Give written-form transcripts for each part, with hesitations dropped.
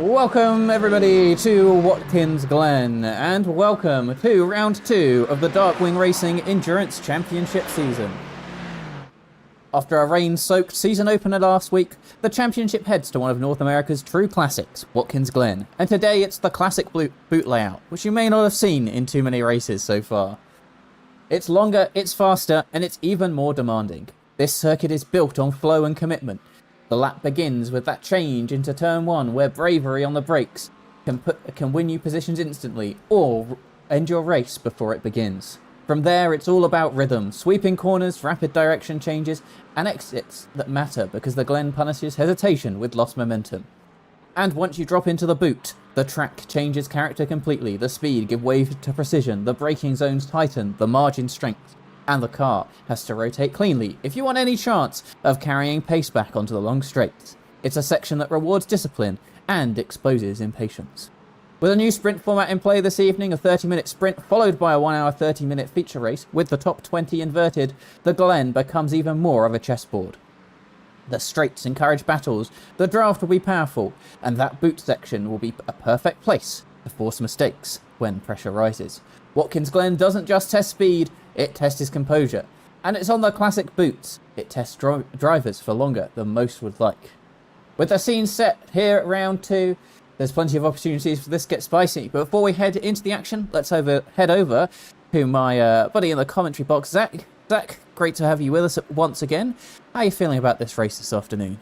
Welcome everybody to Watkins Glen, and welcome to round 2 of the Darkwing Racing Endurance Championship season. After a rain-soaked season opener last week, the championship heads to one of North America's true classics, Watkins Glen, and today it's the classic boot layout, which you may not have seen in too many races so far. It's longer, it's faster, and it's even more demanding. This circuit is built on flow and commitment. The lap begins with that change into turn 1 where bravery on the brakes can win you positions instantly or end your race before it begins. From there it's all about rhythm, sweeping corners, rapid direction changes and exits that matter because the Glen punishes hesitation with lost momentum. And once you drop into the boot, the track changes character completely, the speed give way to precision, the braking zones tighten, the margin strength, and the car has to rotate cleanly if you want any chance of carrying pace back onto the long straights. It's a section that rewards discipline and exposes impatience. With a new sprint format in play this evening, a 30-minute sprint followed by a 1 hour 30-minute feature race with the top 20 inverted, the Glen becomes even more of a chessboard. The straights encourage battles, the draft will be powerful, and that boot section will be a perfect place to force mistakes when pressure rises. Watkins Glen doesn't just test speed, it tests his composure. And it's on the classic boots, it tests drivers for longer than most would like. With the scene set here at round 2, there's plenty of opportunities for this to get spicy. But before we head into the action, let's head over to my buddy in the commentary box, Zach. Zach, great to have you with us once again. How are you feeling about this race this afternoon?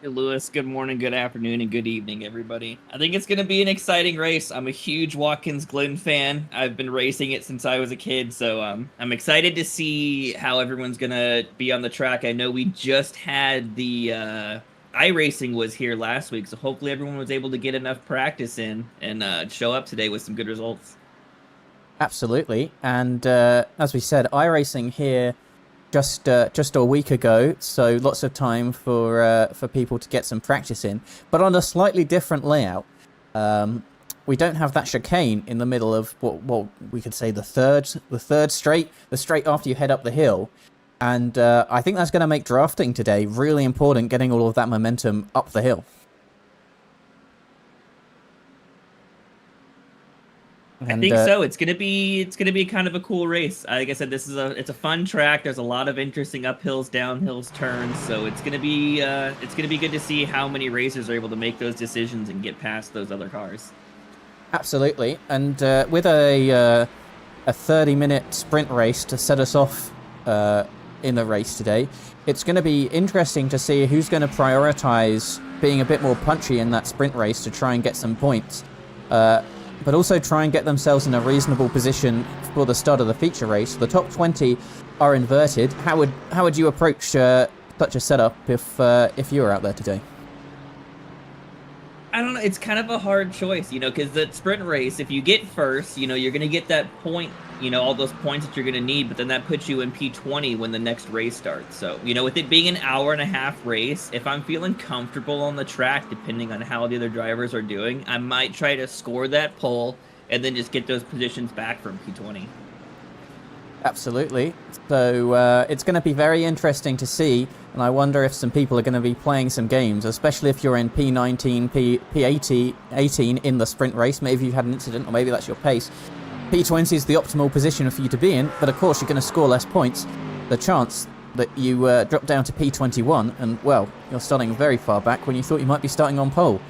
Hey Lewis, good morning, good afternoon, and good evening, everybody. I think it's going to be an exciting race. I'm a huge Watkins Glen fan. I've been racing it since I was a kid, so I'm excited to see how everyone's going to be on the track. I know we just had the iRacing was here last week, so hopefully everyone was able to get enough practice in and show up today with some good results. Absolutely, and as we said, iRacing here just a week ago, so lots of time for people to get some practice in. But on a slightly different layout, we don't have that chicane in the middle of what we could say the third straight, the straight after you head up the hill, and I think that's going to make drafting today really important, getting all of that momentum up the hill. I think so. It's gonna be kind of a cool race. Like I said, it's a fun track. There's a lot of interesting uphills, downhills, turns. So it's gonna be good to see how many racers are able to make those decisions and get past those other cars. Absolutely, and with a 30-minute sprint race to set us off in the race today, it's going to be interesting to see who's going to prioritize being a bit more punchy in that sprint race to try and get some points. But also try and get themselves in a reasonable position for the start of the feature race. The top 20 are inverted. How would you approach such a setup if you were out there today? I don't know. It's kind of a hard choice, because the sprint race, if you get first, you're going to get that point, all those points that you're going to need, but then that puts you in P20 when the next race starts. So, with it being an hour-and-a-half race, if I'm feeling comfortable on the track, depending on how the other drivers are doing, I might try to score that pole and then just get those positions back from P20. Absolutely. So it's going to be very interesting to see, and I wonder if some people are going to be playing some games, especially if you're in P19, P18 in the sprint race. Maybe you've had an incident, or maybe that's your pace. P20 is the optimal position for you to be in, but of course you're going to score less points. The chance that you drop down to P21, and well, you're starting very far back when you thought you might be starting on pole.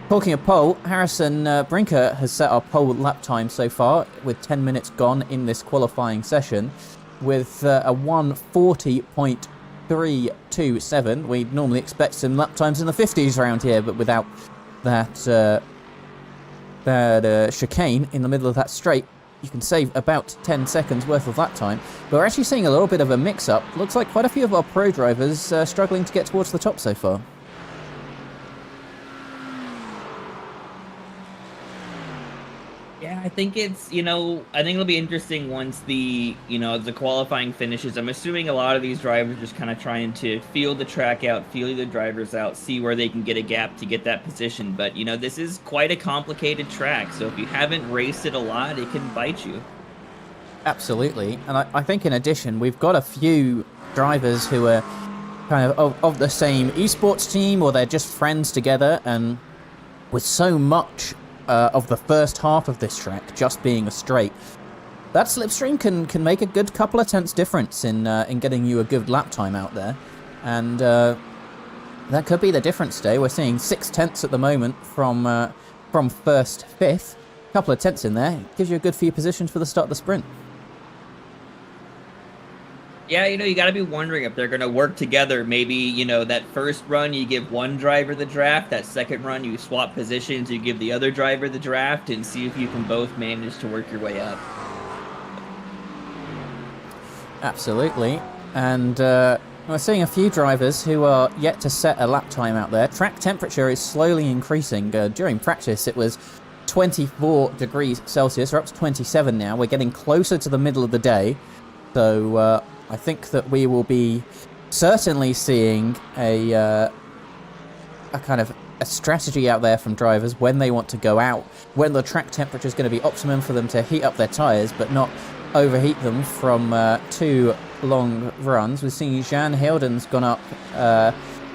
Talking of pole, Harrison Brinker has set our pole lap time so far, with 10 minutes gone in this qualifying session, with a 1:40.327. We'd normally expect some lap times in the 50s around here, but without that chicane in the middle of that straight, you can save about 10 seconds worth of lap time. But we're actually seeing a little bit of a mix-up. Looks like quite a few of our pro drivers struggling to get towards the top so far. Yeah, I think it's, I think it'll be interesting once the qualifying finishes. I'm assuming a lot of these drivers are just kind of trying to feel the track out, feel the drivers out, see where they can get a gap to get that position. But, this is quite a complicated track. So if you haven't raced it a lot, it can bite you. Absolutely. And I think in addition, we've got a few drivers who are kind of the same esports team, or they're just friends together, and with so much of the first half of this track just being a straight, that slipstream can make a good couple of tenths difference in getting you a good lap time out there. And that could be the difference today. We're seeing 6 tenths at the moment from first to fifth. A couple of tenths in there gives you a good few positions for the start of the sprint. Yeah, you got to be wondering if they're going to work together. Maybe, that first run you give one driver the draft, that second run you swap positions, you give the other driver the draft, and see if you can both manage to work your way up. Absolutely. And we're seeing a few drivers who are yet to set a lap time out there. Track temperature is slowly increasing. During practice, it was 24 degrees Celsius. We're up to 27 now. We're getting closer to the middle of the day. So I think that we will be certainly seeing a kind of a strategy out there from drivers when they want to go out, when the track temperature is going to be optimum for them to heat up their tyres, but not overheat them from 2 long runs. We've seen Jan Hilden's gone up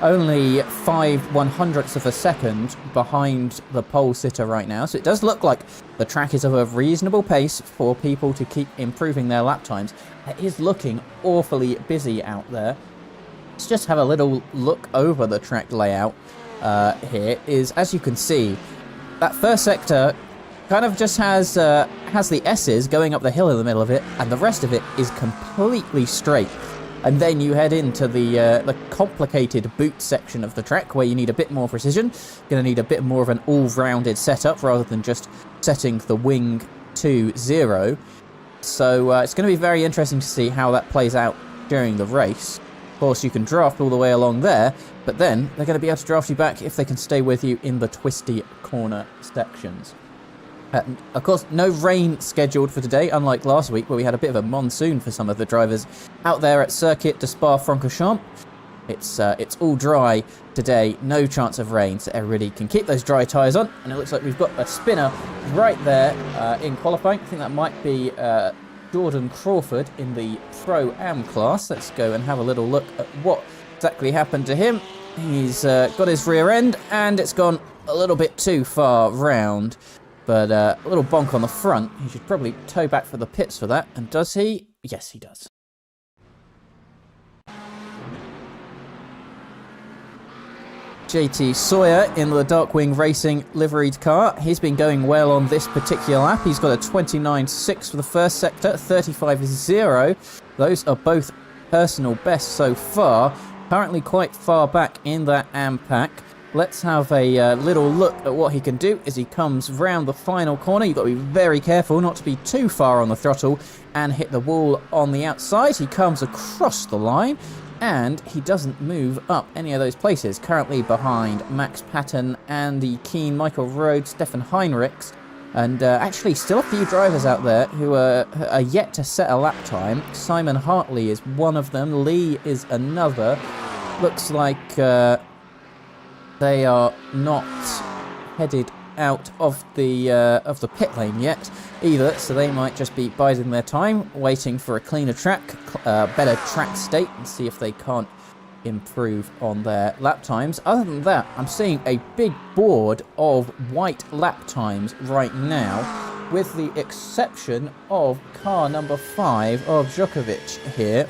only 5/100ths of a second behind the pole sitter right now. So it does look like the track is of a reasonable pace for people to keep improving their lap times. It is looking awfully busy out there. Let's just have a little look over the track layout here. As you can see, that first sector kind of just has the Esses going up the hill in the middle of it, and the rest of it is completely straight. And then you head into the complicated boot section of the track, where you need a bit more precision. Going to need a bit more of an all-rounded setup rather than just setting the wing to 0. So it's going to be very interesting to see how that plays out during the race. Of course, you can draft all the way along there, but then they're going to be able to draft you back if they can stay with you in the twisty corner sections. Of course, no rain scheduled for today, unlike last week where we had a bit of a monsoon for some of the drivers out there at Circuit de Spa-Francorchamps. It's all dry today, no chance of rain, so everybody can keep those dry tyres on. And it looks like we've got a spinner right there in qualifying. I think that might be Jordan Crawford in the Pro-Am class. Let's go and have a little look at what exactly happened to him. He's got his rear end, and it's gone a little bit too far round. But a little bonk on the front. He should probably tow back for the pits for that. And does he? Yes, he does. JT Sawyer in the Darkwing Racing liveried car. He's been going well on this particular lap. He's got a 29.6 for the first sector, 35.0. Those are both personal best so far. Currently quite far back in that AM pack. Let's have a little look at what he can do as he comes round the final corner. You've got to be very careful not to be too far on the throttle and hit the wall on the outside. He comes across the line and he doesn't move up any of those places. Currently behind Max Patton, Andy Keane, Michael Rhodes, Stefan Heinrichs, and actually still a few drivers out there who are yet to set a lap time. Simon Hartley is one of them. Lee is another. Looks like they are not headed out of the pit lane yet either, so they might just be biding their time, waiting for a cleaner track, better track state, and see if they can't improve on their lap times. Other than that, I'm seeing a big board of white lap times right now, with the exception of car number 5 of Djokovic here,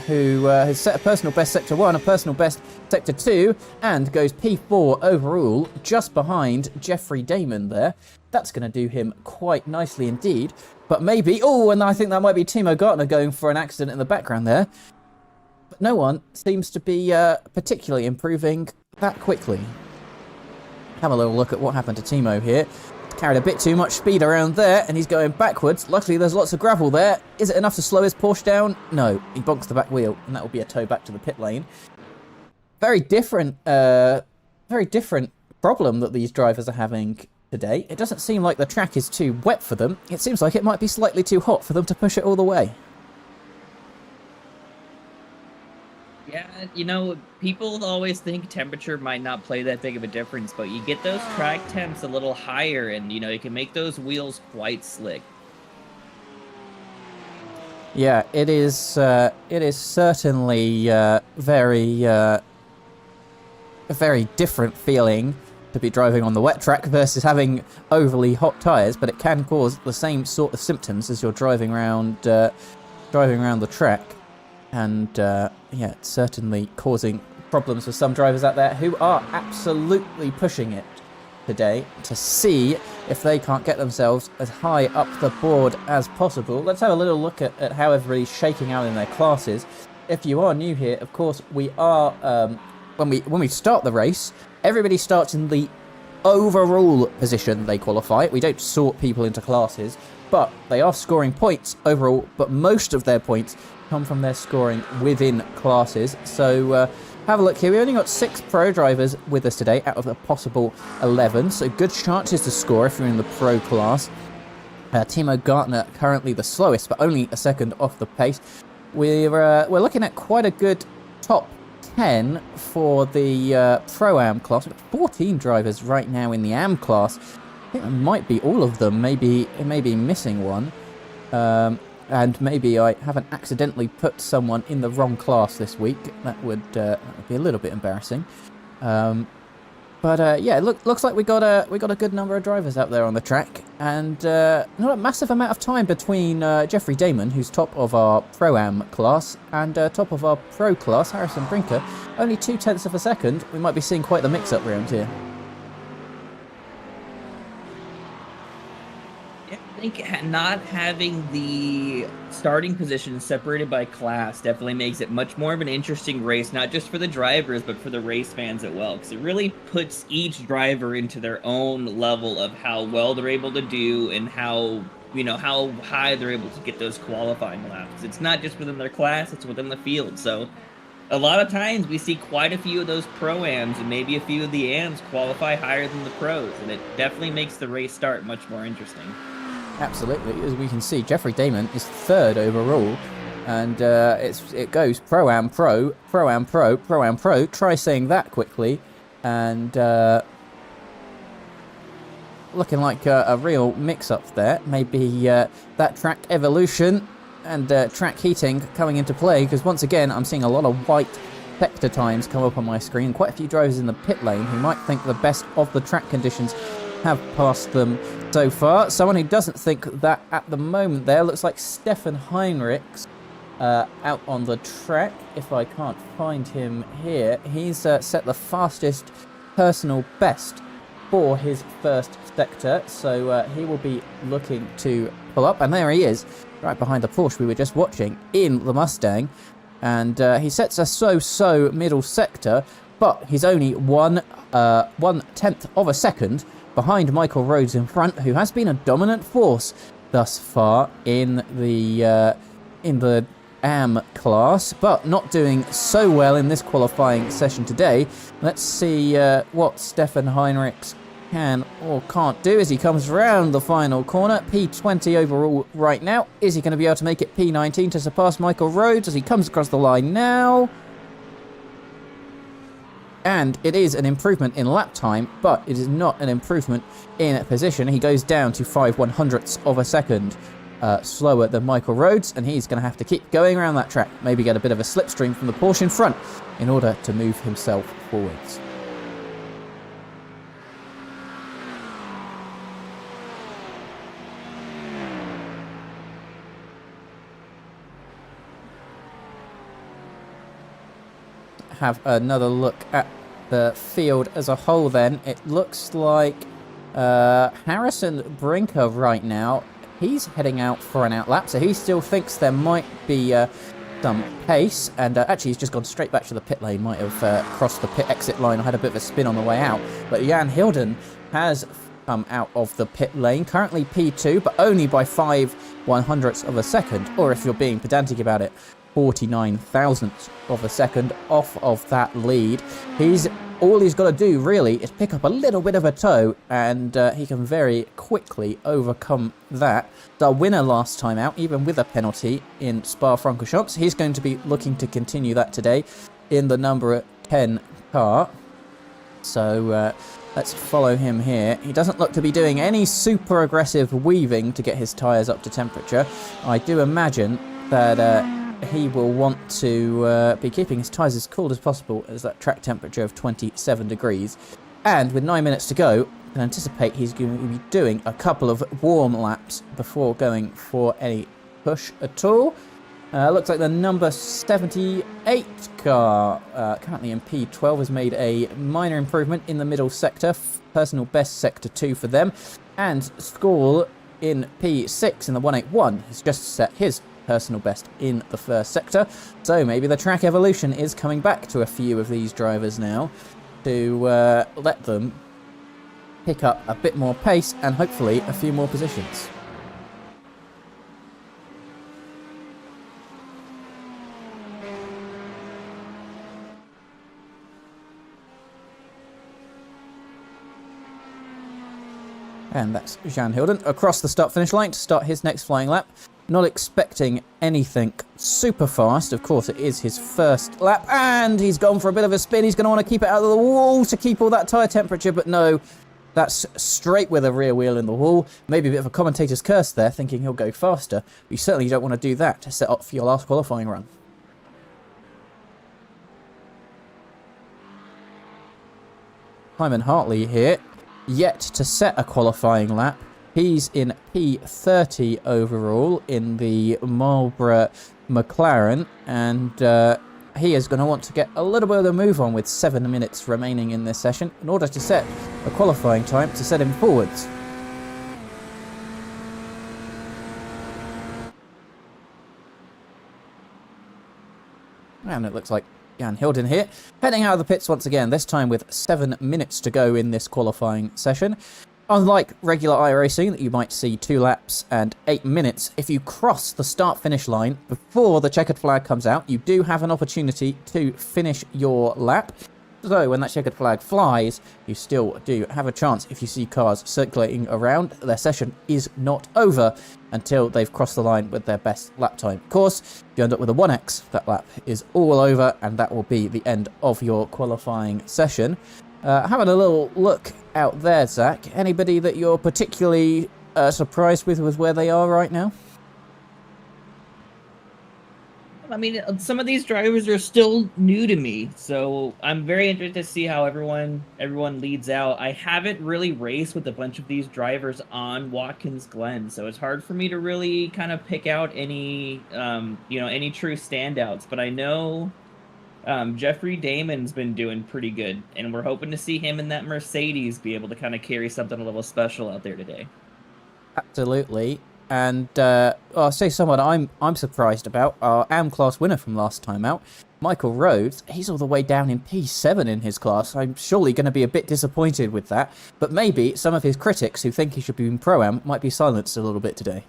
who has set a personal best Sector 1, a personal best Sector 2, and goes P4 overall, just behind Jeffrey Damon there. That's going to do him quite nicely indeed. But maybe... Oh, and I think that might be Timo Gartner going for an accident in the background there. But no one seems to be particularly improving that quickly. Have a little look at what happened to Timo here. Carried a bit too much speed around there, and he's going backwards. Luckily, there's lots of gravel there. Is it enough to slow his Porsche down? No. He bonks the back wheel, and that will be a tow back to the pit lane. Very different problem that these drivers are having today. It doesn't seem like the track is too wet for them. It seems like it might be slightly too hot for them to push it all the way. Yeah, people always think temperature might not play that big of a difference, but you get those track temps a little higher and, you can make those wheels quite slick. Yeah, it is certainly a very different feeling to be driving on the wet track versus having overly hot tyres, but it can cause the same sort of symptoms as you're driving around the track. And yeah, it's certainly causing problems for some drivers out there who are absolutely pushing it today to see if they can't get themselves as high up the board as possible. Let's have a little look at how everybody's shaking out in their classes. If you are new here, of course, we are when we start the race, everybody starts in the overall position they qualify. We don't sort people into classes, but they are scoring points overall, but most of their points come from their scoring within classes. So have a look here. We only got 6 pro drivers with us today out of a possible 11, so good chances to score if you're in the pro class. Timo Gartner currently the slowest, but only a second off the pace. We're looking at quite a good top 10 for the Pro-Am class. We've got 14 drivers right now in the Am class. I think it might be all of them, maybe missing one. And maybe I haven't accidentally put someone in the wrong class this week. That would be a little bit embarrassing. But yeah, looks like we got a good number of drivers out there on the track, and not a massive amount of time between Jeffrey Damon, who's top of our Pro-Am class, and top of our Pro class, Harrison Brinker. Only 0.2 of a second. We might be seeing quite the mix-up round here. I think not having the starting position separated by class definitely makes it much more of an interesting race, not just for the drivers, but for the race fans as well, because it really puts each driver into their own level of how well they're able to do and how high they're able to get those qualifying laps. It's not just within their class, it's within the field. So a lot of times we see quite a few of those Pro-Ams and maybe a few of the Ams qualify higher than the pros, and it definitely makes the race start much more interesting. Absolutely, as we can see, Jeffrey Damon is 3rd overall, and it goes Pro-Am Pro, Pro-Am Pro, Pro-Am Pro. Try saying that quickly, and looking like a real mix-up there. Maybe that track evolution and track heating coming into play, because once again I'm seeing a lot of white sector times come up on my screen. Quite a few drivers in the pit lane who might think the best of the track conditions have passed them so far. Someone who doesn't think that at the moment there looks like Stefan Heinrichs out on the track. If I can't find him here, he's set the fastest personal best for his first sector, so he will be looking to pull up, and there he is right behind the Porsche we were just watching in the Mustang, and he sets a so-so middle sector, but he's only 1/10 of a second behind Michael Rhodes in front, who has been a dominant force thus far in the Am class, but not doing so well in this qualifying session today. Let's see what Stefan Heinrichs can or can't do as he comes around the final corner. P20 overall right now. Is he going to be able to make it P19 to surpass Michael Rhodes as he comes across the line now? And it is an improvement in lap time, but it is not an improvement in position. He goes down to 5/100ths of a second slower than Michael Rhodes, and he's going to have to keep going around that track, maybe get a bit of a slipstream from the Porsche in front in order to move himself forwards. Have another look at the field as a whole then. It looks like Harrison Brinker right now, he's heading out for an outlap, so he still thinks there might be some pace, and actually he's just gone straight back to the pit lane, might have crossed the pit exit line or had a bit of a spin on the way out. But Jan Hilden has come out of the pit lane, currently P2, but only by 5/100ths of a second, or if you're being pedantic about it, 49 thousandths of a second off of that lead. All he's got to do really is pick up a little bit of a toe, and he can very quickly overcome that. The winner last time out, even with a penalty in Spa-Francorchamps. He's going to be looking to continue that today in the number 10 car. So let's follow him here. He doesn't look to be doing any super aggressive weaving to get his tyres up to temperature. I do imagine that he will want to be keeping his tyres as cool as possible as that track temperature of 27 degrees And with 9 minutes to go, I can anticipate he's going to be doing a couple of warm laps before going for any push at all. Looks like the number 78 car, currently in P12, has made a minor improvement in the middle sector. Personal best sector 2 for them. And Squall in P6 in the 181 has just set his personal best in the first sector. So maybe the track evolution is coming back to a few of these drivers now to let them pick up a bit more pace and hopefully a few more positions. And that's Jan Hilden across the start-finish line to start his next flying lap. Not expecting anything super fast. Of course, it is his first lap, and he's gone for a bit of a spin. He's going to want to keep it out of the wall to keep all that tyre temperature, but no, that's straight with a rear wheel in the wall. Maybe a bit of a commentator's curse there, thinking he'll go faster. But you certainly don't want to do that to set up for your last qualifying run. Simon Hartley here, yet to set a qualifying lap. He's in P30 overall in the Marlborough McLaren, and he is going to want to get a little bit of a move on with 7 minutes remaining in this session in order to set a qualifying time to set him forwards. And it looks like Jan Hilden here, heading out of the pits once again, this time with 7 minutes to go in this qualifying session. Unlike regular iRacing, that you might see 2 laps and 8 minutes, if you cross the start-finish line before the checkered flag comes out, you do have an opportunity to finish your lap. So when that checkered flag flies, you still do have a chance. If you see cars circulating around, their session is not over until they've crossed the line with their best lap time. Of course, if you end up with a 1x, that lap is all over, and that will be the end of your qualifying session. Having a little look out there, Zach. Anybody that you're particularly surprised with where they are right now? I mean, some of these drivers are still new to me, so I'm very interested to see how everyone leads out. I haven't really raced with a bunch of these drivers on Watkins Glen, so it's hard for me to really kind of pick out any any true standouts. But I know Jeffrey Damon's been doing pretty good, and we're hoping to see him in that Mercedes be able to kind of carry something a little special out there today. Absolutely. And I'll say someone I'm surprised about, our AM class winner from last time out, Michael Rhodes. He's all the way down in P7 in his class. I'm surely going to be a bit disappointed with that, but maybe some of his critics who think he should be in Pro-Am might be silenced a little bit today.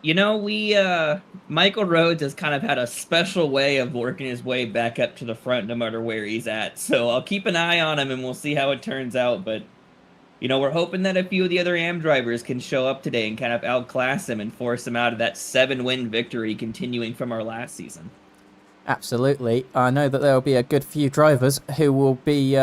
You know, Michael Rhodes has kind of had a special way of working his way back up to the front no matter where he's at. So I'll keep an eye on him and we'll see how it turns out. But, you know, we're hoping that a few of the other AM drivers can show up today and kind of outclass him and force him out of that 7-win victory continuing from our last season. Absolutely. I know that there will be a good few drivers who will be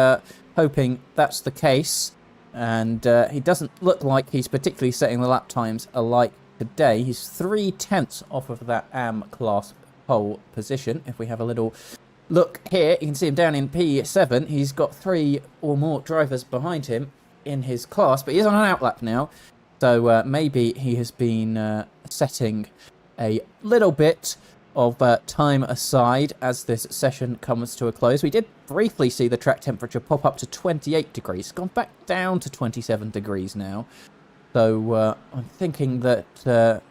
hoping that's the case. And he doesn't look like he's particularly setting the lap times alike today. He's 3/10 off of that AM class pole position. If we have a little look here, you can see him down in P7. He's got 3 or more drivers behind him in his class, but he's on an outlap now. So maybe he has been setting a little bit of time aside as this session comes to a close. We did briefly see the track temperature pop up to 28 degrees. It's gone back down to 27 degrees now. So I'm thinking that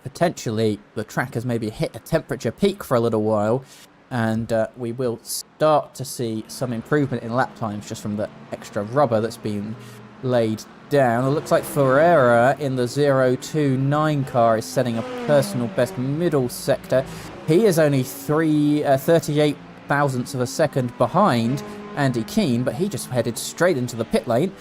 potentially the track has maybe hit a temperature peak for a little while, and we will start to see some improvement in lap times just from the extra rubber that's been laid down. It looks like Ferreira in the 029 car is setting a personal best middle sector. He is only 38 thousandths of a second behind Andy Keane, but he just headed straight into the pit lane.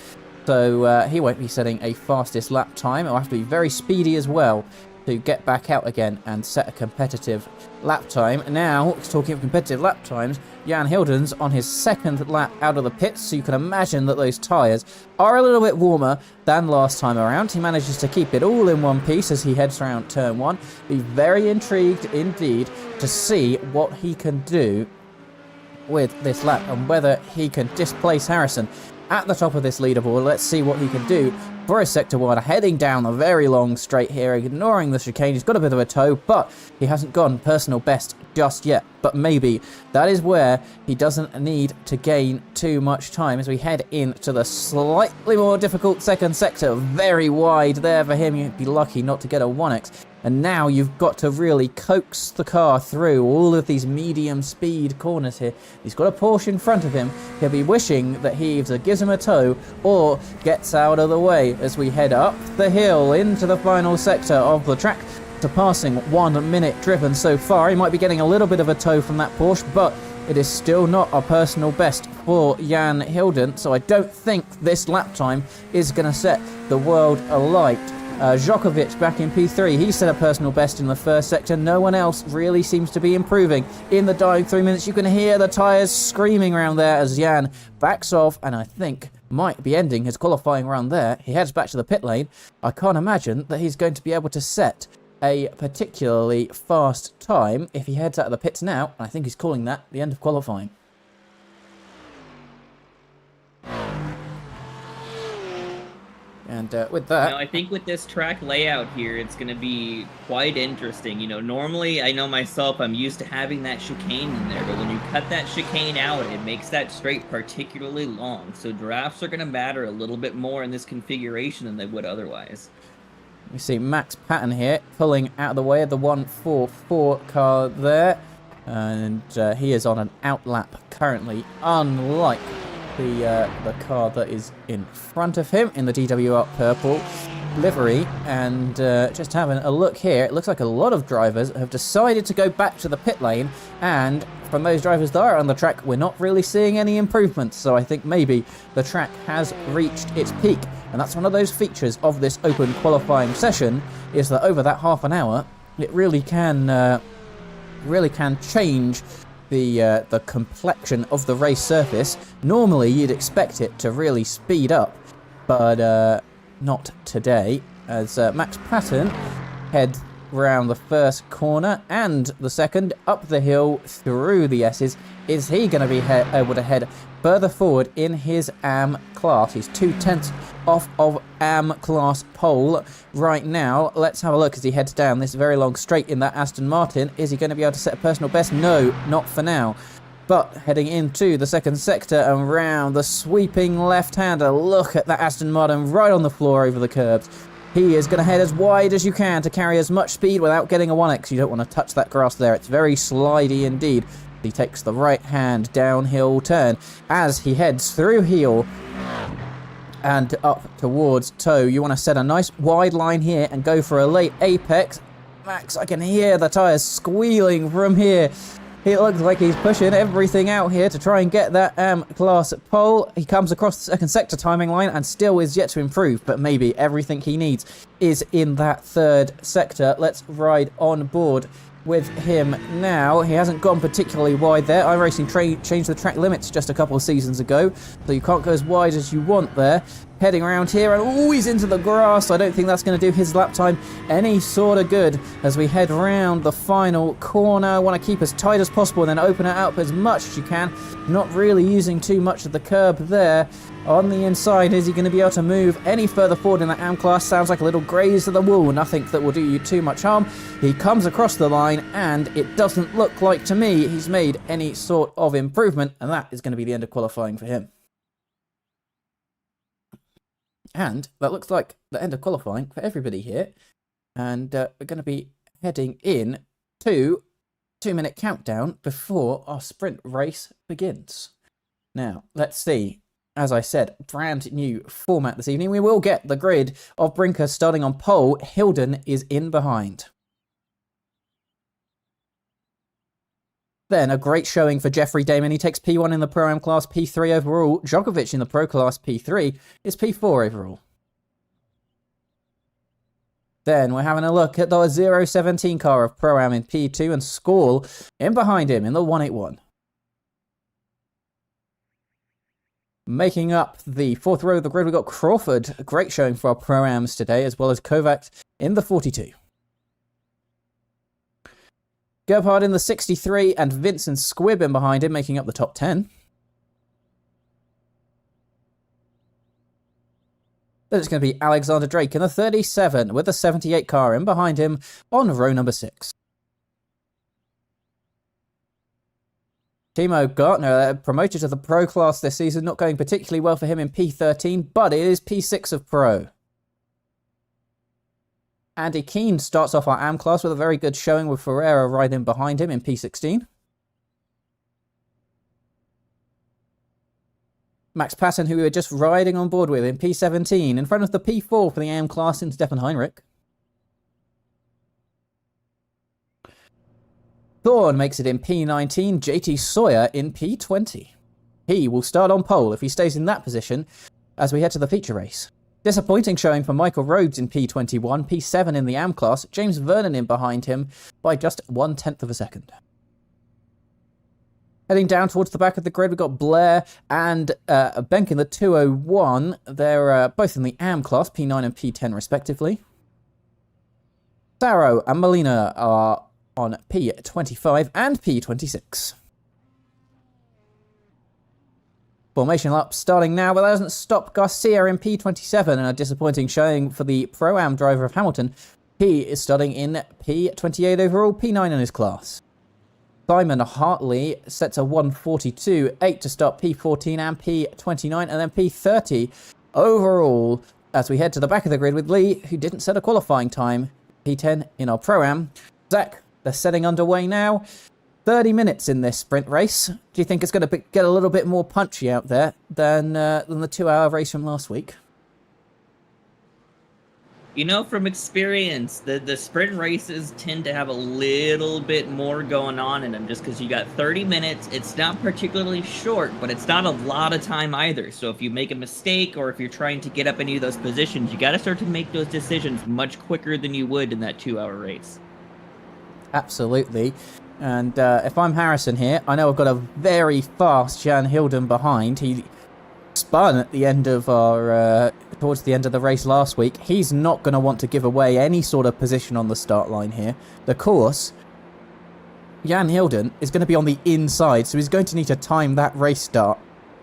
So he won't be setting a fastest lap time. It'll have to be very speedy as well to get back out again and set a competitive lap time. Now, talking of competitive lap times, Jan Hilden's on his 2nd lap out of the pits, so you can imagine that those tyres are a little bit warmer than last time around. He manages to keep it all in one piece as he heads around turn 1. Be very intrigued indeed to see what he can do with this lap and whether he can displace Harrison at the top of this leaderboard. Let's see what he can do for his sector wide, heading down a very long straight here, ignoring the chicane. He's got a bit of a toe, but he hasn't gone personal best just yet. But maybe that is where he doesn't need to gain too much time as we head into the slightly more difficult second sector. Very wide there for him. You'd be lucky not to get a 1x. And now you've got to really coax the car through all of these medium speed corners here. He's got a Porsche in front of him. He'll be wishing that he either gives him a tow or gets out of the way as we head up the hill into the final sector of the track. Surpassing 1 minute driven so far. He might be getting a little bit of a tow from that Porsche, but it is still not a personal best for Jan Hilden. So I don't think this lap time is going to set the world alight. Djokovic back in P3, he set a personal best in the first sector. No one else really seems to be improving in the dying 3 minutes. You can hear the tyres screaming around there as Jan backs off and I think might be ending his qualifying run there. He heads back to the pit lane. I can't imagine that he's going to be able to set a particularly fast time if he heads out of the pits now. And I think he's calling that the end of qualifying. And with that... Now, I think with this track layout here, it's going to be quite interesting. You know, normally, I know myself, I'm used to having that chicane in there, but when you cut that chicane out, it makes that straight particularly long. So drafts are going to matter a little bit more in this configuration than they would otherwise. We see Max Patton here pulling out of the way of the 144 car there. And he is on an outlap currently, unlike the car that is in front of him in the DWR purple livery. And just having a look here, it looks like a lot of drivers have decided to go back to the pit lane, and from those drivers that are on the track, we're not really seeing any improvements. So I think maybe the track has reached its peak, and that's one of those features of this open qualifying session, is that over that half an hour it really can change the complexion of the race surface. Normally you'd expect it to really speed up, but not today, as Max Patton heads round the first corner and the second, up the hill through the Esses. Is he going to be able to head further forward in his AM class? He's 2/10 off of AM class pole right now. Let's have a look as he heads down this very long straight in that Aston Martin. Is he going to be able to set a personal best? No, not for now. But heading into the second sector and round the sweeping left-hander, look at that Aston Martin right on the floor over the curbs. He is going to head as wide as you can to carry as much speed without getting a 1x. You don't want to touch that grass there. It's very slidey indeed. He takes the right-hand downhill turn as he heads through heel and up towards toe. You want to set a nice wide line here and go for a late apex. Max, I can hear the tyres squealing from here. It looks like he's pushing everything out here to try and get that class pole. He comes across the second sector timing line and still is yet to improve, but maybe everything he needs is in that third sector. Let's ride on board with him now. He hasn't gone particularly wide there. iRacing changed the track limits just a couple of seasons ago, so you can't go as wide as you want there. Heading around here and always into the grass. I don't think that's going to do his lap time any sort of good as we head around the final corner. Want to keep as tight as possible and then open it up as much as you can. Not really using too much of the curb there. On the inside, is he going to be able to move any further forward in that AM class? Sounds like a little graze to the wall. Nothing that will do you too much harm. He comes across the line and it doesn't look like to me he's made any sort of improvement, and that is going to be the end of qualifying for him. And that looks like the end of qualifying for everybody here. And we're going to be heading in to 2-minute countdown before our sprint race begins. Now, let's see. As I said, brand new format this evening. We will get the grid of Brinker starting on pole. Hilden is in behind. Then a great showing for Jeffrey Damon. He takes P1 in the Pro-Am class, P3 overall. Djokovic in the Pro class, P3, is P4 overall. Then we're having a look at the 017 car of Pro-Am in P2 and Skål in behind him in the 181. Making up the fourth row of the grid, we've got Crawford. A great showing for our Pro-Ams today, as well as Kovac in the 42. Gebhard in the 63 and Vincent Squibb in behind him, making up the top 10. Then it's going to be Alexander Drake in the 37 with the 78 car in behind him on row number 6. Timo Gartner, promoted to the Pro class this season, not going particularly well for him in P13, but it is P6 of Pro. Andy Keane starts off our AM class with a very good showing with Ferreira right in behind him in P16. Max Patton, who we were just riding on board with in P17, in front of the P4 for the AM class in Stefan Heinrich. Thorne makes it in P19, JT Sawyer in P20. He will start on pole if he stays in that position as we head to the feature race. Disappointing showing for Michael Rhodes in P21, P7 in the AM class, James Vernon in behind him by just 1/10 of a second. Heading down towards the back of the grid, we've got Blair and Benk in the 201. They're both in the AM class, P9 and P10 respectively. Sarro and Molina are on P25 and P26. Formation up starting now, but that doesn't stop Garcia in P27 and a disappointing showing for the Pro-Am driver of Hamilton. He is starting in P28 overall, P9 in his class. Simon Hartley sets a 1:42.8 to start P14 and P29 and then P30 overall as we head to the back of the grid with Lee, who didn't set a qualifying time, P10 in our Pro-Am. Zach, they're setting underway now. 30 minutes in this sprint race. Do you think it's going to get a little bit more punchy out there than the 2-hour race from last week? You know, from experience, the sprint races tend to have a little bit more going on in them just because you got 30 minutes. It's not particularly short, but it's not a lot of time either. So if you make a mistake or if you're trying to get up any of those positions, you got to start to make those decisions much quicker than you would in that 2-hour race. Absolutely. And if I'm Harrison here, I know I've got a very fast Jan Hilden behind. He spun at the end of our towards the end of the race last week. He's not going to want to give away any sort of position on the start line here. The course, Jan Hilden is going to be on the inside, so he's going to need to time that race start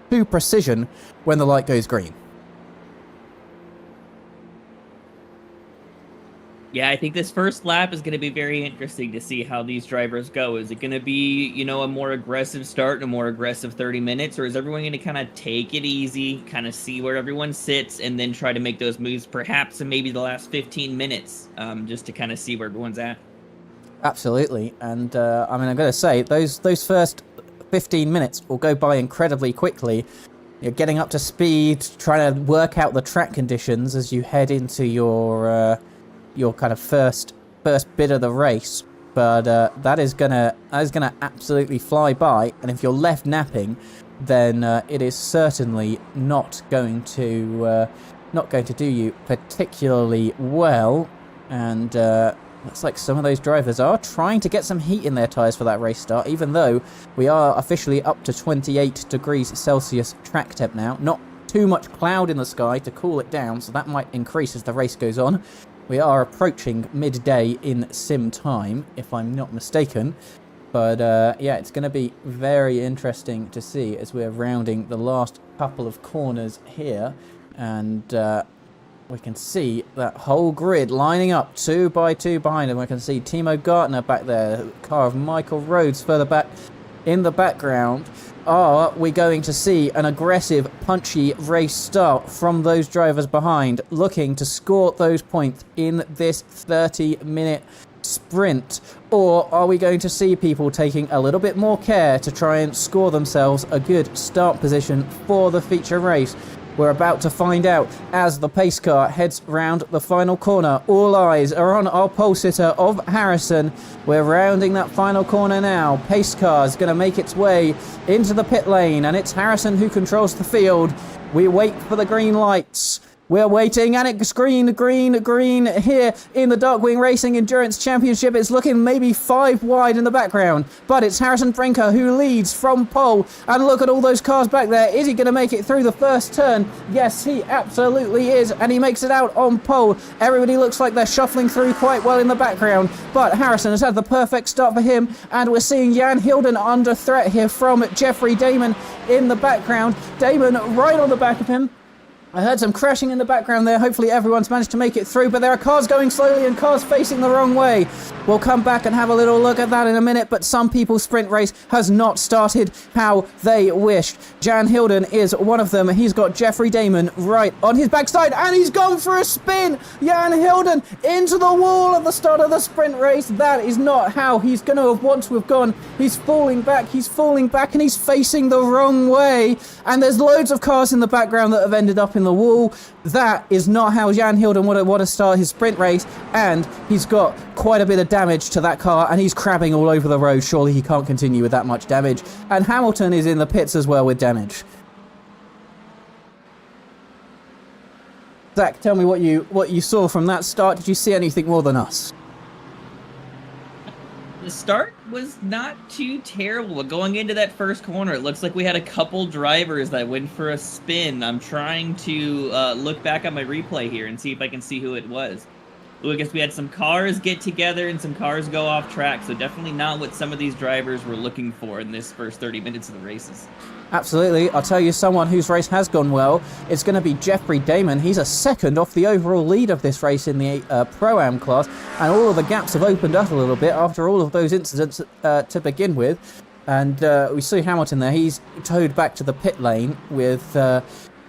to precision when the light goes green. Yeah, I think this first lap is going to be very interesting to see how these drivers go. Is it going to be, you know, a more aggressive start and a more aggressive 30 minutes, or is everyone going to kind of take it easy, kind of see where everyone sits, and then try to make those moves perhaps in maybe the last 15 minutes, just to kind of see where everyone's at? Absolutely, and I mean, I'm going to say, those first 15 minutes will go by incredibly quickly. You're getting up to speed, trying to work out the track conditions as you head into your kind of first bit of the race, but that is gonna absolutely fly by. And if you're left napping, then it is certainly not going to do you particularly well. And looks like some of those drivers are trying to get some heat in their tyres for that race start, even though we are officially up to 28 degrees Celsius track temp now. Not too much cloud in the sky to cool it down, so that might increase as the race goes on. We are approaching midday in sim time, if I'm not mistaken. But yeah, it's going to be very interesting to see as we're rounding the last couple of corners here. And we can see that whole grid lining up 2 by 2 behind him. We can see Timo Gartner back there, car of Michael Rhodes further back in the background. Are we going to see an aggressive, punchy race start from those drivers behind, looking to score those points in this 30-minute sprint? Or are we going to see people taking a little bit more care to try and score themselves a good start position for the feature race? We're about to find out as the pace car heads round the final corner. All eyes are on our pole sitter of Harrison. We're rounding that final corner now. Pace car is going to make its way into the pit lane, and it's Harrison who controls the field. We wait for the green lights. We're waiting, and it's green here in the Darkwing Racing Endurance Championship. It's looking maybe 5 wide in the background, but it's Harrison Brinker who leads from pole. And look at all those cars back there. Is he going to make it through the first turn? Yes, he absolutely is, and he makes it out on pole. Everybody looks like they're shuffling through quite well in the background, but Harrison has had the perfect start for him, and we're seeing Jan Hilden under threat here from Jeffrey Damon in the background. Damon right on the back of him. I heard some crashing in the background there. Hopefully everyone's managed to make it through, but there are cars going slowly and cars facing the wrong way. We'll come back and have a little look at that in a minute, but some people's sprint race has not started how they wished. Jan Hilden is one of them. He's got Jeffrey Damon right on his backside, and he's gone for a spin. Jan Hilden into the wall at the start of the sprint race. That is not how he's going to want to have gone. He's falling back, and he's facing the wrong way. And there's loads of cars in the background that have ended up in the wall. That is not how Jan Hilden would want to start his sprint race, and he's got quite a bit of damage to that car, and he's crabbing all over the road. Surely he can't continue with that much damage. And Hamilton is in the pits as well with damage. Zach, tell me what you saw from that start. Did you see anything more than us? The start was not too terrible, but going into that first corner, it looks like we had a couple drivers that went for a spin. I'm trying to look back on my replay here and see if I can see who it was. Ooh, I guess we had some cars get together and some cars go off track, so definitely not what some of these drivers were looking for in this first 30 minutes of the races. Absolutely. I'll tell you someone whose race has gone well. It's going to be Jeffrey Damon. He's a second off the overall lead of this race in the Pro-Am class, and all of the gaps have opened up a little bit after all of those incidents to begin with. And we see Hamilton there. He's towed back to the pit lane with a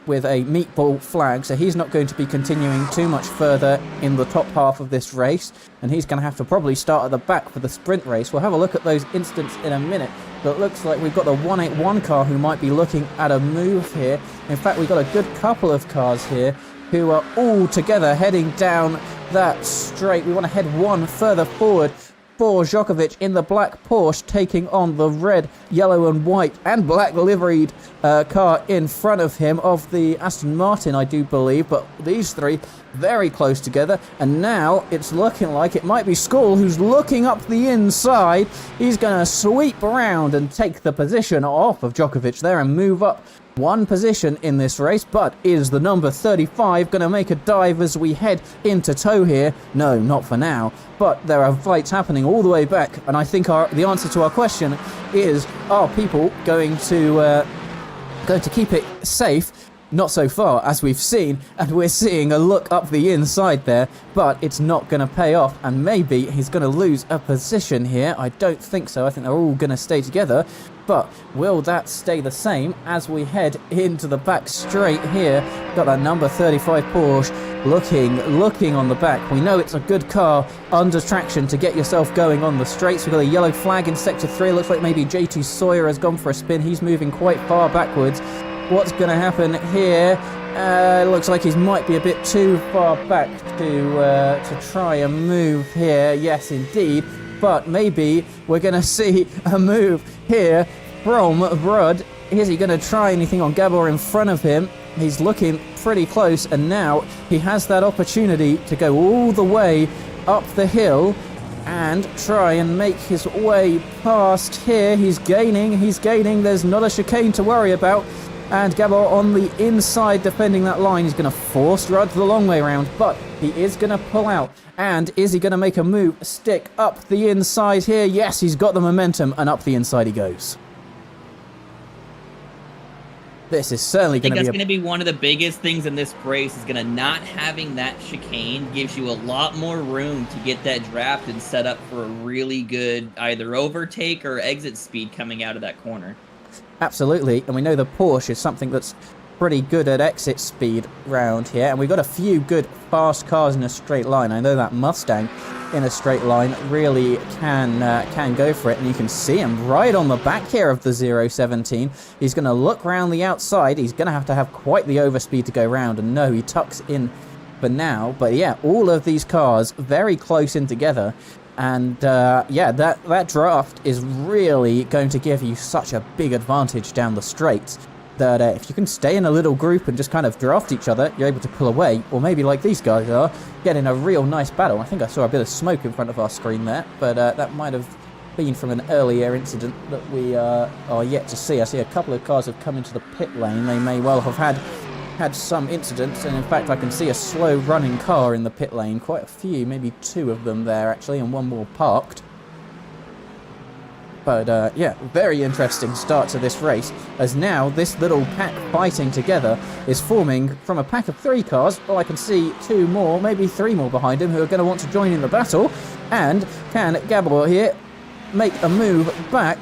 meatball flag, so he's not going to be continuing too much further in the top half of this race, and he's going to have to probably start at the back for the sprint race. We'll have a look at those incidents in a minute, but it looks like we've got the 181 car who might be looking at a move here. In fact, we've got a good couple of cars here who are all together heading down that straight. We want to head one further forward for Djokovic in the black Porsche, taking on the red, yellow and white and black liveried car in front of him of the Aston Martin, I do believe. But these three very close together, and now it's looking like it might be Skull who's looking up the inside. He's going to sweep around and take the position off of Djokovic there and move up one position in this race. But is the number 35 going to make a dive as we head into tow here? No, not for now. But there are fights happening all the way back, and I think the answer to our question is, are people going to keep it safe? Not so far, as we've seen, and we're seeing a look up the inside there, but it's not going to pay off, and maybe he's going to lose a position here. I don't think so. I think they're all going to stay together, but will that stay the same as we head into the back straight here? Got that number 35 Porsche looking on the back. We know it's a good car under traction to get yourself going on the straights. We've got a yellow flag in sector 3. Looks like maybe JT Sawyer has gone for a spin. He's moving quite far backwards. What's going to happen here? Looks like he might be a bit too far back to try and move here. Yes, indeed. But maybe we're going to see a move here from Rudd. Is he going to try anything on Gabor in front of him? He's looking pretty close, and now he has that opportunity to go all the way up the hill and try and make his way past here. He's gaining. There's not a chicane to worry about. And Gabor on the inside defending that line. He's going to force Rudd the long way around, but he is going to pull out. And is he going to make a move, stick up the inside here? Yes, he's got the momentum, and up the inside he goes. This is certainly going to be... I think that's going to be one of the biggest things in this race, is going to not having that chicane gives you a lot more room to get that draft and set up for a really good either overtake or exit speed coming out of that corner. Absolutely, and we know the Porsche is something that's pretty good at exit speed round here, and we've got a few good fast cars in a straight line. I know that Mustang in a straight line really can go for it, and you can see him right on the back here of the 017. He's going to look round the outside. He's going to have quite the overspeed to go round, and no, he tucks in for now. But yeah, all of these cars very close in together. And yeah, that draft is really going to give you such a big advantage down the straights. that if you can stay in a little group and just kind of draft each other, you're able to pull away, or maybe like these guys are, get in a real nice battle. I think I saw a bit of smoke in front of our screen there, but that might have been from an earlier incident that we are yet to see. I see a couple of cars have come into the pit lane. They may well have had some incidents, and in fact I can see a slow running car in the pit lane, quite a few, maybe 2 of them there actually, and 1 more parked. But yeah, very interesting start to this race, as now this little pack fighting together is forming from a pack of 3 cars. Well, I can see 2 more, maybe 3 more behind him, who are going to want to join in the battle. And can Gabor here make a move back?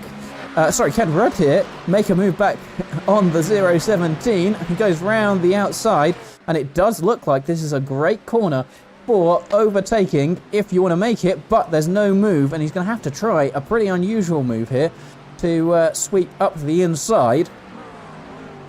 Can Rudd here make a move back on the 017? He goes round the outside, and it does look like this is a great corner for overtaking if you want to make it, but there's no move, and he's going to have to try a pretty unusual move here to sweep up the inside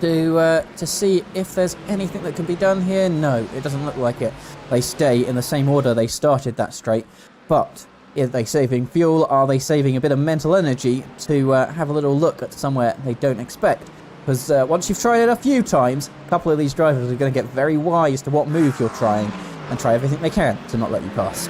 to see if there's anything that can be done here. No, it doesn't look like it. They stay in the same order they started that straight, but are they saving fuel? Are they saving a bit of mental energy to have a little look at somewhere they don't expect? Because once you've tried it a few times, a couple of these drivers are going to get very wise to what move you're trying, and try everything they can to not let you past.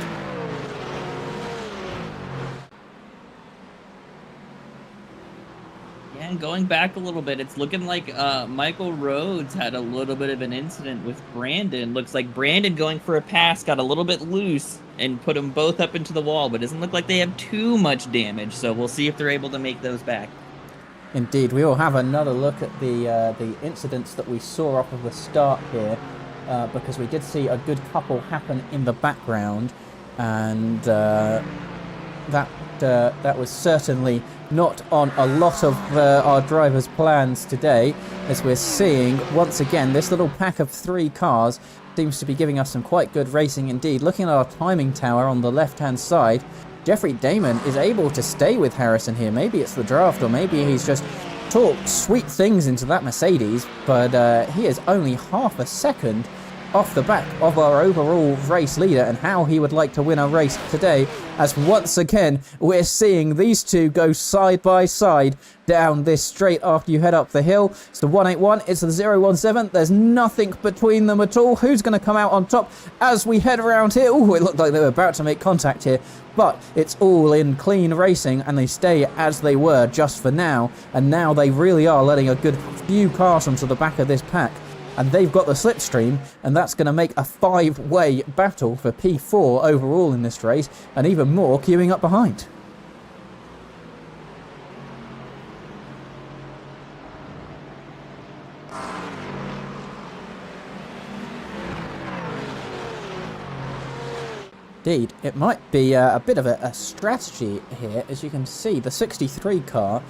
Yeah, and going back a little bit, it's looking like Michael Rhodes had a little bit of an incident with Brandon. Looks like Brandon going for a pass got a little bit loose and put them both up into the wall, but it doesn't look like they have too much damage, so we'll see if they're able to make those back. Indeed, we will have another look at the incidents that we saw off of the start here, because we did see a good couple happen in the background, and that was certainly not on a lot of our drivers' plans today, as we're seeing once again this little pack of 3 cars seems to be giving us some quite good racing indeed. Looking at our timing tower on the left hand side, Jeffrey Damon is able to stay with Harrison here. Maybe it's the draft, or maybe he's just talked sweet things into that Mercedes, but he is only half a second off the back of our overall race leader, and how he would like to win a race today, as once again we're seeing these 2 go side by side down this straight after you head up the hill. It's the 181, it's the 017, there's nothing between them at all. Who's going to come out on top as we head around here? Oh, it looked like they were about to make contact here, but it's all in clean racing, and they stay as they were just for now, and now they really are letting a good few cars onto the back of this pack. And they've got the slipstream, and that's going to make a 5-way battle for P4 overall in this race, and even more queuing up behind. Indeed, it might be a bit of a strategy here. As you can see, the 63 car,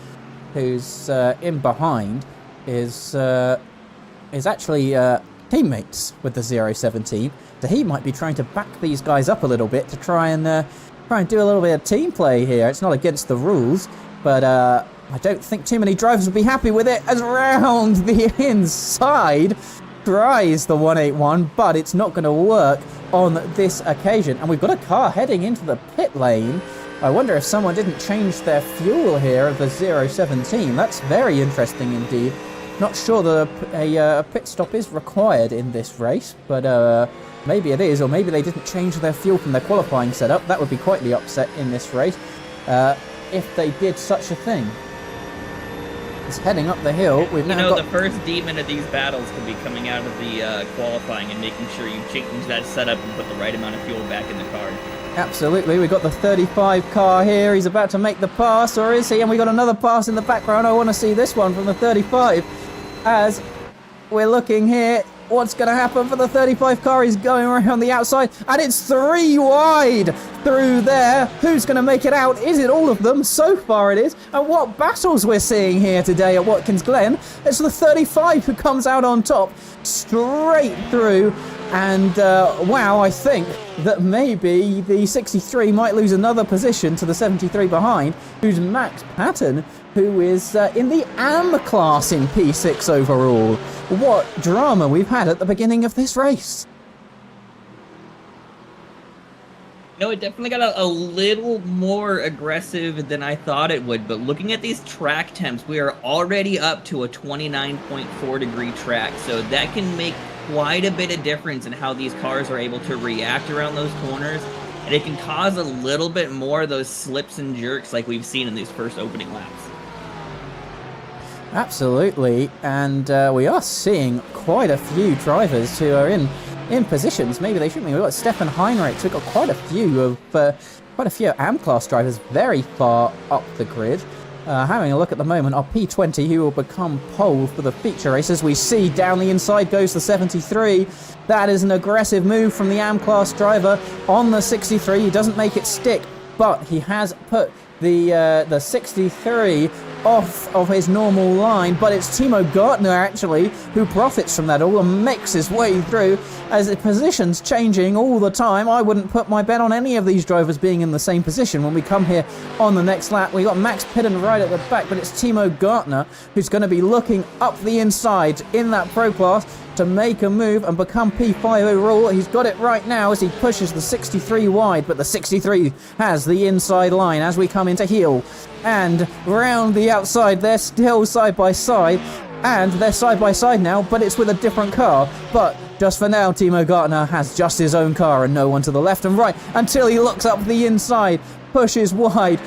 who's in behind, is actually teammates with the 017, so he might be trying to back these guys up a little bit to try and do a little bit of team play here. It's not against the rules, but I don't think too many drivers would be happy with it, as round the inside tries the 181, but it's not going to work on this occasion. And we've got a car heading into the pit lane. I wonder if someone didn't change their fuel here of the 017. That's very interesting indeed. Not sure that a pit stop is required in this race, but maybe it is, or maybe they didn't change their fuel from their qualifying setup. That would be quite the upset in this race if they did such a thing. It's heading up the hill. We've now got... the first demon of these battles could be coming out of the qualifying and making sure you change that setup and put the right amount of fuel back in the car. Absolutely. We've got the 35 car here. He's about to make the pass, or is he? And we got another pass in the background. I want to see this one from the 35. As we're looking here, what's going to happen for the 35 car? He's going around the outside, and it's 3 wide through there. Who's going to make it out? Is it all of them? So far it is. And what battles we're seeing here today at Watkins Glen. It's the 35 who comes out on top, straight through. And wow, I think that maybe the 63 might lose another position to the 73 behind, who's Max Patton, who is in the AM class in P6 overall. What drama we've had at the beginning of this race. No, it definitely got a little more aggressive than I thought it would, but looking at these track temps, we are already up to a 29.4-degree track, so that can make quite a bit of difference in how these cars are able to react around those corners, and it can cause a little bit more of those slips and jerks like we've seen in these first opening laps. Absolutely, and we are seeing quite a few drivers who are in positions maybe they shouldn't be. We've got Stefan Heinrich, so we've got quite a few AM-class drivers very far up the grid. Having a look at the moment, our P20, who will become pole for the feature race. As we see down the inside goes the 73. That is an aggressive move from the AM-class driver on the 63. He doesn't make it stick, but he has put the 63 off of his normal line, but it's Timo Gartner actually who profits from that all and makes his way through as the position's changing all the time. I wouldn't put my bet on any of these drivers being in the same position when we come here on the next lap. We got Max Pidden right at the back, but it's Timo Gartner who's going to be looking up the inside in that Pro Class to make a move and become P5 overall. He's got it right now as he pushes the 63 wide, but the 63 has the inside line as we come into heel. And round the outside, they're still side by side, and they're side by side now, but it's with a different car. But just for now, Timo Gartner has just his own car and no one to the left and right until he looks up the inside, pushes wide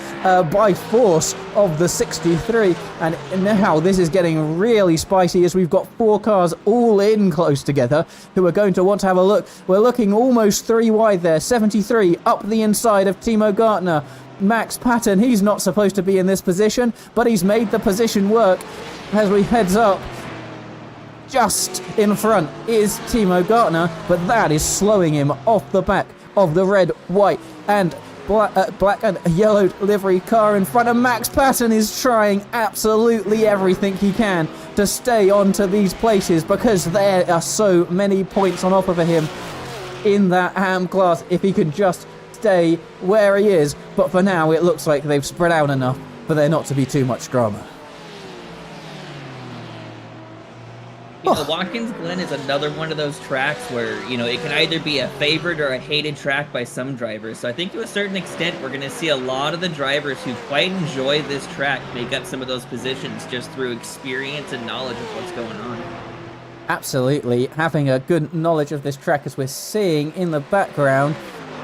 by force of the 63, and now this is getting really spicy as we've got four cars all in close together who are going to want to have a look. We're looking almost three wide there. 73 up the inside of Timo Gartner. Max Patton, he's not supposed to be in this position, but he's made the position work as we heads up. Just in front is Timo Gartner, but that is slowing him off the back of the red, white and black and yellow livery car in front of Max Patton. Is trying absolutely everything he can to stay onto these places because there are so many points on offer for him in that AM class if he can just stay where he is. But for now it looks like they've spread out enough for there not to be too much drama. You know, Watkins Glen is another one of those tracks where, you know, it can either be a favorite or a hated track by some drivers. So I think to a certain extent, we're going to see a lot of the drivers who quite enjoy this track make up some of those positions just through experience and knowledge of what's going on. Absolutely. Having a good knowledge of this track as we're seeing in the background.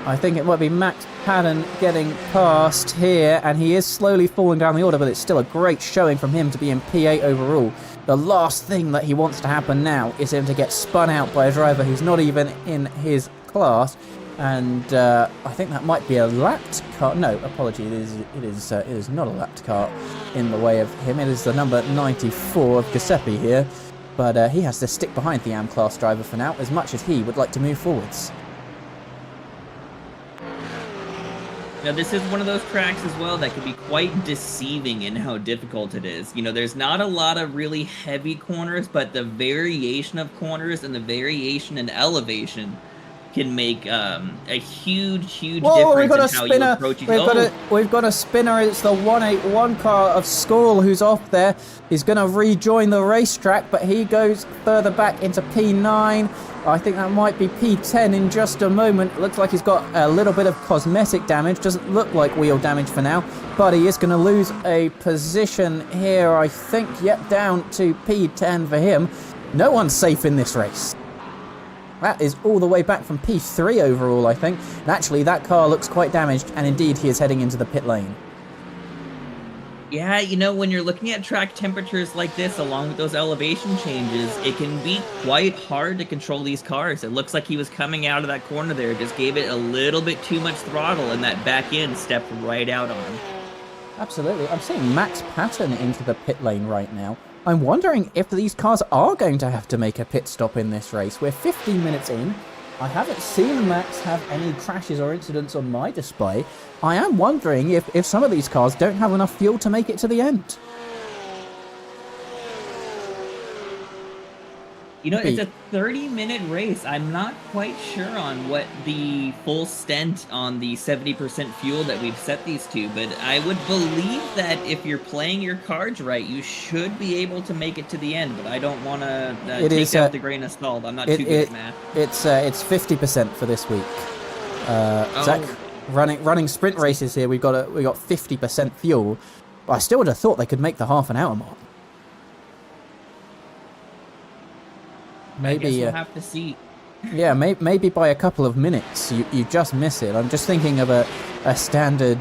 I think it might be Max Patton getting past here, and he is slowly falling down the order, but it's still a great showing from him to be in P8 overall. The last thing that he wants to happen now is him to get spun out by a driver who's not even in his class, and I think that might be a lapped car. No, apology, it is not a lapped car in the way of him. It is the number 94 of Giuseppe here, but he has to stick behind the AM class driver for now, as much as he would like to move forwards. Now, this is one of those tracks as well that can be quite deceiving in how difficult it is. You know, there's not a lot of really heavy corners, but the variation of corners and the variation in elevation can make a huge difference in how you approach it. We've got a spinner. It's the 181 car of School who's off there. He's going to rejoin the racetrack, but he goes further back into P9. I think that might be P10 in just a moment. It looks like he's got a little bit of cosmetic damage. Doesn't look like wheel damage for now, but he is going to lose a position here, I think. Yep, down to P10 for him. No one's safe in this race. That is all the way back from P3 overall, I think. And actually, that car looks quite damaged, and indeed, he is heading into the pit lane. Yeah, you know, when you're looking at track temperatures like this, along with those elevation changes, it can be quite hard to control these cars. It looks like he was coming out of that corner there, just gave it a little bit too much throttle, and that back end stepped right out on him. Absolutely. I'm seeing Max Patton into the pit lane right now. I'm wondering if these cars are going to have to make a pit stop in this race. We're 15 minutes in. I haven't seen Max have any crashes or incidents on my display. I am wondering if some of these cars don't have enough fuel to make it to the end. You know, it's a 30-minute race. I'm not quite sure on what the full stint on the 70% fuel that we've set these to, but I would believe that if you're playing your cards right, you should be able to make it to the end, but I don't want to take out the grain of salt. I'm not too good at math. It's 50% for this week. Zach? running sprint races here. We got 50% fuel. But I still would have thought they could make the half an hour mark. Maybe I guess we'll have to see. Yeah, maybe by a couple of minutes you just miss it. I'm just thinking of a standard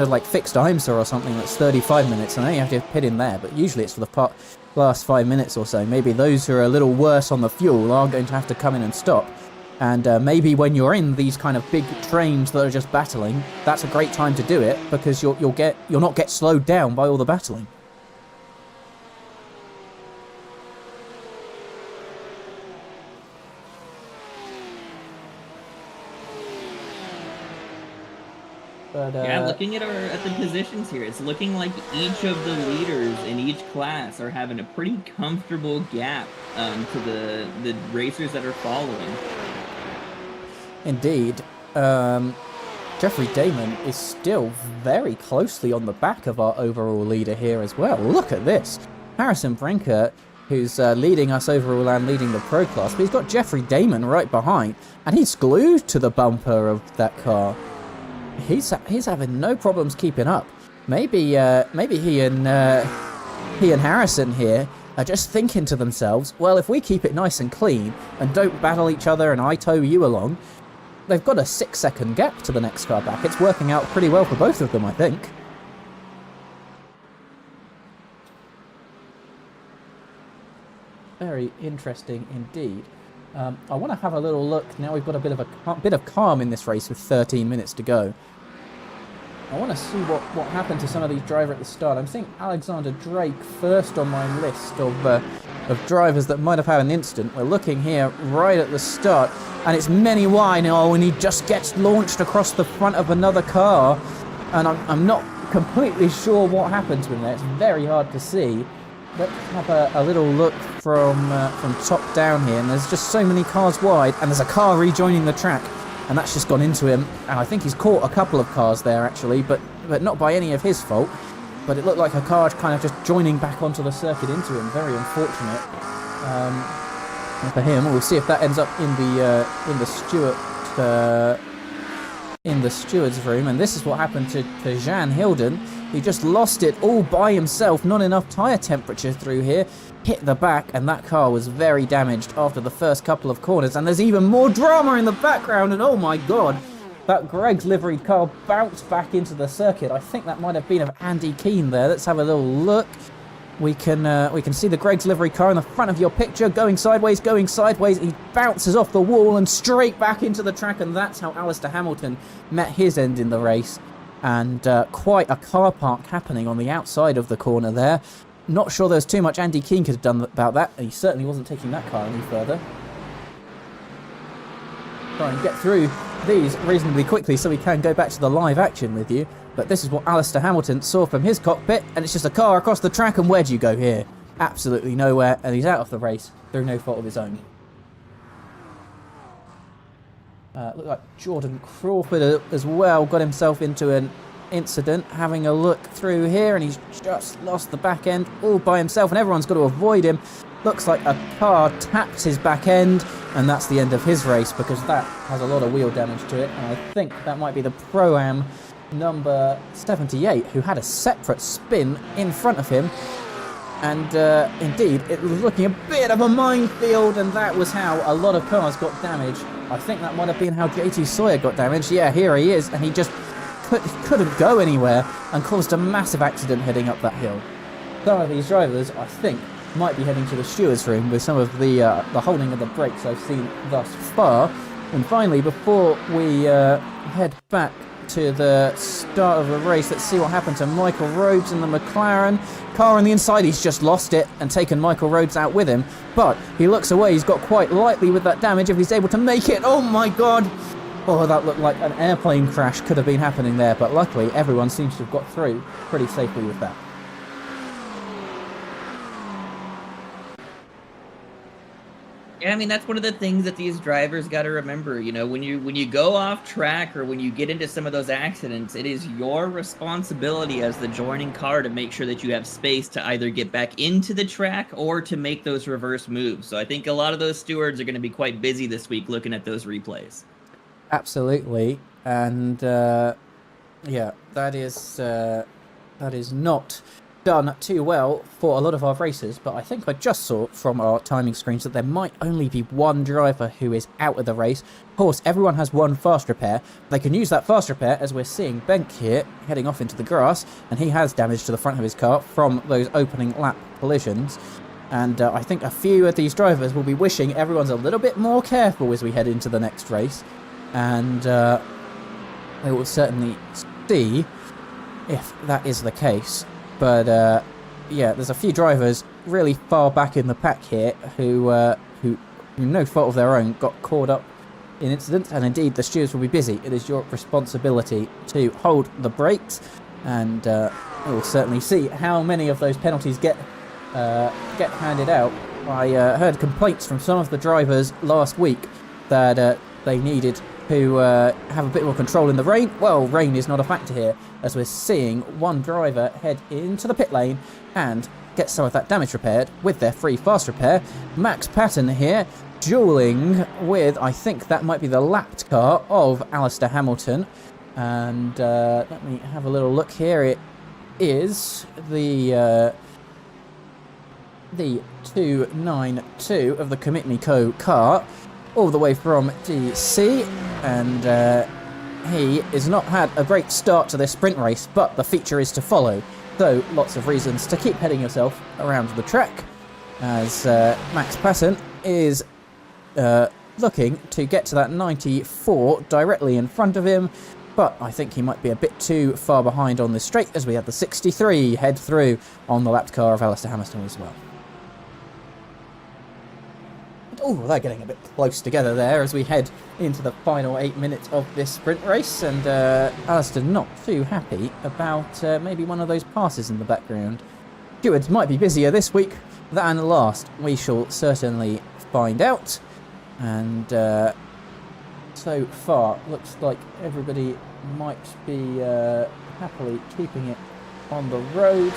like fixed IMSA or something that's 35 minutes, and then you have to pit in there. But usually it's for the last 5 minutes or so. Maybe those who are a little worse on the fuel are going to have to come in and stop. And maybe when you're in these kind of big trains that are just battling, that's a great time to do it because you'll not get slowed down by all the battling. But, yeah, looking at the positions here, it's looking like each of the leaders in each class are having a pretty comfortable gap to the racers that are following. Indeed. Jeffrey Damon is still very closely on the back of our overall leader here as well. Look at this. Harrison Brinker, who's leading us overall and leading the pro class, but he's got Jeffrey Damon right behind, and he's glued to the bumper of that car. He's having no problems keeping up. Maybe he and Harrison here are just thinking to themselves, well, if we keep it nice and clean and don't battle each other and I tow you along, they've got a 6-second gap to the next car back. It's working out pretty well for both of them, I think. Very interesting indeed. I want to have a little look. Now we've got a bit of calm in this race with 13 minutes to go. I want to see what happened to some of these drivers at the start. I'm seeing Alexander Drake first on my list of drivers that might have had an incident. We're looking here right at the start, and it's Many Wine. Oh, and he just gets launched across the front of another car, and I'm not completely sure what happened to him there. It's very hard to see. Let's have a little look from top down here, and there's just so many cars wide, and there's a car rejoining the track, and that's just gone into him, and I think he's caught a couple of cars there actually, but not by any of his fault, but it looked like a car kind of just joining back onto the circuit into him. Very unfortunate for him. We'll see if that ends up in the steward's room, and this is what happened to Jan Hilden. He just lost it all by himself, not enough tyre temperature through here, hit the back, and that car was very damaged after the first couple of corners. And there's even more drama in the background, and oh my god, that Greg's liveried car bounced back into the circuit. I think that might have been of Andy Keane there. Let's have a little look. We can see the Greg's livery car in the front of your picture going sideways. He bounces off the wall and straight back into the track, and that's how Alistair Hamilton met his end in the race. And quite a car park happening on the outside of the corner there. Not sure there's too much Andy Keane could have done about that. He certainly wasn't taking that car any further. Try and get through these reasonably quickly so we can go back to the live action with you. But this is what Alistair Hamilton saw from his cockpit, and it's just a car across the track, and where do you go here? Absolutely nowhere, and he's out of the race through no fault of his own. Looked like Jordan Crawford as well got himself into an incident. Having a look through here, and he's just lost the back end all by himself, and everyone's got to avoid him. Looks like a car tapped his back end, and that's the end of his race because that has a lot of wheel damage to it. And I think that might be the Pro-Am number 78 who had a separate spin in front of him. And indeed, it was looking a bit of a minefield, and that was how a lot of cars got damaged. I think that might have been how JT Sawyer got damaged. Yeah, here he is, and he just couldn't go anywhere and caused a massive accident heading up that hill. Some of these drivers, I think, might be heading to the steward's room with some of the holding of the brakes I've seen thus far. And finally, before we head back to the start of the race, let's see what happened to Michael Rhodes in the McLaren car on the inside. He's just lost it and taken Michael Rhodes out with him, but he looks away. He's got quite lightly with that damage if he's able to make it. Oh my god, oh, that looked like an airplane crash could have been happening there, but luckily everyone seems to have got through pretty safely with that. Yeah, I mean, that's one of the things that these drivers got to remember. You know, when you go off track or when you get into some of those accidents, it is your responsibility as the joining car to make sure that you have space to either get back into the track or to make those reverse moves. So I think a lot of those stewards are going to be quite busy this week looking at those replays. Absolutely, and yeah, that is not done too well for a lot of our racers, but I think I just saw from our timing screens that there might only be one driver who is out of the race. Of course, everyone has one fast repair. They can use that fast repair, as we're seeing Benk here heading off into the grass, and he has damage to the front of his car from those opening lap collisions. And I think a few of these drivers will be wishing everyone's a little bit more careful as we head into the next race, and they will certainly see if that is the case. But yeah, there's a few drivers really far back in the pack here who no fault of their own, got caught up in incidents, and indeed the stewards will be busy. It is your responsibility to hold the brakes, and we'll certainly see how many of those penalties get handed out. I heard complaints from some of the drivers last week that they needed to have a bit more control in the rain. Well, rain is not a factor here, as we're seeing one driver head into the pit lane and get some of that damage repaired with their free fast repair. Max Patton here, dueling with, I think that might be the lapped car of Alistair Hamilton. And let me have a little look here. It is the 292 of the Commit Me Co car, all the way from DC, and he has not had a great start to this sprint race, but the feature is to follow, so lots of reasons to keep heading yourself around the track, as Max Patton is looking to get to that 94 directly in front of him, but I think he might be a bit too far behind on this straight, as we have the 63 head through on the lapped car of Alistair Hamilton as well. Oh, they're getting a bit close together there as we head into the final 8 minutes of this sprint race, and Alistair not too happy about maybe one of those passes in the background. Stewards might be busier this week than last. We shall certainly find out, and so far looks like everybody might be happily keeping it on the road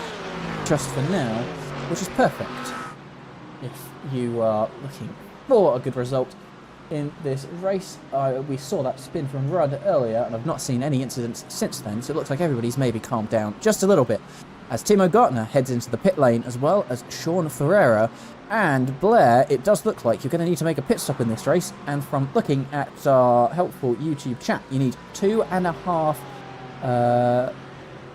just for now, which is perfect if you are looking for a good result in this race. We saw that spin from Rudd earlier, and I've not seen any incidents since then, so it looks like everybody's maybe calmed down just a little bit, as Timo Gartner heads into the pit lane, as well as Sean Ferreira. And Blair, it does look like you're going to need to make a pit stop in this race, and from looking at our helpful YouTube chat, you need 2.5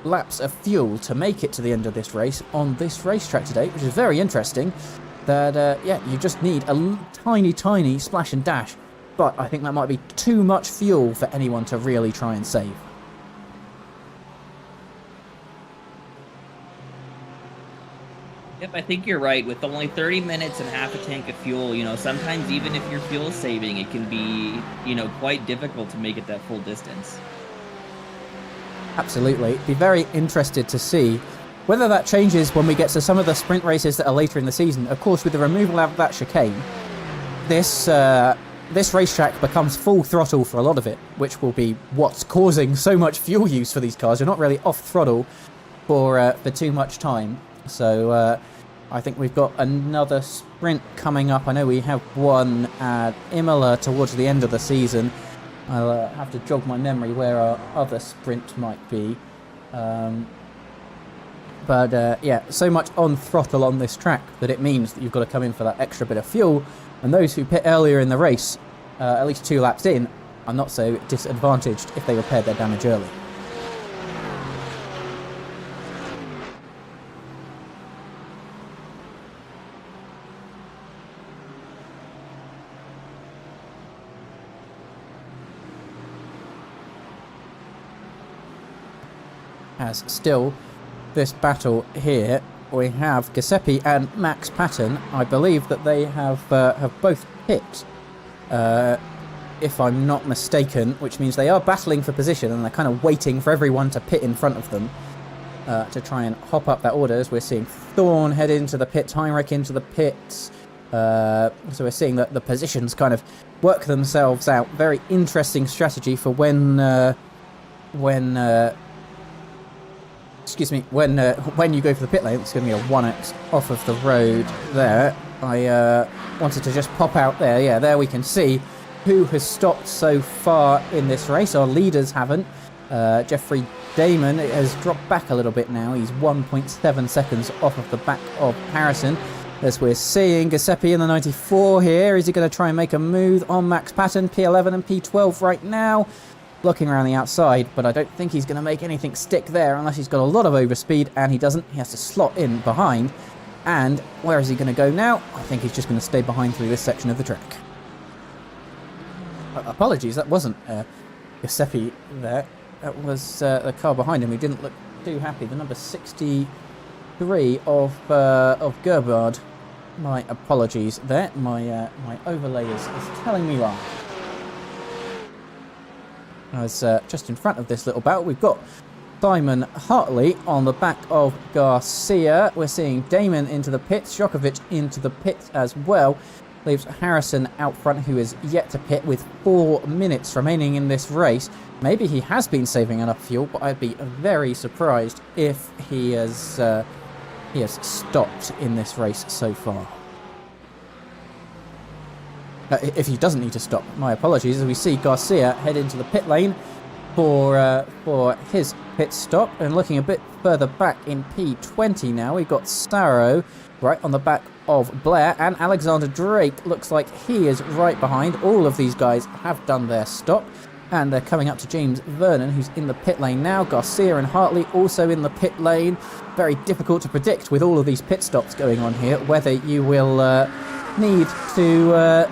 laps of fuel to make it to the end of this race on this racetrack today, which is very interesting. That yeah, you just need a tiny splash and dash, but I think that might be too much fuel for anyone to really try and save. Yep, I think you're right. With only 30 minutes and half a tank of fuel, you know, sometimes even if you're fuel saving, it can be, you know, quite difficult to make it that full distance. Absolutely. Be very interested to see whether that changes when we get to some of the sprint races that are later in the season. Of course, with the removal of that chicane, this racetrack becomes full throttle for a lot of it, which will be what's causing so much fuel use for these cars. You're not really off throttle for too much time. So I think we've got another sprint coming up. I know we have one at Imola towards the end of the season. I'll have to jog my memory where our other sprint might be. But yeah, so much on throttle on this track that it means that you've got to come in for that extra bit of fuel. And those who pit earlier in the race, at least 2 laps in, are not so disadvantaged if they repaired their damage early. As still, this battle here, we have Giuseppe and Max Patton. I believe that they have both hit, if I'm not mistaken, which means they are battling for position, and they're kind of waiting for everyone to pit in front of them to try and hop up that order. As we're seeing Thorne head into the pits, Heinrich into the pits. So we're seeing that the positions kind of work themselves out. Very interesting strategy for when you go for the pit lane. It's going to be a 1x off of the road there. I wanted to just pop out there. Yeah, there we can see who has stopped so far in this race. Our leaders haven't. Jeffrey Damon has dropped back a little bit now. He's 1.7 seconds off of the back of Harrison. As we're seeing Giuseppe in the 94 here. Is he going to try and make a move on Max Patton? P11 and P12 right now. Looking around the outside, but I don't think he's going to make anything stick there unless he's got a lot of overspeed, and he doesn't. He has to slot in behind. And where is he going to go now? I think he's just going to stay behind through this section of the track. Apologies, that wasn't Giuseppe there. That was the car behind him. He didn't look too happy. The number 63 of Gerbard. My apologies there. My overlay is telling me wrong. As just in front of this little battle, we've got Simon Hartley on the back of Garcia. We're seeing Damon into the pits, Djokovic into the pits as well. Leaves Harrison out front, who is yet to pit with 4 minutes remaining in this race. Maybe he has been saving enough fuel, but I'd be very surprised if he has stopped in this race so far. If he doesn't need to stop, my apologies, as we see Garcia head into the pit lane for his pit stop. And looking a bit further back in P20 now, we've got Starrow right on the back of Blair, and Alexander Drake looks like he is right behind. All of these guys have done their stop, and they're coming up to James Vernon, who's in the pit lane now. Garcia and Hartley also in the pit lane. Very difficult to predict with all of these pit stops going on here, whether you will need to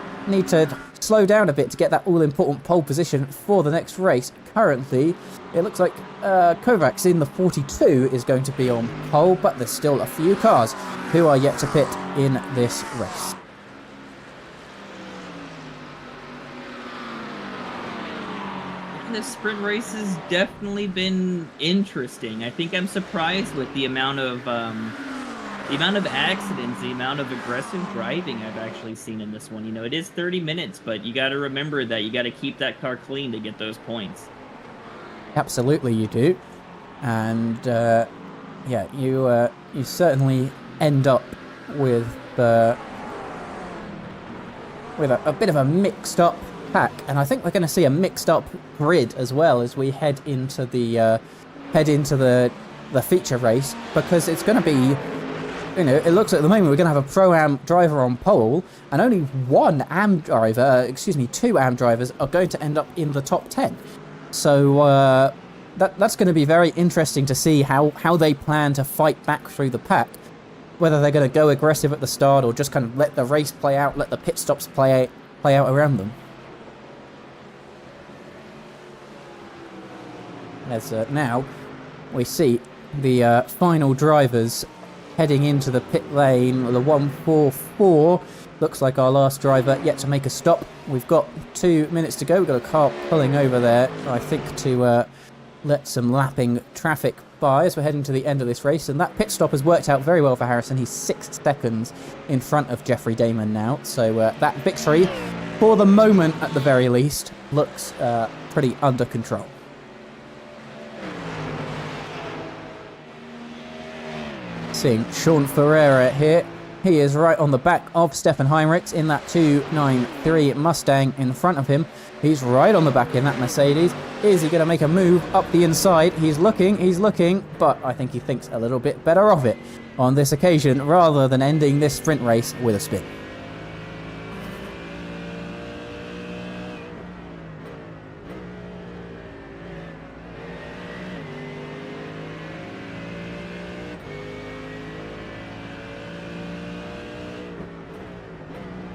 slow down a bit to get that all-important pole position for the next race. Currently, it looks like Kovacs in the 42 is going to be on pole, but there's still a few cars who are yet to pit in this race. The sprint race has definitely been interesting. I think I'm surprised with the amount of accidents, the amount of aggressive driving I've actually seen in this one. You know, it is 30 minutes, but you got to remember that you got to keep that car clean to get those points. Absolutely, you do, and yeah, you certainly end up with a bit of a mixed up pack, and I think we're going to see a mixed up grid as well as we head into the feature race, because it's going to be, you know, it looks at the moment we're going to have a Pro-Am driver on pole, and only two Am drivers are going to end up in the top 10. So that's going to be very interesting to see how they plan to fight back through the pack, whether they're going to go aggressive at the start or just kind of let the race play out, let the pit stops play out around them. As now we see the final drivers heading into the pit lane. The 144 looks like our last driver yet to make a stop. We've got 2 minutes to go. We've got a car pulling over there, I think, to let some lapping traffic by as we're heading to the end of this race. And that pit stop has worked out very well for Harrison. He's 6 seconds in front of Jeffrey Damon now. So that victory, for the moment at the very least, looks pretty under control. Seeing Sean Ferreira here. He is right on the back of Stefan Heinrichs in that 293 Mustang in front of him. He's right on the back in that Mercedes. Is he going to make a move up the inside? He's looking, but I think he thinks a little bit better of it on this occasion rather than ending this sprint race with a spin.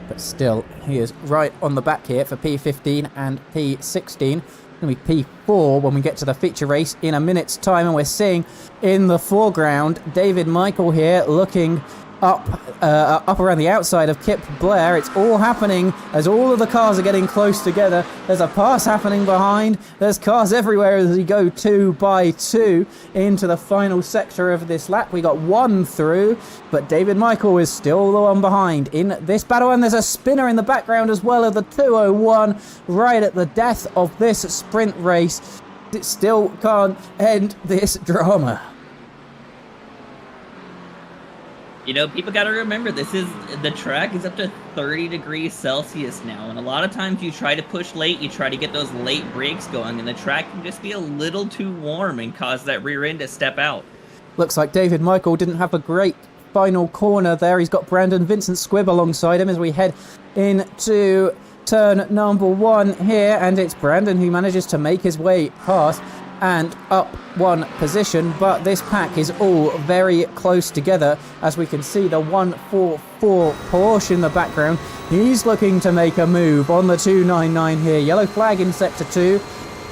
But still, he is right on the back here for P15 and P16. Going to be P4 when we get to the feature race in a minute's time. And we're seeing in the foreground David Michael here looking up around the outside of Kip Blair. It's all happening as all of the cars are getting close together. There's a pass happening behind. There's cars everywhere as we go 2 by 2 into the final sector of this lap. We got 1 through, but David Michael is still the one behind in this battle. And there's a spinner in the background as well of the 201 right at the death of this sprint race. It still can't end this drama. You know, people got to remember the track is up to 30 degrees Celsius now, and a lot of times you try to push late, you try to get those late brakes going, and the track can just be a little too warm and cause that rear end to step out. Looks like David Michael didn't have a great final corner there. He's got Brandon Vincent Squibb alongside him as we head into turn number 1 here, and it's Brandon who manages to make his way past and up 1 position, but this pack is all very close together. As we can see, the 144 Porsche in the background, he's looking to make a move on the 299 here. Yellow flag in sector 2,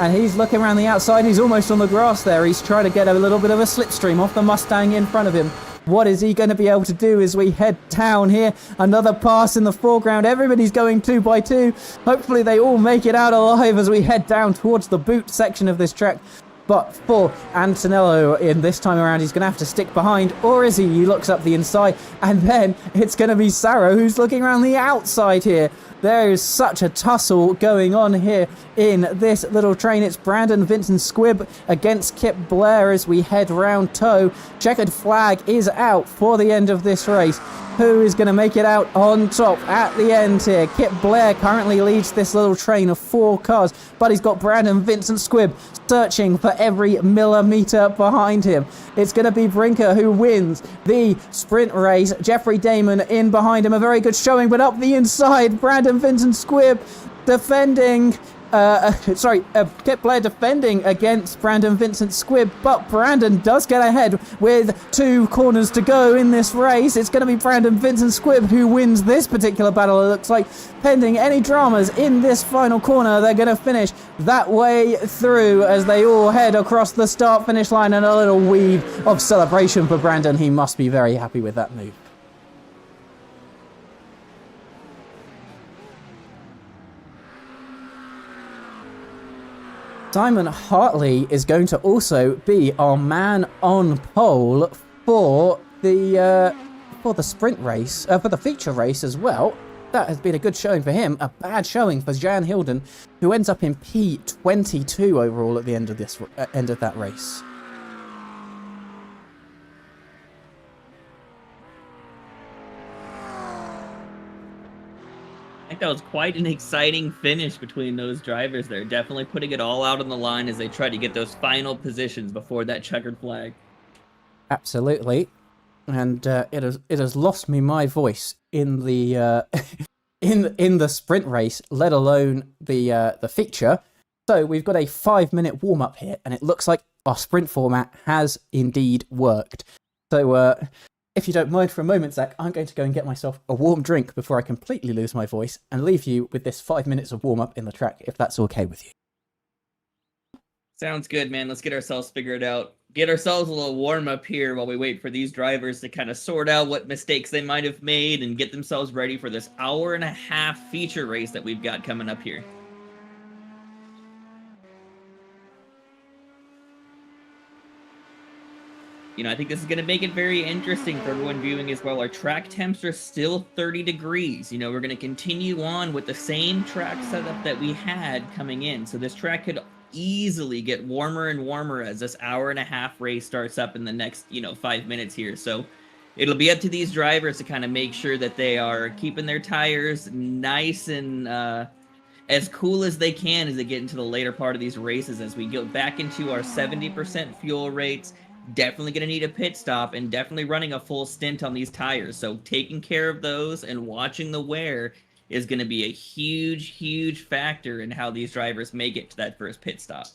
and he's looking around the outside. He's almost on the grass there. He's trying to get a little bit of a slipstream off the Mustang in front of him. What is he going to be able to do as we head down here? Another pass in the foreground. Everybody's going 2 by 2. Hopefully they all make it out alive as we head down towards the boot section of this track. But for Antonello in this time around, he's going to have to stick behind. Or is he? He looks up the inside. And then it's going to be Sarro who's looking around the outside here. There is such a tussle going on here in this little train. It's Brandon Vincent Squibb against Kip Blair as we head round toe. Checkered flag is out for the end of this race. Who is going to make it out on top at the end here? Kip Blair currently leads this little train of 4 cars, but he's got Brandon Vincent Squibb searching for every millimetre behind him. It's going to be Brinker who wins the sprint race. Jeffrey Damon in behind him. A very good showing, but up the inside, Brandon Vincent Squibb defending... Kip Blair defending against Brandon Vincent Squibb, but Brandon does get ahead with 2 corners to go in this race. It's going to be Brandon Vincent Squibb who wins this particular battle, it looks like. Pending any dramas in this final corner, they're going to finish that way through as they all head across the start-finish line, and a little weave of celebration for Brandon. He must be very happy with that move. Simon Hartley is going to also be our man on pole for the sprint race, for the feature race as well. That has been a good showing for him. A bad showing for Jan Hilden, who ends up in P22 overall at the end of that race. I think that was quite an exciting finish between those drivers there. Definitely putting it all out on the line as they try to get those final positions before that checkered flag. Absolutely. And it has lost me my voice in the in the sprint race, let alone the feature. So we've got a 5-minute warm-up here, and it looks like our sprint format has indeed worked. So if you don't mind for a moment, Zach, I'm going to go and get myself a warm drink before I completely lose my voice and leave you with this 5 minutes of warm-up in the track, if that's okay with you. Sounds good, man. Let's get ourselves figured out. Get ourselves a little warm-up here while we wait for these drivers to kind of sort out what mistakes they might have made and get themselves ready for this 1.5-hour feature race that we've got coming up here. You know, I think this is going to make it very interesting for everyone viewing as well. Our track temps are still 30 degrees. You know, we're going to continue on with the same track setup that we had coming in. So this track could easily get warmer and warmer as this 1.5-hour race starts up in the next, 5 minutes here. So it'll be up to these drivers to kind of make sure that they are keeping their tires nice and as cool as they can as they get into the later part of these races. As we go back into our 70% fuel rates, definitely going to need a pit stop and definitely running a full stint on these tires. So taking care of those and watching the wear is going to be a huge, huge factor in how these drivers make it to that first pit stop.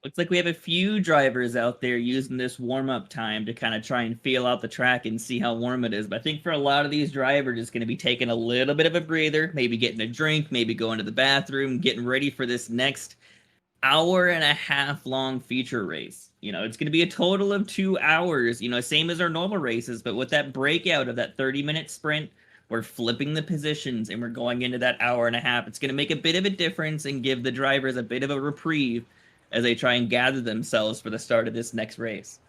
Looks like we have a few drivers out there using this warm-up time to kind of try and feel out the track and see how warm it is. But I think for a lot of these drivers, it's going to be taking a little bit of a breather, maybe getting a drink, maybe going to the bathroom, getting ready for this next hour and a half long feature race. It's going to be a total of 2 hours, same as our normal races, but with that breakout of that 30-minute sprint, we're flipping the positions and we're going into that hour and a half. It's going to make a bit of a difference and give the drivers a bit of a reprieve as they try and gather themselves for the start of this next race.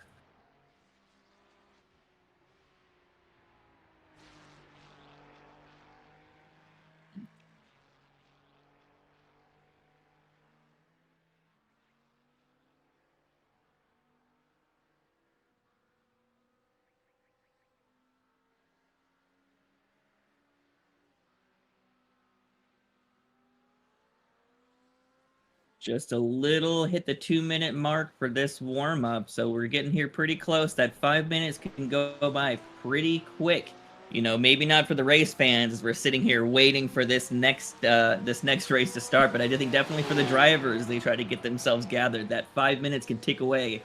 Just a little hit the 2-minute mark for this warm-up, so we're getting here pretty close. That 5 minutes can go by pretty quick. Maybe not for the race fans as we're sitting here waiting for this next race to start, but I think definitely for the drivers, they try to get themselves gathered. That 5 minutes can tick away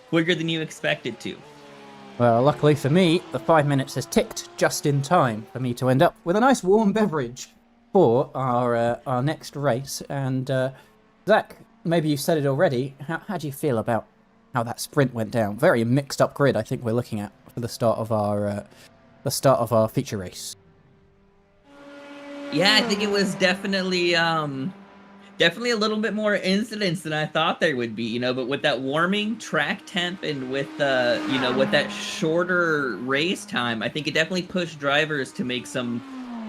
quicker than you expect it to. Well, luckily for me, the 5 minutes has ticked just in time for me to end up with a nice warm beverage for our next race. And Zach, maybe you've said it already. How do you feel about how that sprint went down? Very mixed up grid, I think we're looking at for the start of our feature race. Yeah, I think it was definitely a little bit more incidents than I thought there would be, but with that warming track temp and with with that shorter race time, I think it definitely pushed drivers to make some,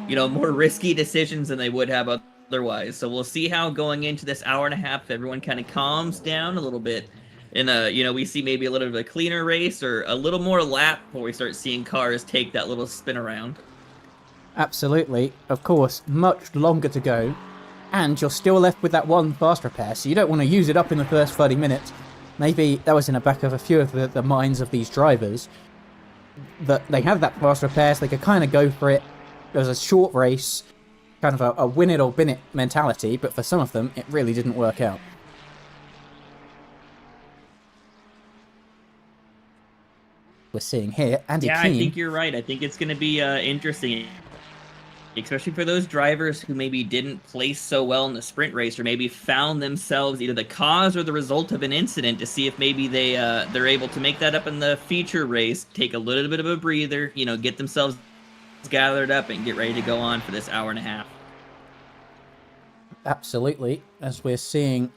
more risky decisions than they would have otherwise. So we'll see how going into this hour and a half, everyone kind of calms down a little bit. And, we see maybe a little bit of a cleaner race or a little more lap before we start seeing cars take that little spin around. Absolutely. Of course, much longer to go. And you're still left with that one fast repair, so you don't want to use it up in the first 30 minutes. Maybe that was in the back of a few of the minds of these drivers, that they have that fast repair, so they could kind of go for it. It was a short race, kind of a win it or bin it mentality, but for some of them, it really didn't work out. We're seeing here, Andy Keane. I think you're right. I think it's going to be interesting, especially for those drivers who maybe didn't place so well in the sprint race, or maybe found themselves either the cause or the result of an incident, to see if maybe they're able to make that up in the feature race, take a little bit of a breather, get themselves gathered up and get ready to go on for this hour and a half. Absolutely. As we're seeing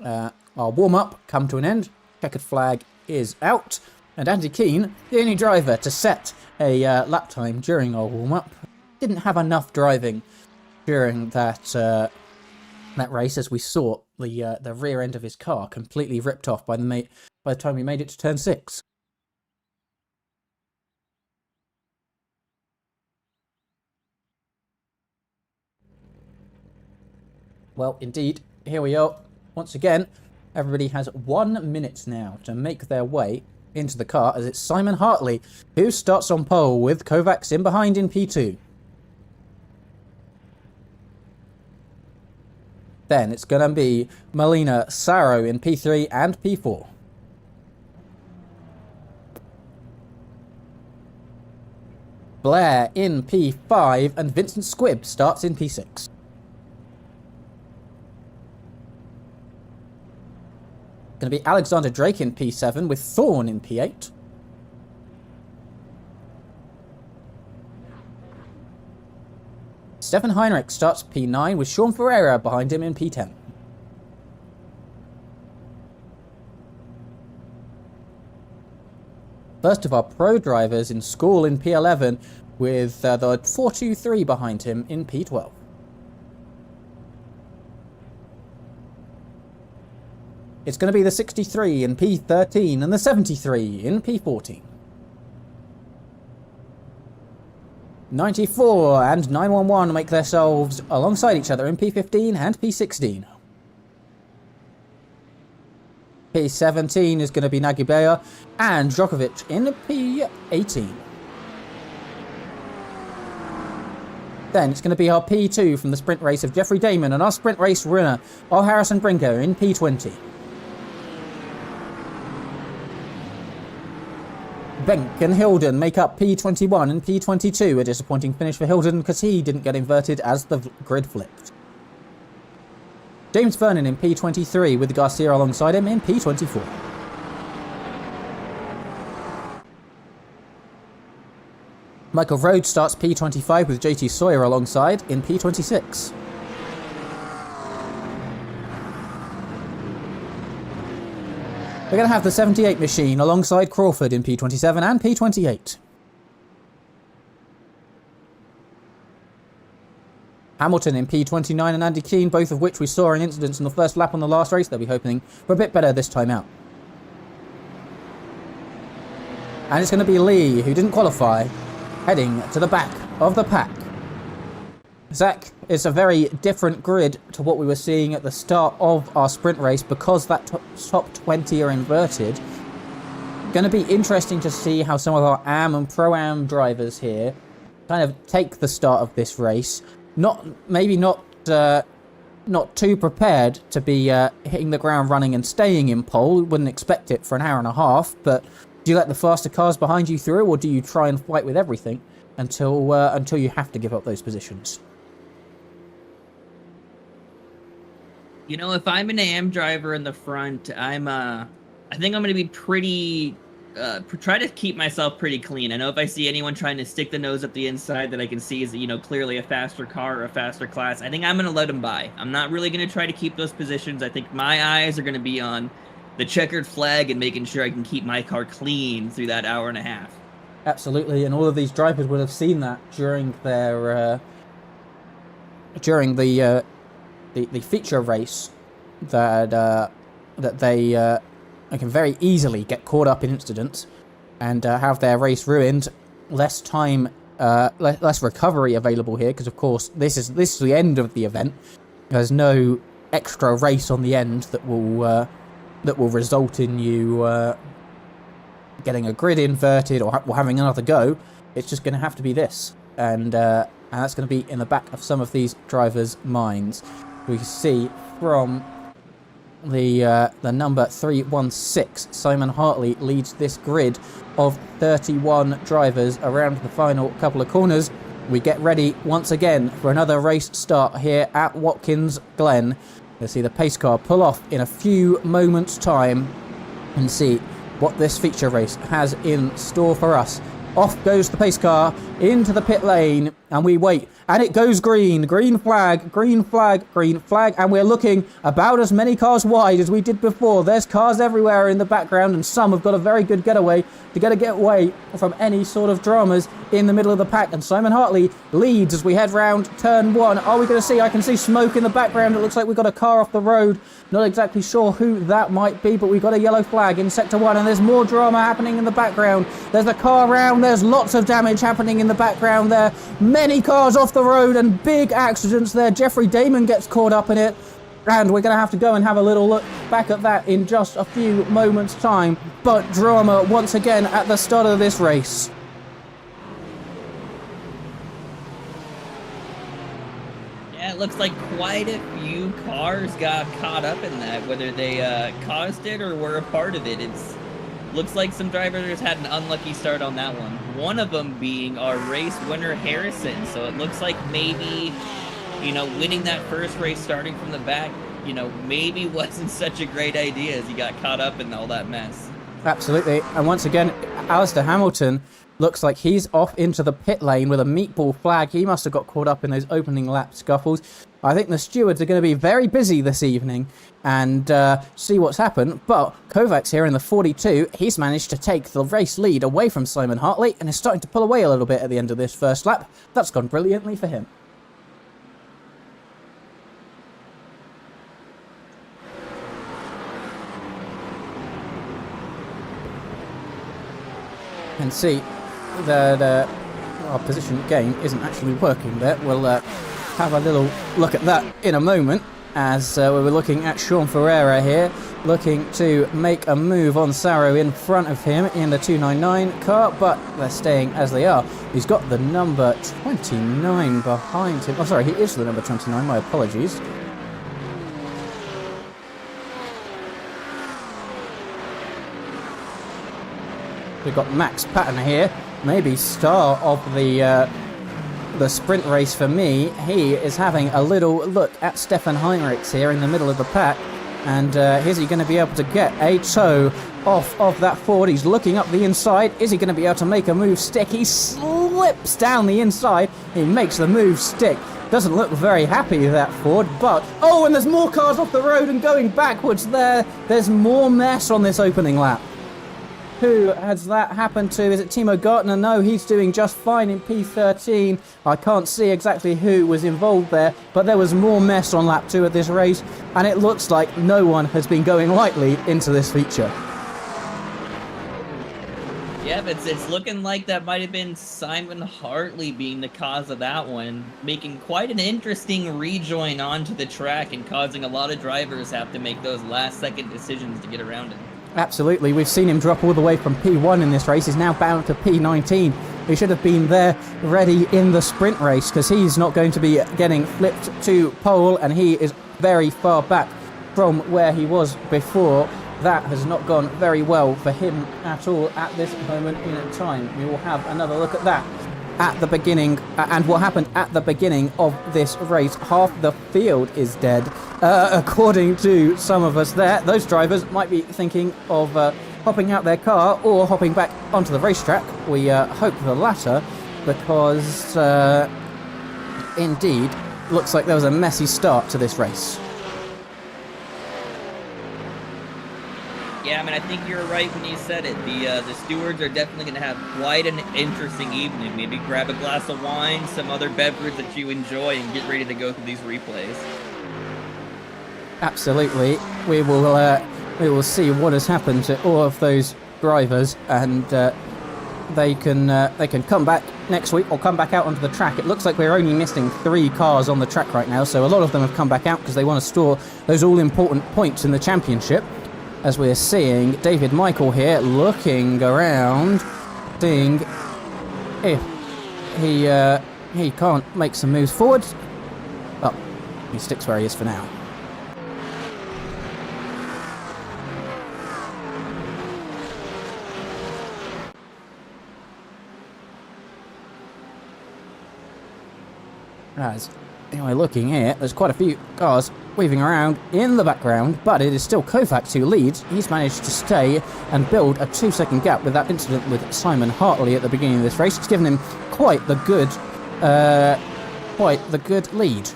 our warm-up come to an end, checkered flag is out, and Andy Keane, the only driver to set a lap time during our warm-up, didn't have enough driving during that race, as we saw the rear end of his car completely ripped off by the time we made it to turn 6. Well, indeed, here we are. Once again, everybody has 1 minute now to make their way into the car, as it's Simon Hartley who starts on pole with Kovacs in behind in P2. Then it's going to be Molina Saro in P3 and P4. Blair in P5 and Vincent Squibb starts in P6. Going to be Alexander Drake in P7 with Thorne in P8. Stefan Heinrich starts P9 with Sean Ferreira behind him in P10. First of our pro drivers in school in P11 with the 423 behind him in P12. It's going to be the 63 in P13 and the 73 in P14. 94 and 911 make themselves alongside each other in P15 and P16. P17 is going to be Nagibeya and Djokovic in P18. Then it's going to be our P2 from the sprint race of Jeffrey Damon and our sprint race winner, our Harrison Brinko in P20. Benk and Hilden make up P21 and P22. A disappointing finish for Hilden because he didn't get inverted as the grid flipped. James Vernon in P23 with Garcia alongside him in P24. Michael Rhodes starts P25 with JT Sawyer alongside in P26. We're going to have the 78 machine alongside Crawford in P27 and P28. Hamilton in P29 and Andy Keane, both of which we saw in incidents in the first lap on the last race. They'll be hoping for a bit better this time out. And it's going to be Lee, who didn't qualify, heading to the back of the pack. Zach, it's a very different grid to what we were seeing at the start of our sprint race because that top 20 are inverted. Going to be interesting to see how some of our AM and Pro-Am drivers here kind of take the start of this race. Maybe not too prepared to be hitting the ground running and staying in pole. Wouldn't expect it for an hour and a half, but do you let the faster cars behind you through, or do you try and fight with everything until you have to give up those positions? You know, if I'm an AM driver in the front, I think I'm going to be pretty, try to keep myself pretty clean. I know if I see anyone trying to stick the nose up the inside that I can see is, clearly a faster car or a faster class, I think I'm going to let them by. I'm not really going to try to keep those positions. I think my eyes are going to be on the checkered flag and making sure I can keep my car clean through that hour and a half. Absolutely, and all of these drivers would have seen that during their the feature race that they can very easily get caught up in incidents and have their race ruined. Less time, less recovery available here because, of course, this is the end of the event. There's no extra race on the end that will result in you getting a grid inverted or having another go. It's just going to have to be this, and that's going to be in the back of some of these drivers' minds. We can see from the number 316, Simon Hartley leads this grid of 31 drivers around the final couple of corners. We get ready once again for another race start here at Watkins Glen. You'll see the pace car pull off in a few moments' time and see what this feature race has in store for us. Off goes the pace car into the pit lane, and we wait. And it goes green. Green flag, green flag, green flag. And we're looking about as many cars wide as we did before. There's cars everywhere in the background, and some have got a very good getaway to get away from any sort of dramas in the middle of the pack. And Simon Hartley leads as we head round turn one. Are we going to see? I can see smoke in the background. It looks like we've got a car off the road. Not exactly sure who that might be, but we've got a yellow flag in sector one, and there's more drama happening in the background. There's a car round. There's lots of damage happening in the background there. Many cars off the road and big accidents there. Jeffrey Damon gets caught up in it, and we're going to have to go and have a little look back at that in just a few moments' time. But drama once again at the start of this race. Yeah, it looks like quite a few cars got caught up in that, whether they caused it or were a part of it. Looks like some drivers had an unlucky start on that one. One of them being our race winner, Harrison. So it looks like maybe, winning that first race starting from the back, maybe wasn't such a great idea as he got caught up in all that mess. Absolutely. And once again, Alistair Hamilton looks like he's off into the pit lane with a meatball flag. He must have got caught up in those opening lap scuffles. I think the stewards are going to be very busy this evening and see what's happened. But Kovacs here in the 42, he's managed to take the race lead away from Simon Hartley and is starting to pull away a little bit at the end of this first lap. That's gone brilliantly for him. And see that our position gain isn't actually working there. We'll have a little look at that in a moment as we were looking at Sean Ferreira here, looking to make a move on Saro in front of him in the 299 car, but they're staying as they are. He's got the number 29 behind him. Oh, sorry, he is the number 29, my apologies. We've got Max Patton here, maybe star of the sprint race for me. He is having a little look at Stefan Heinrichs here in the middle of the pack. And is he going to be able to get a toe off of that Ford? He's looking up the inside. Is he going to be able to make a move stick? He slips down the inside. He makes the move stick. Doesn't look very happy, that Ford, but... Oh, and there's more cars off the road and going backwards there. There's more mess on this opening lap. Who has that happened to? Is it Timo Gartner? No, he's doing just fine in P13. I can't see exactly who was involved there, but there was more mess on lap 2 of this race, and it looks like no one has been going lightly into this feature. Yeah, but it's looking like that might have been Simon Hartley being the cause of that one, making quite an interesting rejoin onto the track and causing a lot of drivers have to make those last-second decisions to get around him. Absolutely, we've seen him drop all the way from P1 in this race. He's now bound to P19. He should have been there ready in the sprint race because he's not going to be getting flipped to pole, and he is very far back from where he was before. That has not gone very well for him at all at this moment in time. We will have another look at that at the beginning, and what happened at the beginning of this race. Half the field is dead, according to some of us there. Those drivers might be thinking of hopping out their car or hopping back onto the racetrack. We hope the latter, because indeed looks like there was a messy start to this race. Yeah, I mean, I think you're right when you said it. The stewards are definitely going to have quite an interesting evening. Maybe grab a glass of wine, some other beverage that you enjoy, and get ready to go through these replays. Absolutely. We will see what has happened to all of those drivers, and they can come back next week or come back out onto the track. It looks like we're only missing 3 cars on the track right now, so a lot of them have come back out because they want to store those all-important points in the championship. As we're seeing David Michael here looking around, seeing if he can't make some moves forward. Oh, he sticks where he is for now. As anyway, looking here, there's quite a few cars weaving around in the background, but it is still Kovacs who leads. He's managed to stay and build a 2-second gap with that incident with Simon Hartley at the beginning of this race. It's given him quite the good lead.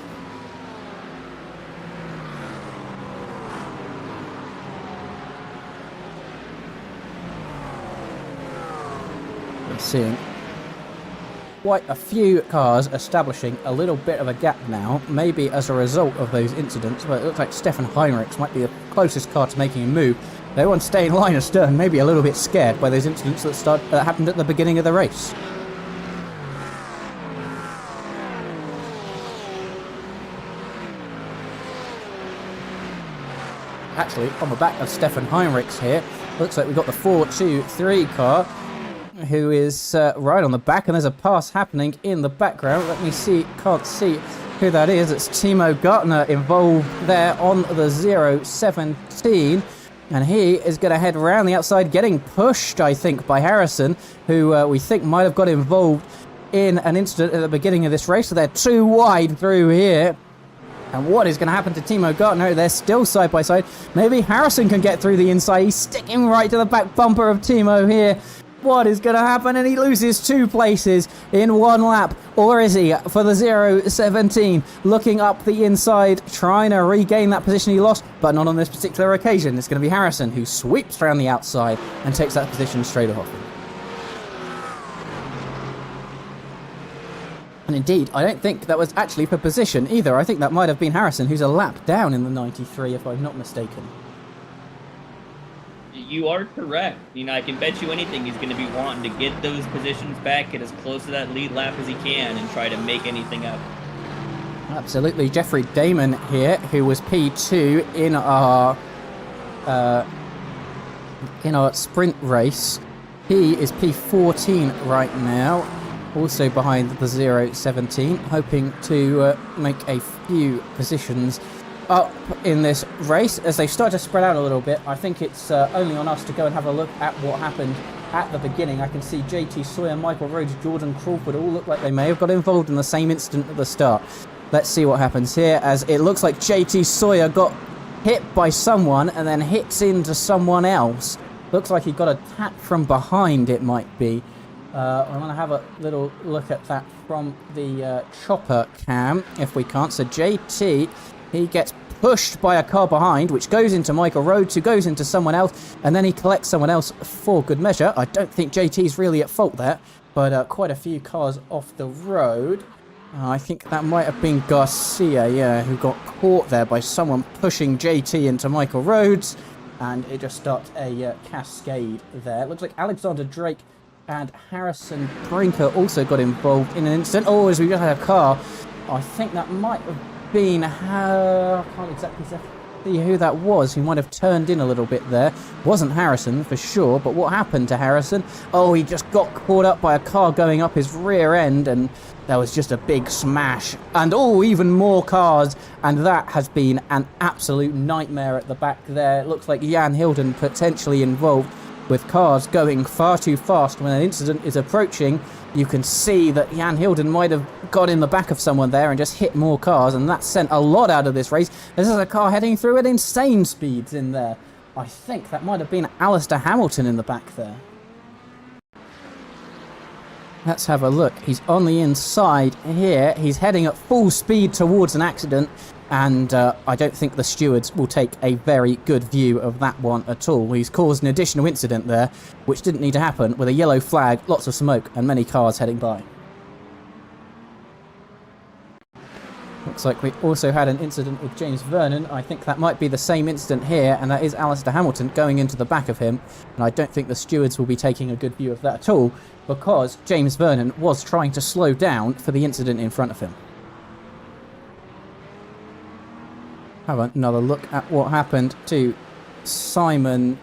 We're seeing quite a few cars establishing a little bit of a gap now, maybe as a result of those incidents, but it looks like Stefan Heinrichs might be the closest car to making a move. Everyone's staying line astern, maybe a little bit scared by those incidents that happened at the beginning of the race. Actually, on the back of Stefan Heinrichs here, looks like we've got the 4-2-3 car, who is right on the back, and there's a pass happening in the background. Let me see, can't see who that is. It's Timo Gartner involved there on the 017, and he is going to head around the outside, getting pushed, I think, by Harrison, who we think might have got involved in an incident at the beginning of this race. So they're too wide through here. And what is going to happen to Timo Gartner? They're still side by side. Maybe Harrison can get through the inside. He's sticking right to the back bumper of Timo here. What is going to happen? And he loses 2 places in 1 lap. Or is he, for the 017, looking up the inside, trying to regain that position he lost, but not on this particular occasion. It's going to be Harrison who sweeps around the outside and takes that position straight off him. And indeed, I don't think that was actually for position either. I think that might have been Harrison, who's a lap down in the 93, if I'm not mistaken. You are correct. You know, I can bet you anything he's going to be wanting to get those positions back, get as close to that lead lap as he can, and try to make anything up. Absolutely. Jeffrey Damon here, who was P2 in our sprint race. He is P14 right now, also behind the 017, hoping to make a few positions up in this race as they start to spread out a little bit. I think it's only on us to go and have a look at what happened at the beginning. I can see JT Sawyer, Michael Rhodes, Jordan Crawford all look like they may have got involved in the same incident at the start. Let's see what happens here, as it looks like JT Sawyer got hit by someone and then hits into someone else. Looks like he got attacked from behind, it might be. I'm going to have a little look at that from the chopper cam, if we can't. So JT, he gets pushed by a car behind, which goes into Michael Rhodes, who goes into someone else, and then he collects someone else for good measure. I don't think JT's really at fault there, but quite a few cars off the road. I think that might have been Garcia, yeah, who got caught there by someone pushing JT into Michael Rhodes, and it just starts a cascade there. It looks like Alexander Drake and Harrison Brinker also got involved in an incident. Oh, as we just had a car, I think that might have been, I can't exactly see who that was, who might have turned in a little bit there. Wasn't Harrison for sure, but what happened to Harrison? Oh, he just got caught up by a car going up his rear end, and there was just a big smash. And oh, even more cars, and that has been an absolute nightmare at the back there. It looks like Jan Hilden potentially involved, with cars going far too fast when an incident is approaching. You can see that Jan Hilden might have got in the back of someone there and just hit more cars, and that sent a lot out of this race. This is a car heading through at insane speeds in there. I think that might have been Alistair Hamilton in the back there. Let's have a look. He's on the inside here. He's heading at full speed towards an accident, and I don't think the stewards will take a very good view of that one at all. He's caused an additional incident there, which didn't need to happen, with a yellow flag, lots of smoke, and many cars heading by. Looks like we also had an incident with James Vernon. I think that might be the same incident here, and that is Alistair Hamilton going into the back of him. And I don't think the stewards will be taking a good view of that at all, because James Vernon was trying to slow down for the incident in front of him. Have another look at what happened to Simon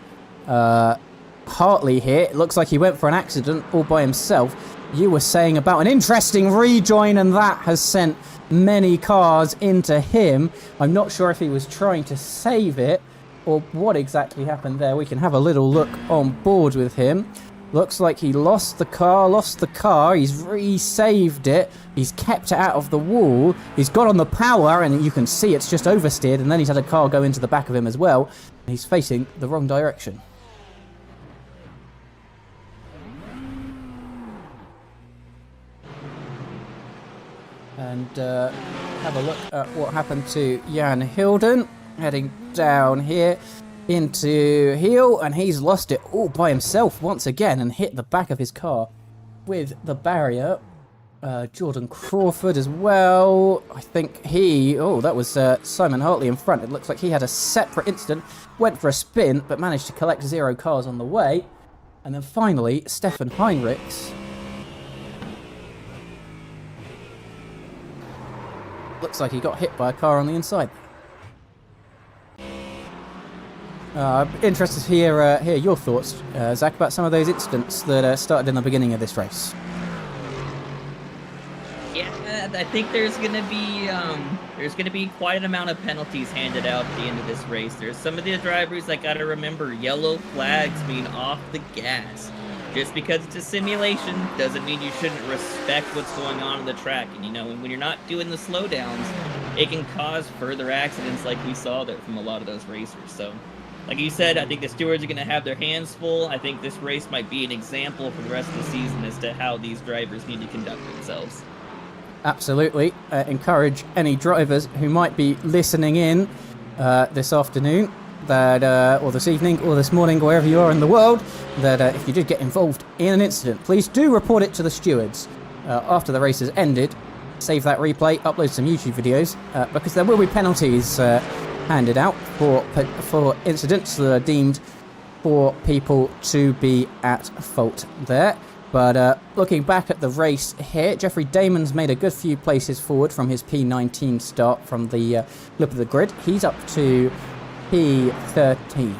Hartley here. It looks like he went for an accident all by himself. You were saying about an interesting rejoin, and that has sent many cars into him. I'm not sure if he was trying to save it or what exactly happened there. We can have a little look on board with him. Looks like he lost the car, he's re-saved it, he's kept it out of the wall, he's got on the power, and you can see it's just oversteered, and then he's had a car go into the back of him as well, and he's facing the wrong direction. And have a look at what happened to Jan Hilden, heading down here into heel, and he's lost it all by himself once again and hit the back of his car with the barrier. Jordan Crawford as well. I think that was Simon Hartley in front. It looks like he had a separate incident, went for a spin, but managed to collect 0 cars on the way. And then finally, Stefan Heinrichs. Looks like he got hit by a car on the inside. I'm interested to hear your thoughts, Zach, about some of those incidents that started in the beginning of this race. Yeah, I think there's gonna be quite an amount of penalties handed out at the end of this race. There's some of the drivers that gotta remember yellow flags mean off the gas. Just because it's a simulation doesn't mean you shouldn't respect what's going on the track. And when you're not doing the slowdowns, it can cause further accidents like we saw there from a lot of those racers. So, like you said, I think the stewards are going to have their hands full. I think this race might be an example for the rest of the season as to how these drivers need to conduct themselves. Absolutely. Encourage any drivers who might be listening in this afternoon, or this evening, or this morning, wherever you are in the world, that if you did get involved in an incident, please do report it to the stewards after the race has ended. Save that replay, upload some YouTube videos, because there will be penalties handed out for incidents that are deemed for people to be at fault there. But looking back at the race here, Jeffrey Damon's made a good few places forward from his P19 start from the lip of the grid. He's up to P13.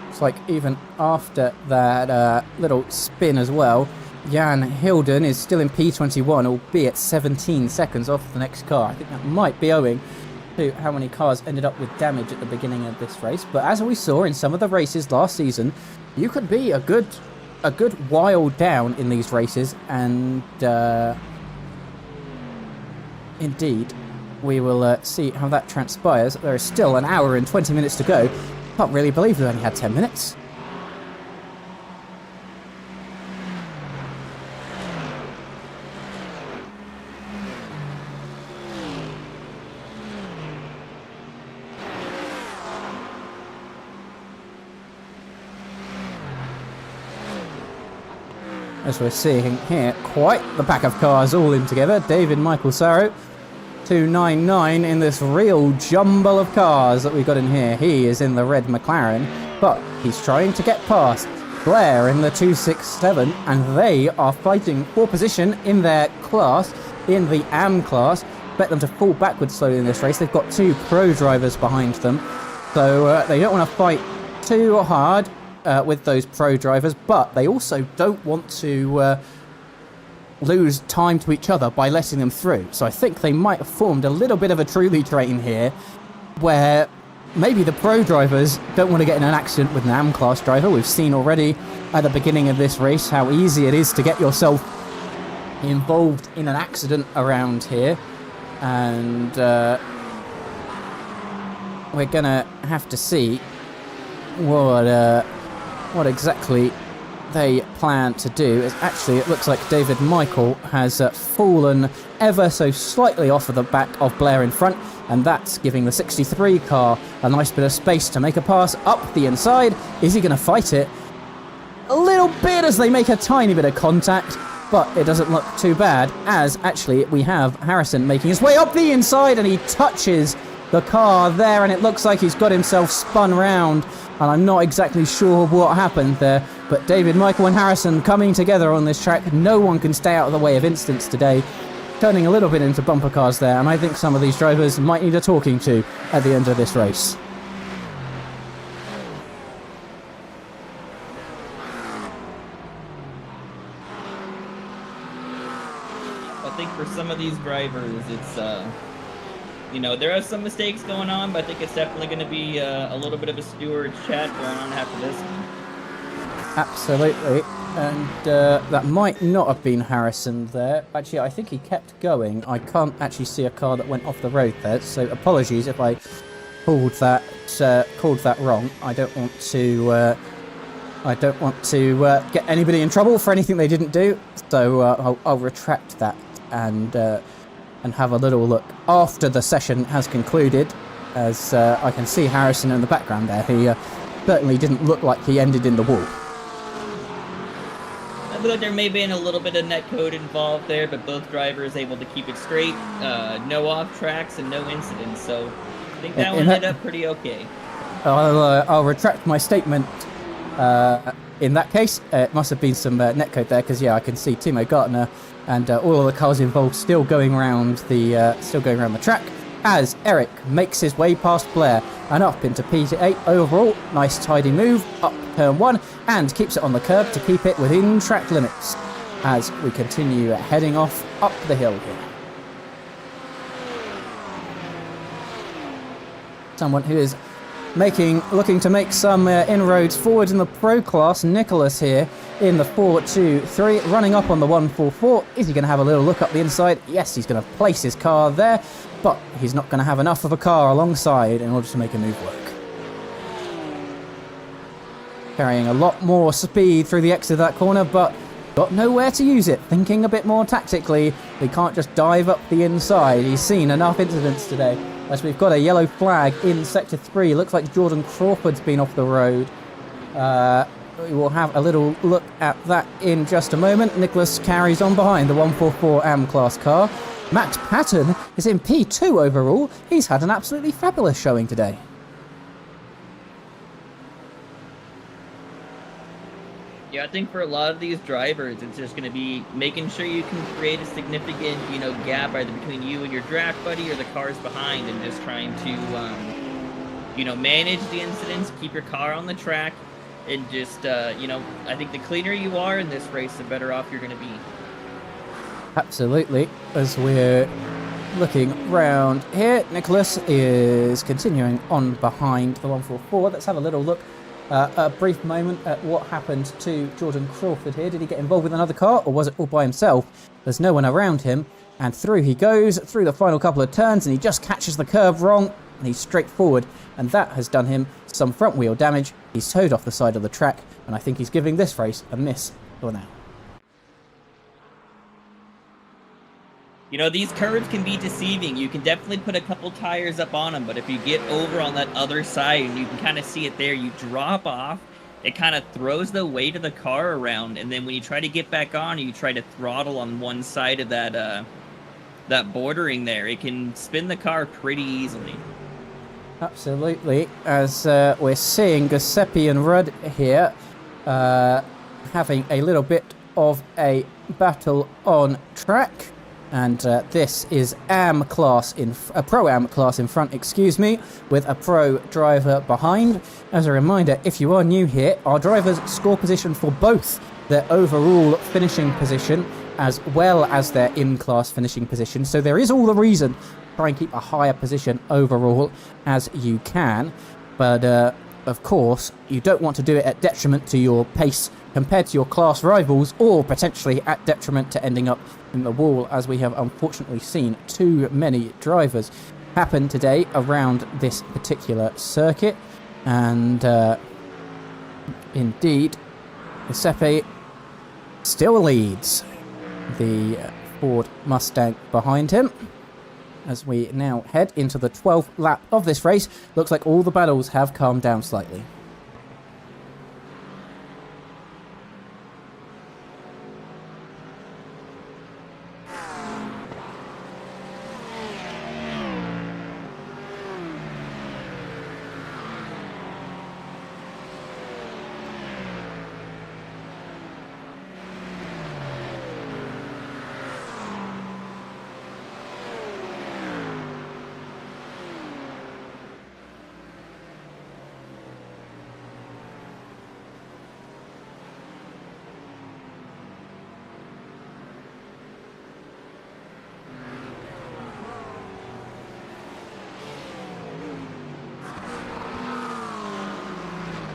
It's like even after that little spin as well, Jan Hilden is still in P21, albeit 17 seconds off the next car. I think that might be owing to how many cars ended up with damage at the beginning of this race. But as we saw in some of the races last season, you could be a good while down in these races, and indeed, we will see how that transpires. There is still an hour and 20 minutes to go. Can't really believe we only had 10 minutes. As we're seeing here, quite the pack of cars all in together. David Michael Sarro, 299 in this real jumble of cars that we've got in here. He is in the red McLaren, but he's trying to get past Blair in the 267, and they are fighting for position in their class, in the AM class. Bet them to fall backwards slowly in this race. They've got two pro drivers behind them, so they don't want to fight too hard with those pro drivers, but they also don't want to lose time to each other by letting them through. So I think they might have formed a little bit of a truly train here, where maybe the pro drivers don't want to get in an accident with an AM class driver. We've seen already at the beginning of this race how easy it is to get yourself involved in an accident around here, and we're gonna have to see what exactly they plan to do. Actually, it looks like David Michael has fallen ever so slightly off of the back of Blair in front, and that's giving the 63 car a nice bit of space to make a pass up the inside. Is he going to fight it? A little bit, as they make a tiny bit of contact, but it doesn't look too bad, as actually we have Harrison making his way up the inside, and he touches the car there, and it looks like he's got himself spun round, and I'm not exactly sure what happened there, but David Michael and Harrison coming together on this track. No one can stay out of the way of incidents today, turning a little bit into bumper cars there, and I think some of these drivers might need a talking to at the end of this race. I think for some of these drivers, it's there are some mistakes going on, but I think it's definitely going to be a little bit of a steward's chat going on after this one. Absolutely, and that might not have been Harrison there. Actually, I think he kept going. I can't actually see a car that went off the road there, so apologies if I called that wrong. I don't want to get anybody in trouble for anything they didn't do, so I'll retract that and have a little look after the session has concluded, as I can see Harrison in the background there. He certainly didn't look like he ended in the wall. I feel like there may have been a little bit of netcode involved there, but both drivers able to keep it straight, no off tracks and no incidents, so I think that one ended up pretty okay. I'll retract my statement. In that case, it must have been some netcode there, because yeah, I can see Timo Gartner and all of the cars involved still going around the track, as Eric makes his way past Blair and up into P8 overall. Nice tidy move up turn 1, and keeps it on the curb to keep it within track limits as we continue heading off up the hill here. Someone who is looking to make some inroads forward in the pro class, Nicholas here in the 423, running up on the 144. Is he going to have a little look up the inside? Yes, he's going to place his car there, but he's not going to have enough of a car alongside in order to make a move work. Carrying a lot more speed through the exit of that corner, but got nowhere to use it. Thinking a bit more tactically, we can't just dive up the inside. He's seen enough incidents today, as we've got a yellow flag in Sector 3. Looks like Jordan Crawford's been off the road. We will have a little look at that in just a moment. Nicholas carries on behind the 144 AM class car. Matt Patton is in P2 overall. He's had an absolutely fabulous showing today. Yeah, I think for a lot of these drivers, it's just going to be making sure you can create a significant, gap either between you and your draft buddy or the cars behind, and just trying to, manage the incidents, keep your car on the track, And just, I think the cleaner you are in this race, the better off you're going to be. Absolutely. As we're looking round here, Nicholas is continuing on behind the 144. Let's have a little look, a brief moment at what happened to Jordan Crawford here. Did he get involved with another car, or was it all by himself? There's no one around him, and through he goes, through the final couple of turns, and he just catches the curve wrong, and he's straight forward, and that has done him some front wheel damage. He's towed off the side of the track, and I think he's giving this race a miss for now. These curves can be deceiving. You can definitely put a couple tires up on them, but if you get over on that other side, and you can kind of see it there, you drop off, it kind of throws the weight of the car around, and then when you try to get back on, you try to throttle on one side of that bordering there, it can spin the car pretty easily. Absolutely, as we're seeing Giuseppe and Rudd here having a little bit of a battle on track. And this is AM class a Pro-Am class in front, with a Pro driver behind. As a reminder, if you are new here, our drivers score position for both their overall finishing position as well as their in-class finishing position. So there is all the reason to try and keep a higher position overall as you can. But of course, you don't want to do it at detriment to your pace compared to your class rivals, or potentially at detriment to ending up in the wall, as we have unfortunately seen too many drivers happen today around this particular circuit. And indeed, Giuseppe still leads the Ford Mustang behind him. As we now head into the 12th lap of this race, looks like all the battles have calmed down slightly.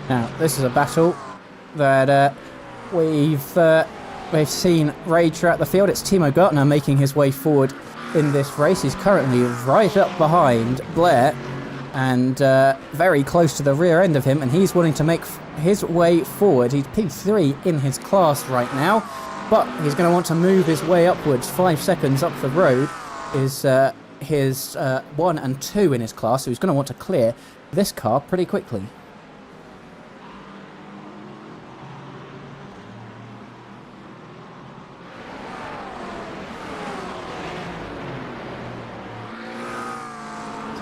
Now, this is a battle that we've seen rage throughout the field. It's Timo Gartner making his way forward in this race. He's currently right up behind Blair and very close to the rear end of him, and he's wanting to make his way forward. He's P3 in his class right now, but he's going to want to move his way upwards. 5 seconds up the road is his 1 and 2 in his class, so he's going to want to clear this car pretty quickly.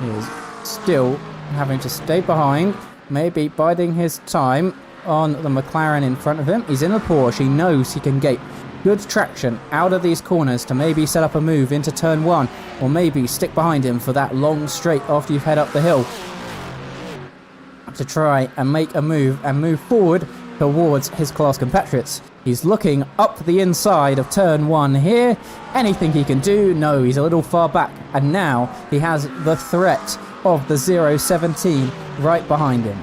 He is still having to stay behind, maybe biding his time on the McLaren in front of him. He's in a Porsche. He knows he can get good traction out of these corners to maybe set up a move into turn 1, or maybe stick behind him for that long straight after you've head up the hill to try and make a move and move forward towards his class compatriots. He's looking up the inside of turn 1 here. Anything he can do? No, he's a little far back. And now he has the threat of the 017 right behind him.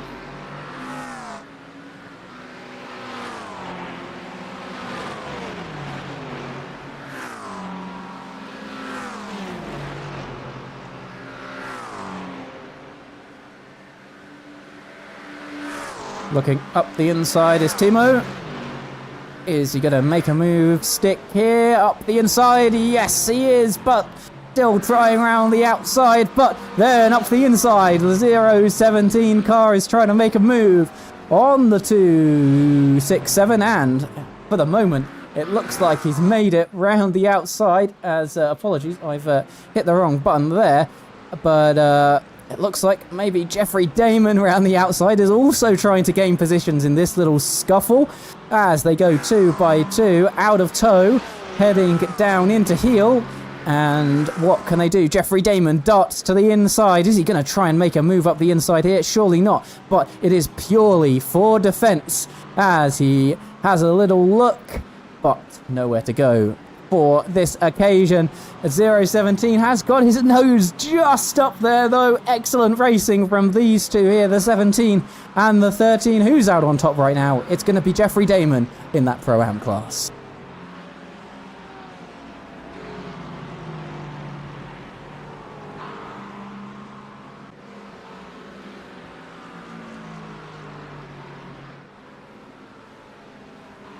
Looking up the inside is Timo. Is he going to make a move? Stick here, up the inside. Yes, he is, but still trying around the outside. But then up the inside, the 017 car is trying to make a move on the 267. And for the moment, it looks like he's made it round the outside. As apologies, I've hit the wrong button there. But it looks like maybe Jeffrey Damon around the outside is also trying to gain positions in this little scuffle as they go 2 by 2 out of tow, heading down into heel. And what can they do? Jeffrey Damon darts to the inside. Is he going to try and make a move up the inside here? Surely not. But it is purely for defense as he has a little look, but nowhere to go for this occasion. 017 has got his nose just up there, though. Excellent racing from these two here, the 17 and the 13. Who's out on top right now? It's going to be Jeffrey Damon in that Pro-Am class.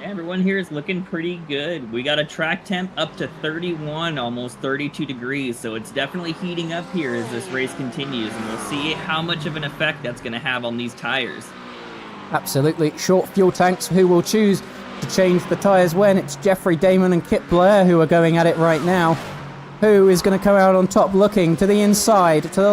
Everyone here is looking pretty good. We got a track temp up to 31, almost 32 degrees, so it's definitely heating up here as this race continues, and we'll see how much of an effect that's going to have on these tires. Absolutely. Short fuel tanks. Who will choose to change the tyres when? It's Jeffrey Damon and Kip Blair who are going at it right now. Who is going to come out on top, looking to the inside, to the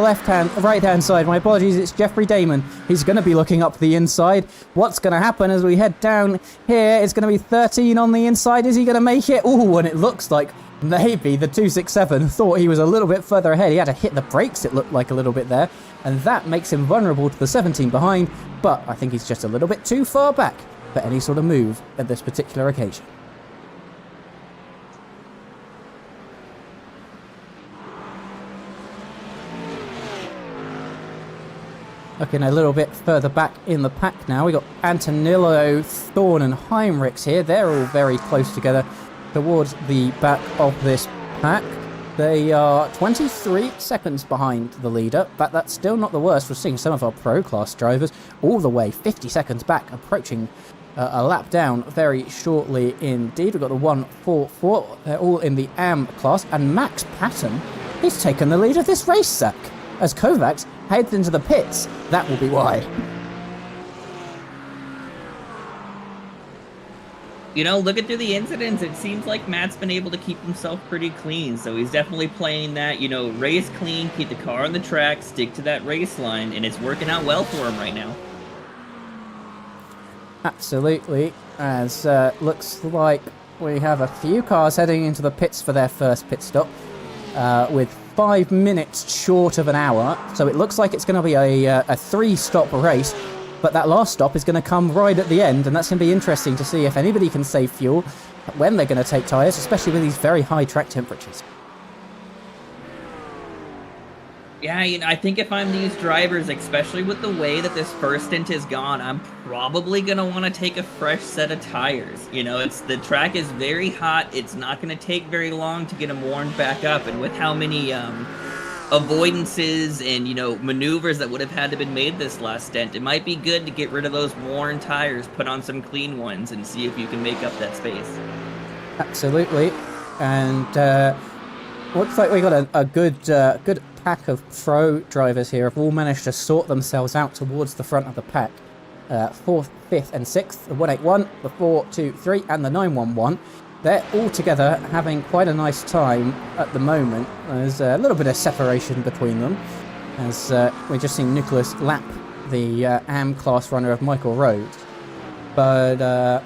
right-hand side. My apologies, it's Jeffrey Damon. He's going to be looking up the inside. What's going to happen as we head down here? It's going to be 13 on the inside. Is he going to make it? Ooh, and it looks like maybe the 267 thought he was a little bit further ahead. He had to hit the brakes, it looked like, a little bit there. And that makes him vulnerable to the 17 behind. But I think he's just a little bit too far back for any sort of move at this particular occasion. Looking a little bit further back in the pack now. We got Antonillo, Thorne and Heinrichs here. They're all very close together towards the back of this pack. They are 23 seconds behind the leader, but that's still not the worst. We're seeing some of our pro class drivers all the way 50 seconds back, approaching a lap down very shortly indeed. We've got the 144. They're all in the AM class, and Max Patton, he's taken the lead of this race, Zach. As Kovacs heads into the pits, that will be why. You know, looking through the incidents, it seems like Matt's been able to keep himself pretty clean. So he's definitely playing that, you know, race clean, keep the car on the track, stick to that race line, and it's working out well for him right now. Absolutely, as looks like we have a few cars heading into the pits for their first pit stop, with 5 minutes short of an hour, so it looks like it's going to be a 3-stop race, but that last stop is going to come right at the end, and that's going to be interesting to see if anybody can save fuel when they're going to take tyres, especially with these very high track temperatures. Yeah, you know, I think if I'm these drivers, especially with the way that this first stint is gone, I'm probably going to want to take a fresh set of tires. You know, the track is very hot. It's not going to take very long to get them warmed back up. And with how many avoidances and, you know, maneuvers that would have had to been made this last stint, it might be good to get rid of those worn tires, put on some clean ones, and see if you can make up that space. Absolutely. And looks like we got a good pack of pro drivers here have all managed to sort themselves out towards the front of the pack. 4th, 5th and 6th, the 181, the 423 and the 911. They're all together having quite a nice time at the moment. There's a little bit of separation between them as we're just seeing Nicholas lap the AM class runner of Michael Rhodes. But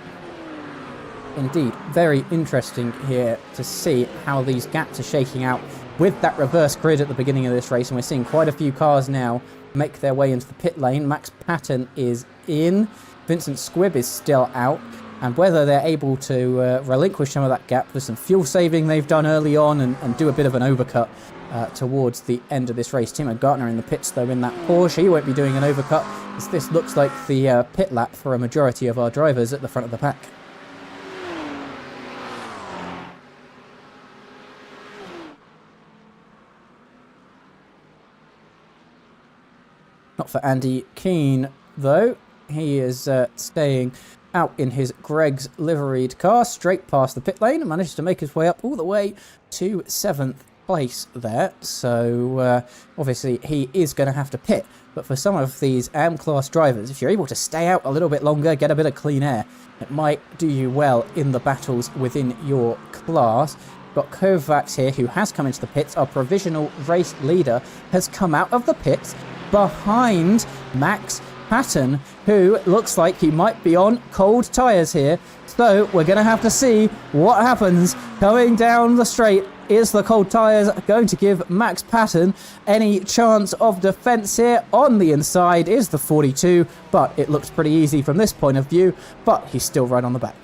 indeed, very interesting here to see how these gaps are shaking out with that reverse grid at the beginning of this race, and we're seeing quite a few cars now make their way into the pit lane. Max Patton is in, Vincent Squibb is still out, and whether they're able to relinquish some of that gap with some fuel saving they've done early on and do a bit of an overcut towards the end of this race. Timo Gartner in the pits though in that Porsche. He won't be doing an overcut, as this looks like the pit lap for a majority of our drivers at the front of the pack. Not for Andy Keane, though. He is staying out in his Greg's liveried car, straight past the pit lane, and managed to make his way up all the way to 7th place there. So, obviously, he is going to have to pit. But for some of these AM-class drivers, if you're able to stay out a little bit longer, get a bit of clean air, it might do you well in the battles within your class. Got Kovacs here, who has come into the pits. Our provisional race leader has come out of the pits behind Max Patton, who looks like he might be on cold tyres here. So we're going to have to see what happens coming down the straight is the cold tyres going to give Max Patton any chance of defence here? On the inside is the 42, but it looks pretty easy from this point of view, but he's still right on the back.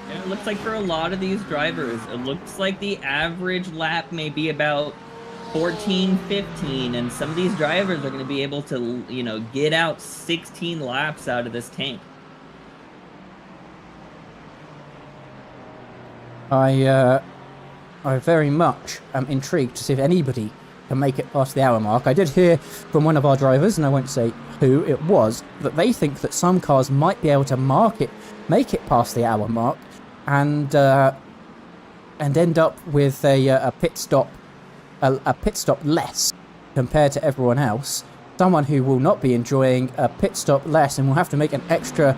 Yeah, it looks like for a lot of these drivers, it looks like the average lap may be about 14, 15, and some of these drivers are going to be able to, you know, get out 16 laps out of this tank. I very much am intrigued to see if anybody can make it past the hour mark. I did hear from one of our drivers, and I won't say who it was, that they think that some cars might be able to make it past the hour mark, and end up with a pit stop less compared to everyone else. Someone who will not be enjoying a pit stop less and will have to make an extra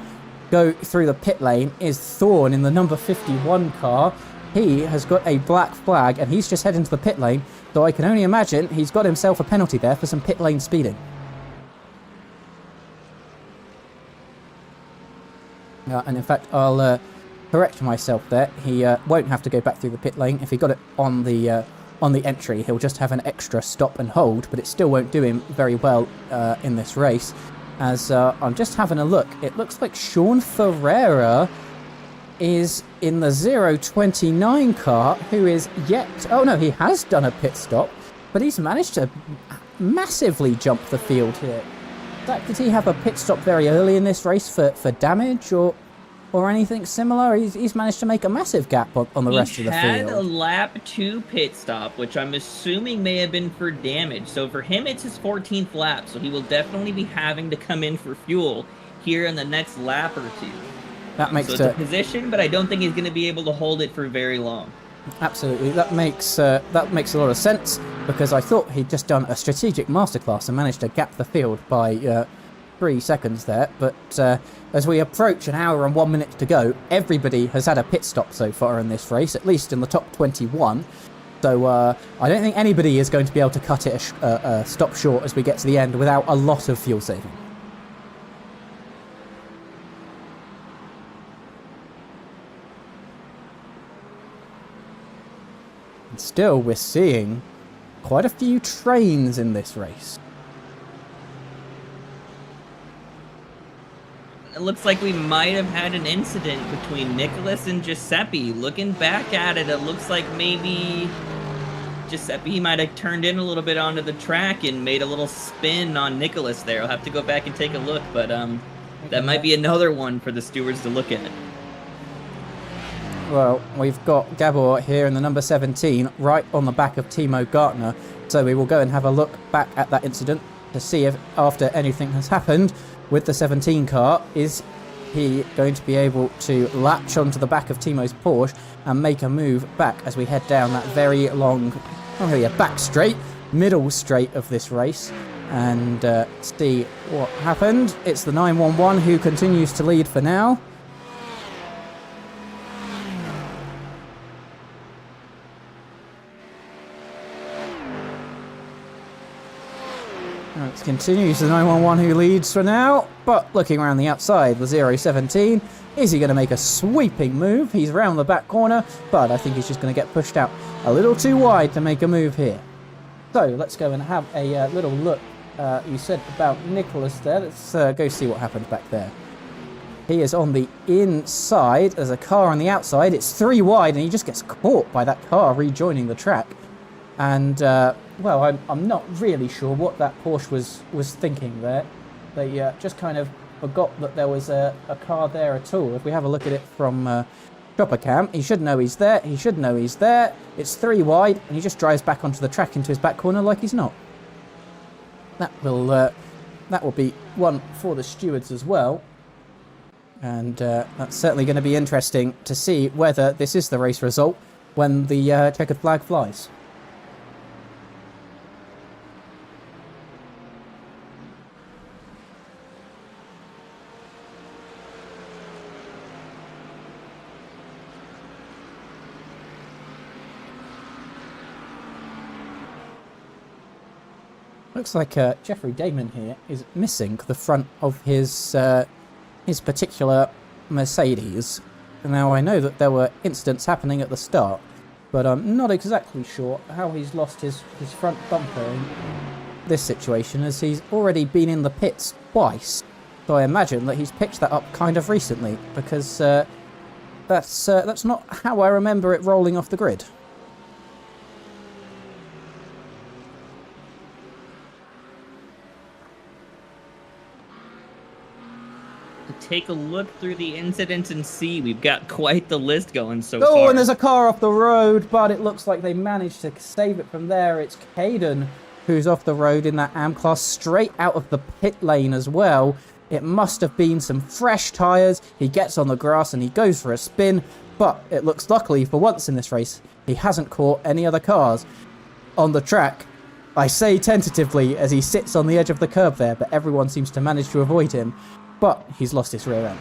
go through the pit lane is Thorne in the number 51 car. He has got a black flag and he's just heading to the pit lane, so I can only imagine he's got himself a penalty there for some pit lane speeding. And in fact, I'll correct myself there. He won't have to go back through the pit lane. If he got it on the entry, he'll just have an extra stop and hold, but it still won't do him very well in this race. As I'm just having a look, it looks like Sean Ferreira is in the 029 car, who is yet... Oh no, he has done a pit stop, but he's managed to massively jump the field here. In fact, did he have a pit stop very early in this race for damage or anything similar? He's managed to make a massive gap on the rest of the field. He had a lap 2 pit stop, which I'm assuming may have been for damage. So for him, it's his 14th lap, so he will definitely be having to come in for fuel here in the next lap or two. That makes so it's a position, but I don't think he's going to be able to hold it for very long. Absolutely, that makes a lot of sense, because I thought he'd just done a strategic masterclass and managed to gap the field by 3 seconds there, but as we approach an hour and 1 minute to go, everybody has had a pit stop so far in this race, at least in the top 21. So I don't think anybody is going to be able to cut it a stop short as we get to the end without a lot of fuel saving. And still, we're seeing quite a few trains in this race. It looks like we might have had an incident between Nicholas and Giuseppe. Looking back at it, it looks like maybe Giuseppe might have turned in a little bit onto the track and made a little spin on Nicholas there. I'll have to go back and take a look, but that might be another one for the stewards to look at. Well, we've got Gabor here in the number 17, right on the back of Timo Gartner, so we will go and have a look back at that incident to see if, after anything has happened with the 17 car, is he going to be able to latch onto the back of Timo's Porsche and make a move back as we head down that very long, not really a back straight, middle straight of this race, and see what happened. It's the 911 who continues to lead for now. It continues the 911 who leads for now, but looking around the outside, the 017, is he going to make a sweeping move? He's around the back corner, but I think he's just going to get pushed out a little too wide to make a move here. So let's go and have a little look. You said about Nicholas there. Let's go see what happened back there. He is on the inside. There's a car on the outside. It's 3 wide, and he just gets caught by that car rejoining the track. And well, I'm not really sure what that Porsche was thinking there. They just kind of forgot that there was a car there at all. If we have a look at it from chopper cam, he should know he's there. He should know he's there. It's 3 wide, and he just drives back onto the track into his back corner like he's not. That will be one for the stewards as well. And that's certainly going to be interesting to see whether this is the race result when the checkered flag flies. Looks like Jeffrey Damon here is missing the front of his particular Mercedes. Now, I know that there were incidents happening at the start, but I'm not exactly sure how he's lost his front bumper in this situation, as he's already been in the pits twice. So I imagine that he's picked that up kind of recently, because that's not how I remember it rolling off the grid. Take a look through the incidents and see. We've got quite the list going so Oh, far. and there's a car off the road, but it looks like they managed to save it from there. It's Caden who's off the road in that AM class, straight out of the pit lane as well. It must have been some fresh tyres. He gets on the grass and he goes for a spin, but it looks luckily for once in this race, he hasn't caught any other cars on the track. I say tentatively as he sits on the edge of the curb there, but everyone seems to manage to avoid him. But he's lost his rear end.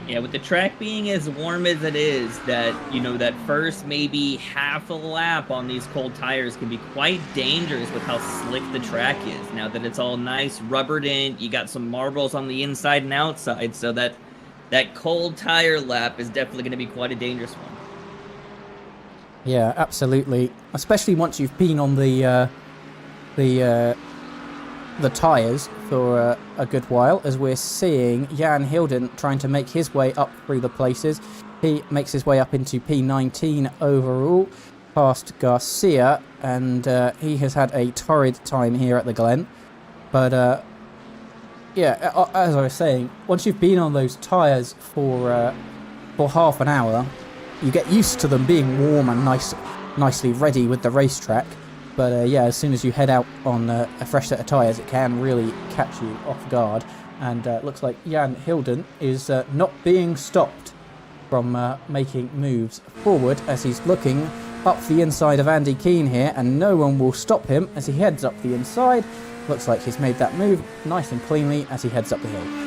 Yeah, with the track being as warm as it is, that first maybe half a lap on these cold tires can be quite dangerous with how slick the track is. Now that it's all nice, rubbered in, you got some marbles on the inside and outside, so that cold tire lap is definitely going to be quite a dangerous one. Yeah, absolutely. Especially once you've been on the tyres for a good while, as we're seeing Jan Hilden trying to make his way up through the places. He makes his way up into P19 overall, past Garcia, and he has had a torrid time here at the Glen. But yeah, as I was saying, once you've been on those tyres for half an hour, you get used to them being warm and nicely ready with the racetrack. But yeah, as soon as you head out on a fresh set of tyres, it can really catch you off guard. And looks like Jan Hilden is not being stopped from making moves forward, as he's looking up the inside of Andy Keane here, and no one will stop him as he heads up the inside. Looks like he's made that move nice and cleanly as he heads up the hill.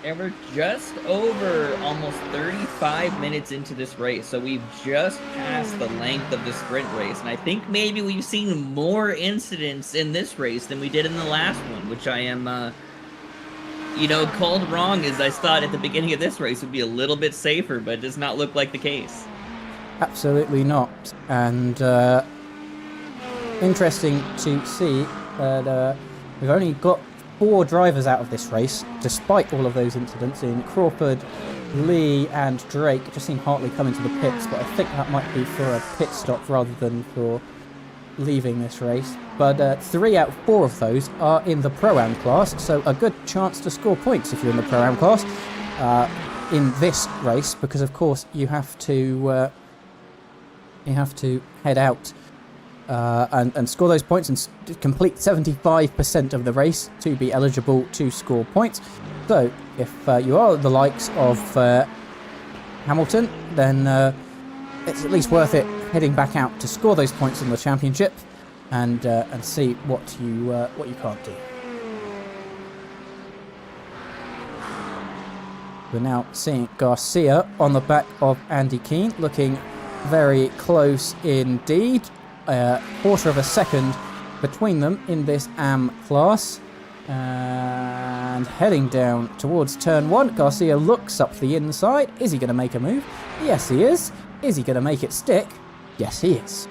And we're just over almost 35 minutes into this race, so we've just passed the length of the sprint race, and I think maybe we've seen more incidents in this race than we did in the last one, which I am, called wrong, as I thought at the beginning of this race would be a little bit safer, but it does not look like the case. Absolutely not, and interesting to see that we've only got 4 drivers out of this race, despite all of those incidents in Crawford, Lee and Drake. Just seen Hartley come into the pits, but I think that might be for a pit stop rather than for leaving this race. But 3 out of 4 of those are in the Pro-Am class, so a good chance to score points if you're in the Pro-Am class in this race, because of course you have to head out and score those points and complete 75% of the race to be eligible to score points. So if you are the likes of Hamilton, then it's at least worth it heading back out to score those points in the championship and see what you can't do. We're now seeing Garcia on the back of Andy Keane, looking very close indeed. A quarter of a second between them in this AM class. And heading down towards turn 1, Garcia looks up the inside. Is he going to make a move? Yes, he is. Is he going to make it stick? Yes, he is.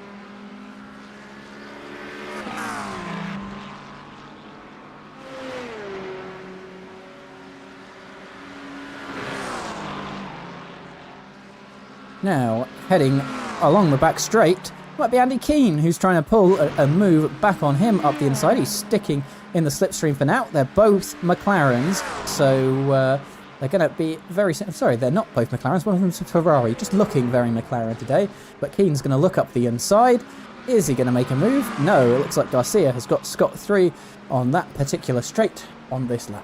Now, heading along the back straight, might be Andy Keane, who's trying to pull a move back on him up the inside. He's sticking in the slipstream for now. They're both McLarens, so they're going to be very... Sorry, they're not both McLarens. One of them's a Ferrari, just looking very McLaren today. But Keane's going to look up the inside. Is he going to make a move? No, it looks like Garcia has got scot-free on that particular straight on this lap.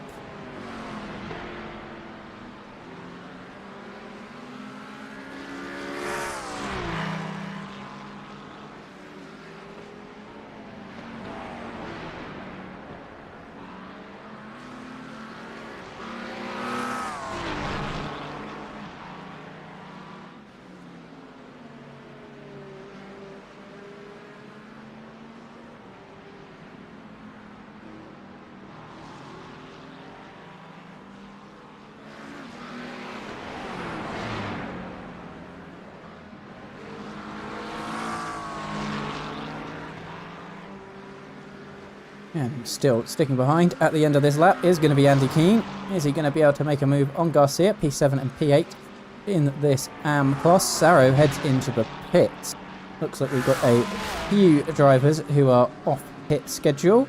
And still sticking behind at the end of this lap is going to be Andy Keane. Is he going to be able to make a move on Garcia, P7 and P8 in this AM class? Saro heads into the pits. Looks like we've got a few drivers who are off pit schedule,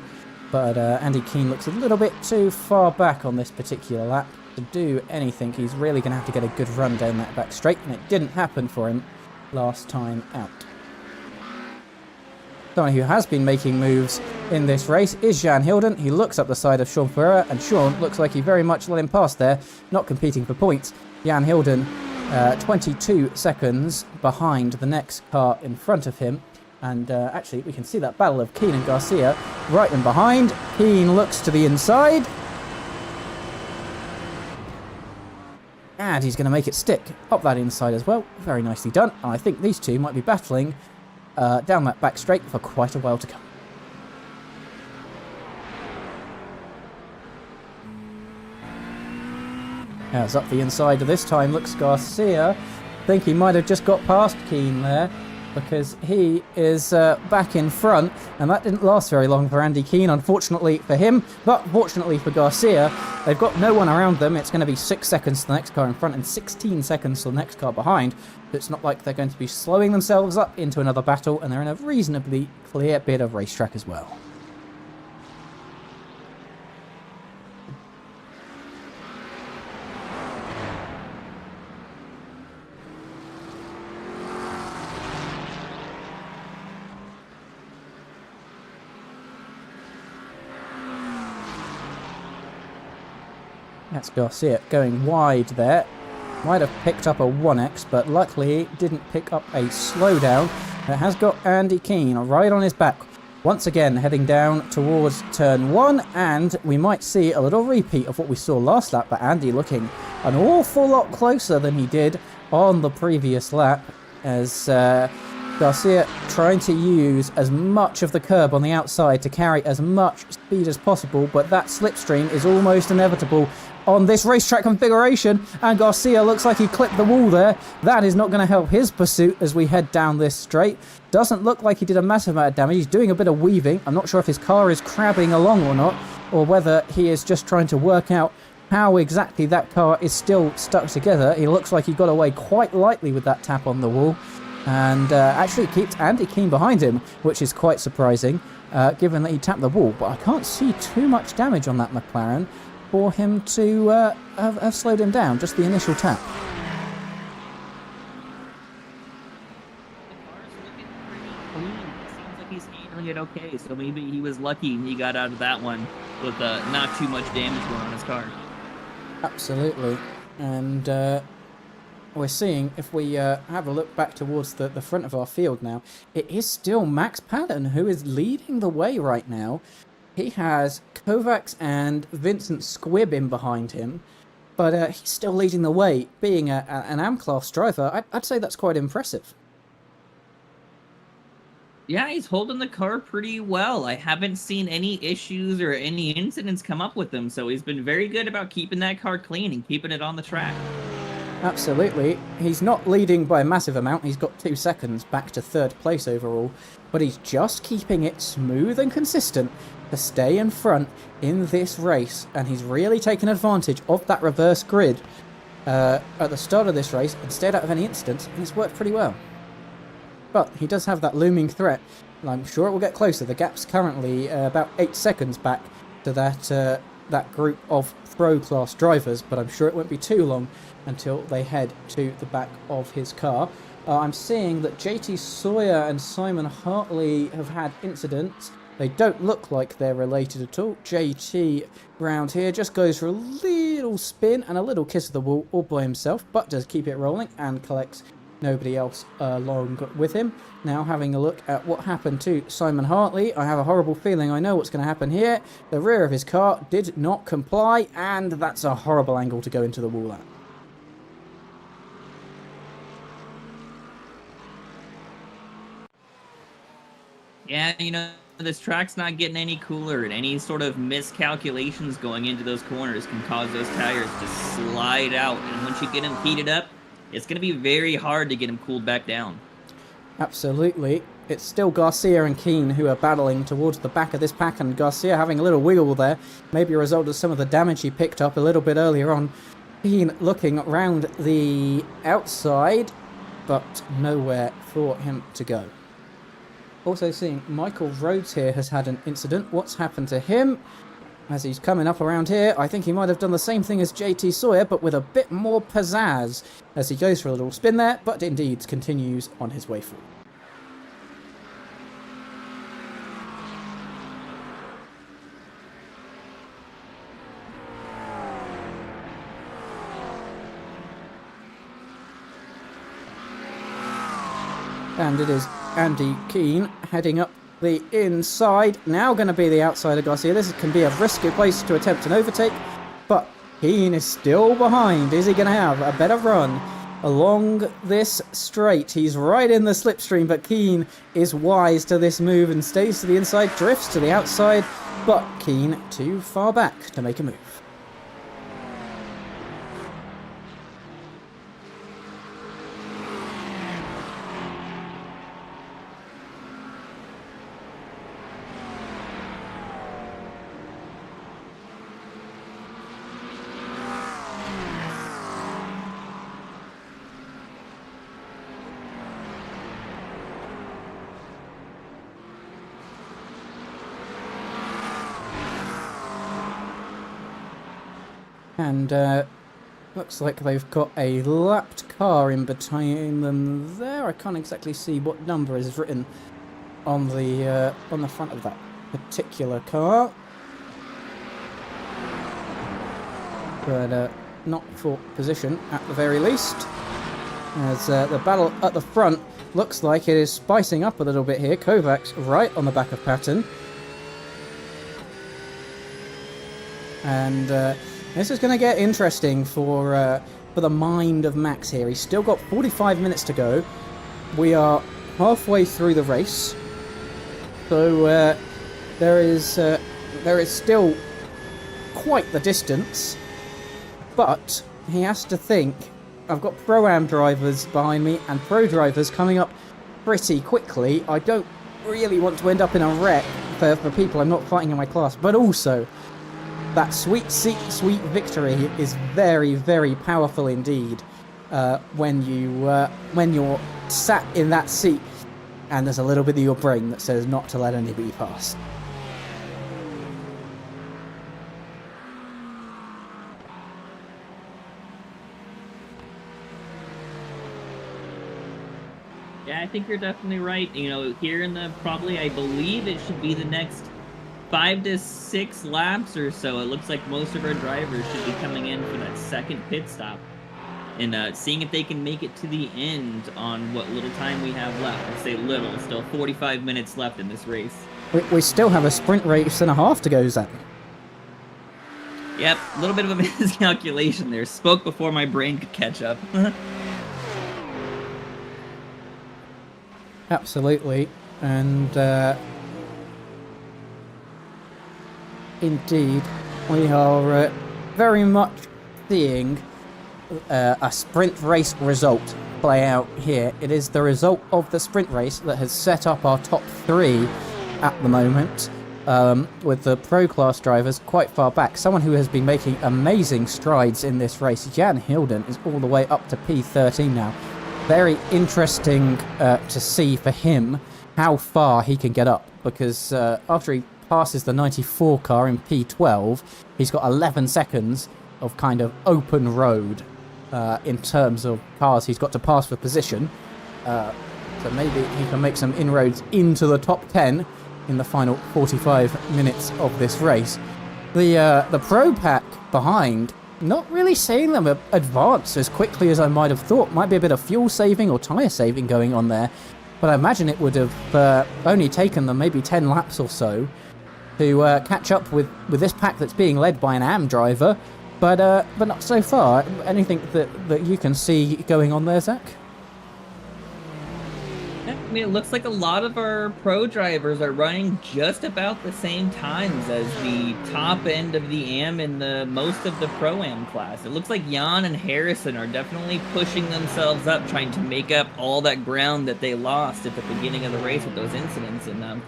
but Andy Keane looks a little bit too far back on this particular lap to do anything. He's really going to have to get a good run down that back straight, and it didn't happen for him last time out. Someone who has been making moves in this race is Jan Hilden. He looks up the side of Sean Ferreira, and Sean looks like he very much let him pass there, not competing for points. Jan Hilden 22 seconds behind the next car in front of him. And actually, we can see that battle of Keane and Garcia right in behind. Keane looks to the inside. And he's going to make it stick up that inside as well. Very nicely done. And I think these two might be battling down that back straight for quite a while to come. As up the inside of this time looks Garcia. I think he might have just got past Keane there, because he is back in front, and that didn't last very long for Andy Keane, unfortunately for him, but fortunately for Garcia. They've got no one around them. It's going to be 6 seconds to the next car in front and 16 seconds to the next car behind. It's not like they're going to be slowing themselves up into another battle, and they're in a reasonably clear bit of racetrack as well. That's Garcia going wide there. Might have picked up a 1x, but luckily didn't pick up a slowdown. It has got Andy Keane right on his back. Once again, heading down towards turn 1, and we might see a little repeat of what we saw last lap, but Andy looking an awful lot closer than he did on the previous lap, as Garcia trying to use as much of the curb on the outside to carry as much speed as possible, but that slipstream is almost inevitable on this racetrack configuration, and Garcia looks like he clipped the wall there. That is not going to help his pursuit as we head down this straight. Doesn't look like he did a massive amount of damage. He's doing a bit of weaving. I'm not sure if his car is crabbing along or not, or whether he is just trying to work out how exactly that car is still stuck together. He looks like he got away quite lightly with that tap on the wall, and actually keeps Andy Keane behind him, which is quite surprising, given that he tapped the wall. But I can't see too much damage on that McLaren for him to have slowed him down, just the initial tap. Seems like he's handling it okay, so maybe he was lucky he got out of that one with not too much damage going on his car. Absolutely. And we're seeing, if we have a look back towards the front of our field now, it is still Max Patton who is leading the way right now. He has Kovacs and Vincent Squibb in behind him, but he's still leading the way. Being an AM-class driver, I'd say that's quite impressive. Yeah, he's holding the car pretty well. I haven't seen any issues or any incidents come up with him, so he's been very good about keeping that car clean and keeping it on the track. Absolutely. He's not leading by a massive amount. He's got 2 seconds back to 3rd place overall, but he's just keeping it smooth and consistent to stay in front in this race, and he's really taken advantage of that reverse grid at the start of this race and stayed out of any incidents, and it's worked pretty well. But he does have that looming threat, and I'm sure it will get closer. The gap's currently about 8 seconds back to that group of pro-class drivers, but I'm sure it won't be too long until they head to the back of his car. I'm seeing that JT Sawyer and Simon Hartley have had incidents. They don't look like they're related at all. JT round here just goes for a little spin and a little kiss of the wall all by himself, but does keep it rolling and collects nobody else along with him. Now having a look at what happened to Simon Hartley, I have a horrible feeling I know what's going to happen here. The rear of his car did not comply, and that's a horrible angle to go into the wall at. Yeah, you know, this track's not getting any cooler, and any sort of miscalculations going into those corners can cause those tires to slide out, and once you get them heated up, it's going to be very hard to get them cooled back down. Absolutely. it's still Garcia and Keane who are battling towards the back of this pack, and Garcia having a little wiggle there, maybe a result of some of the damage he picked up a little bit earlier on. Keane looking around the outside, but nowhere for him to go. Also seeing Michael Rhodes here has had an incident. What's happened to him? As he's coming up around here, I think he might have done the same thing as JT Sawyer, but with a bit more pizzazz as he goes for a little spin there, but indeed continues on his way forward. And it is Andy Keane heading up the inside. Now going to be the outside of Garcia. This can be a risky place to attempt an overtake, but Keane is still behind. Is he going to have a better run along this straight? He's right in the slipstream, but Keane is wise to this move and stays to the inside, drifts to the outside, but Keane too far back to make a move. And looks like they've got a lapped car in between them there. I can't exactly see what number is written on the front of that particular car, but not for position at the very least. As the battle at the front looks like it is spicing up a little bit here. Kovac's right on the back of Patton, and this is going to get interesting for the mind of Max here. He's still got 45 minutes to go. We are halfway through the race, so there is still quite the distance. But he has to think, I've got Pro-Am drivers behind me and Pro drivers coming up pretty quickly. I don't really want to end up in a wreck for people I'm not fighting in my class, but also that sweet victory is very, very powerful indeed when you're sat in that seat and there's a little bit of your brain that says not to let anybody pass. Yeah, I think you're definitely right. You know, here in the probably, I believe it should be the next 5 to 6 laps or so. It looks like most of our drivers should be coming in for that second pit stop and seeing if they can make it to the end on what little time we have left. I say little, still 45 minutes left in this race. We still have a sprint race and a half to go, Zach. Yep, a little bit of a miscalculation there. Spoke before my brain could catch up. Absolutely, and indeed, we are very much seeing a sprint race result play out here. It is the result of the sprint race that has set up our top 3 at the moment, with the pro class drivers quite far back. Someone who has been making amazing strides in this race, Jan Hilden, is all the way up to P13 now. Very interesting to see for him how far he can get up, because after he passes the 94 car in P12, he's got 11 seconds of kind of open road in terms of cars he's got to pass for position. So maybe he can make some inroads into the top 10 in the final 45 minutes of this race. The pro pack behind, not really seeing them advance as quickly as I might have thought. Might be a bit of fuel saving or tyre saving going on there, but I imagine it would have only taken them maybe 10 laps or so to catch up with this pack that's being led by an AM driver, but not so far. Anything that you can see going on there, Zach? mean, it looks like a lot of our pro drivers are running just about the same times as the top end of the AM and the most of the Pro-Am class. It looks like Jan and Harrison are definitely pushing themselves up, trying to make up all that ground that they lost at the beginning of the race with those incidents. And,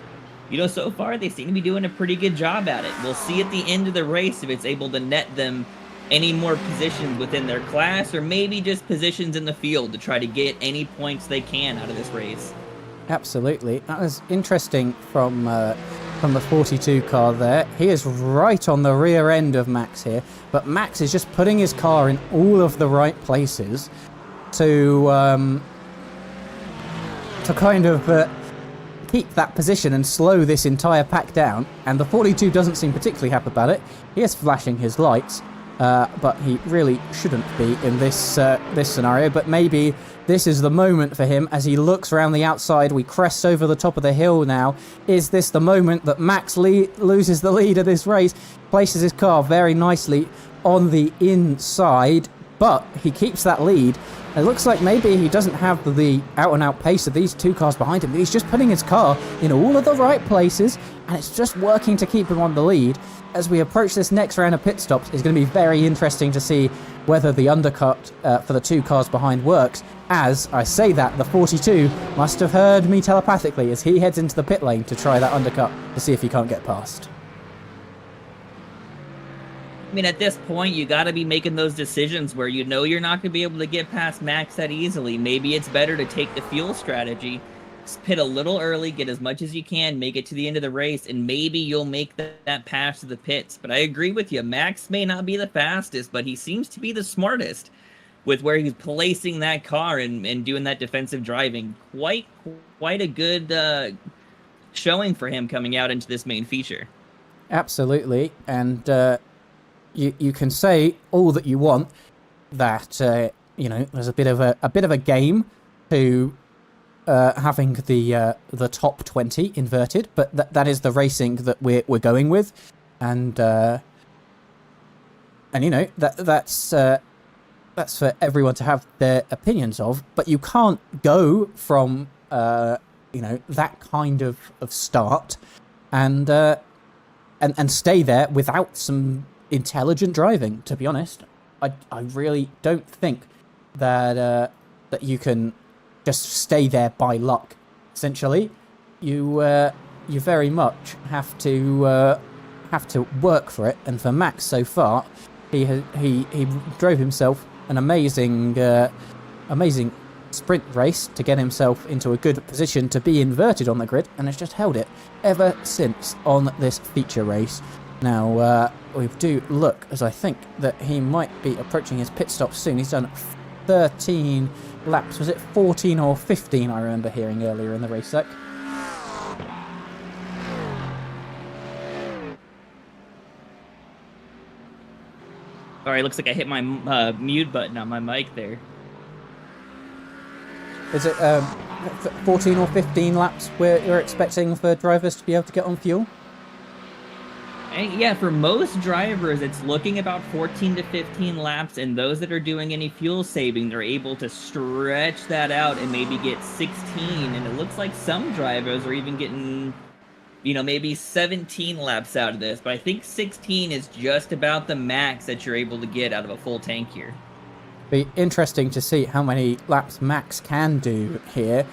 so far they seem to be doing a pretty good job at it. We'll see at the end of the race if it's able to net them any more positions within their class, or maybe just positions in the field to try to get any points they can out of this race. Absolutely. That was interesting from the 42 car there. He is right on the rear end of Max here, but Max is just putting his car in all of the right places to kind of keep that position and slow this entire pack down. And the 42 doesn't seem particularly happy about it. He is flashing his lights. But he really shouldn't be in this scenario. But maybe this is the moment for him as he looks around the outside. We crest over the top of the hill now. Is this the moment that Max loses the lead of this race? Places his car very nicely on the inside, but he keeps that lead. It looks like maybe he doesn't have the out-and-out pace of these two cars behind him, but he's just putting his car in all of the right places, and it's just working to keep him on the lead. As we approach this next round of pit stops, it's going to be very interesting to see whether the undercut for the two cars behind works. As I say that, the 42 must have heard me telepathically as he heads into the pit lane to try that undercut to see if he can't get past. I mean, at this point, you got to be making those decisions where you're not going to be able to get past Max that easily. Maybe it's better to take the fuel strategy, pit a little early, get as much as you can, make it to the end of the race, and maybe you'll make that pass to the pits. But I agree with you. Max may not be the fastest, but he seems to be the smartest with where he's placing that car and doing that defensive driving. Quite a good showing for him coming out into this main feature. Absolutely, and you can say all that you want that there's a bit of a game to having the top 20 inverted, but that is the racing that we're going with, and that's for everyone to have their opinions of. But you can't go from that kind of start and stay there without some intelligent driving. To be honest, I really don't think that you can just stay there by luck. Essentially, you very much have to work for it. And for Max, so far, he drove himself an amazing sprint race to get himself into a good position to be inverted on the grid, and has just held it ever since on this feature race. Now we do look as I think that he might be approaching his pit stop soon. He's done 13 laps. Was it 14 or 15 I remember hearing earlier in the race sec? Sorry, looks like I hit my mute button on my mic there. Is it 14 or 15 laps where you're expecting for drivers to be able to get on fuel? And yeah, for most drivers, it's looking about 14 to 15 laps, and those that are doing any fuel saving, they're able to stretch that out and maybe get 16, and it looks like some drivers are even getting, maybe 17 laps out of this, but I think 16 is just about the max that you're able to get out of a full tank here. Be interesting to see how many laps Max can do here,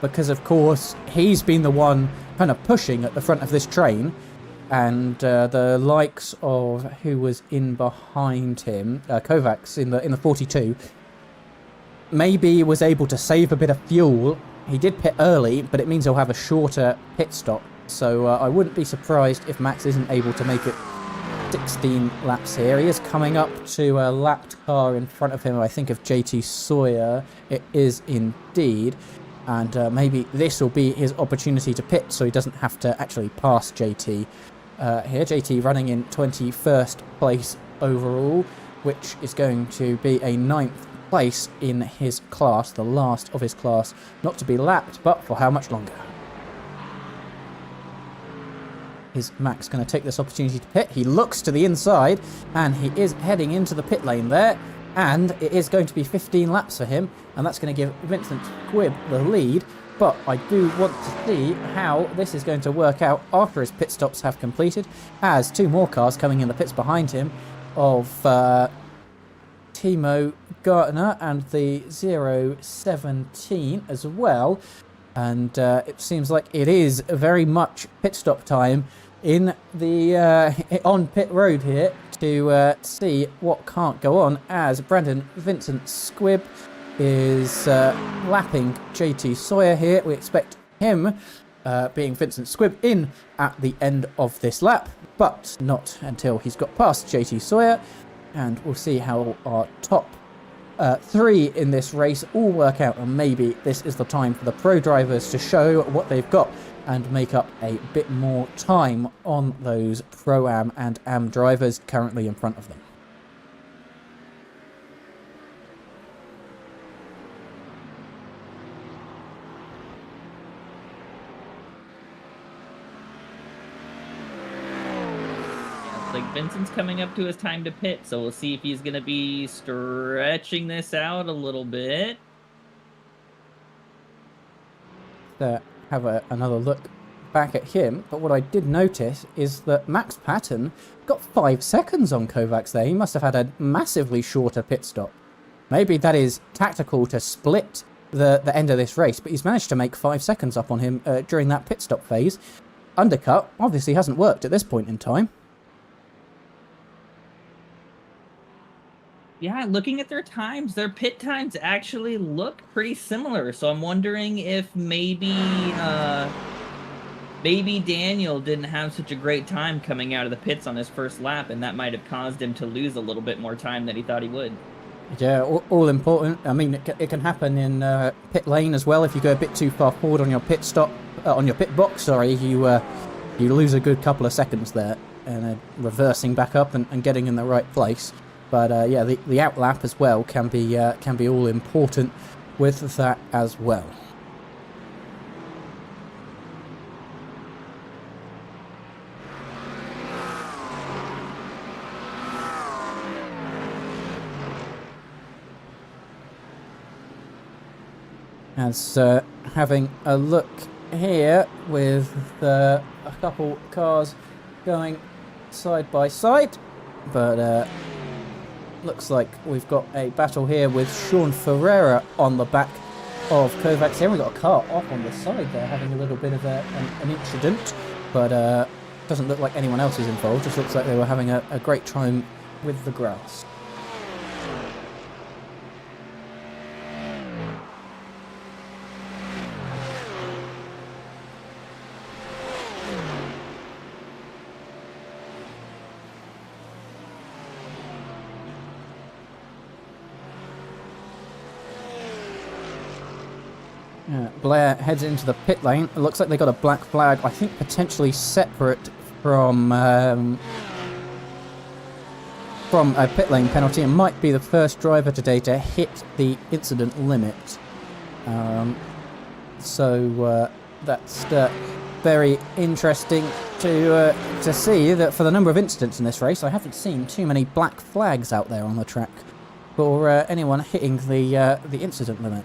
because of course he's been the one kind of pushing at the front of this train, and the likes of who was in behind him, Kovacs in the 42, maybe was able to save a bit of fuel. He did pit early, but it means he'll have a shorter pit stop, so I wouldn't be surprised if Max isn't able to make it 16 laps here. He is coming up to a lapped car in front of him, I think of JT Sawyer. It is indeed. And maybe this will be his opportunity to pit so he doesn't have to actually pass JT here. JT running in 21st place overall, which is going to be a 9th place in his class, the last of his class, not to be lapped, but for how much longer? Is Max going to take this opportunity to pit? He looks to the inside, and he is heading into the pit lane there, and it is going to be 15 laps for him, and that's going to give Vincent Quibb the lead. but I do want to see how this is going to work out after his pit stops have completed, as 2 more cars coming in the pits behind him of Timo Gartner and the 017 as well. And it seems like it is very much pit stop time in the on pit road here to see what can't go on, as Brandon Vincent Squibb is lapping JT Sawyer here. We expect him, being Vincent Squibb, in at the end of this lap, but not until he's got past JT Sawyer. And we'll see how our top 3 in this race all work out, and maybe this is the time for the pro drivers to show what they've got and make up a bit more time on those Pro-Am and Am drivers currently in front of them. Like Vincent's coming up to his time to pit, so we'll see if he's going to be stretching this out a little bit. Have another look back at him, but what I did notice is that Max Patton got 5 seconds on Kovacs there. He must have had a massively shorter pit stop. Maybe that is tactical to split the end of this race, but he's managed to make 5 seconds up on him during that pit stop phase. Undercut obviously hasn't worked at this point in time. Yeah, looking at their times, their pit times actually look pretty similar. So I'm wondering if maybe Daniel didn't have such a great time coming out of the pits on his first lap, and that might have caused him to lose a little bit more time than he thought he would. Yeah, all important. I mean, it can happen in pit lane as well. If you go a bit too far forward on your pit stop, on your pit box, sorry, you lose a good couple of seconds there, and reversing back up and getting in the right place. But yeah, the outlap as well can be all important with that as well. As having a look here with a couple cars going side by side, but looks like we've got a battle here with Sean Ferreira on the back of Kovacs here. We've got a car off on the side there having a little bit of an incident, but doesn't look like anyone else is involved. Just looks like they were having a great time with the grass. Blair heads into the pit lane. It looks like they got a black flag, I think potentially separate from a pit lane penalty, and might be the first driver today to hit the incident limit. So that's very interesting to see that for the number of incidents in this race, I haven't seen too many black flags out there on the track for anyone hitting the incident limit.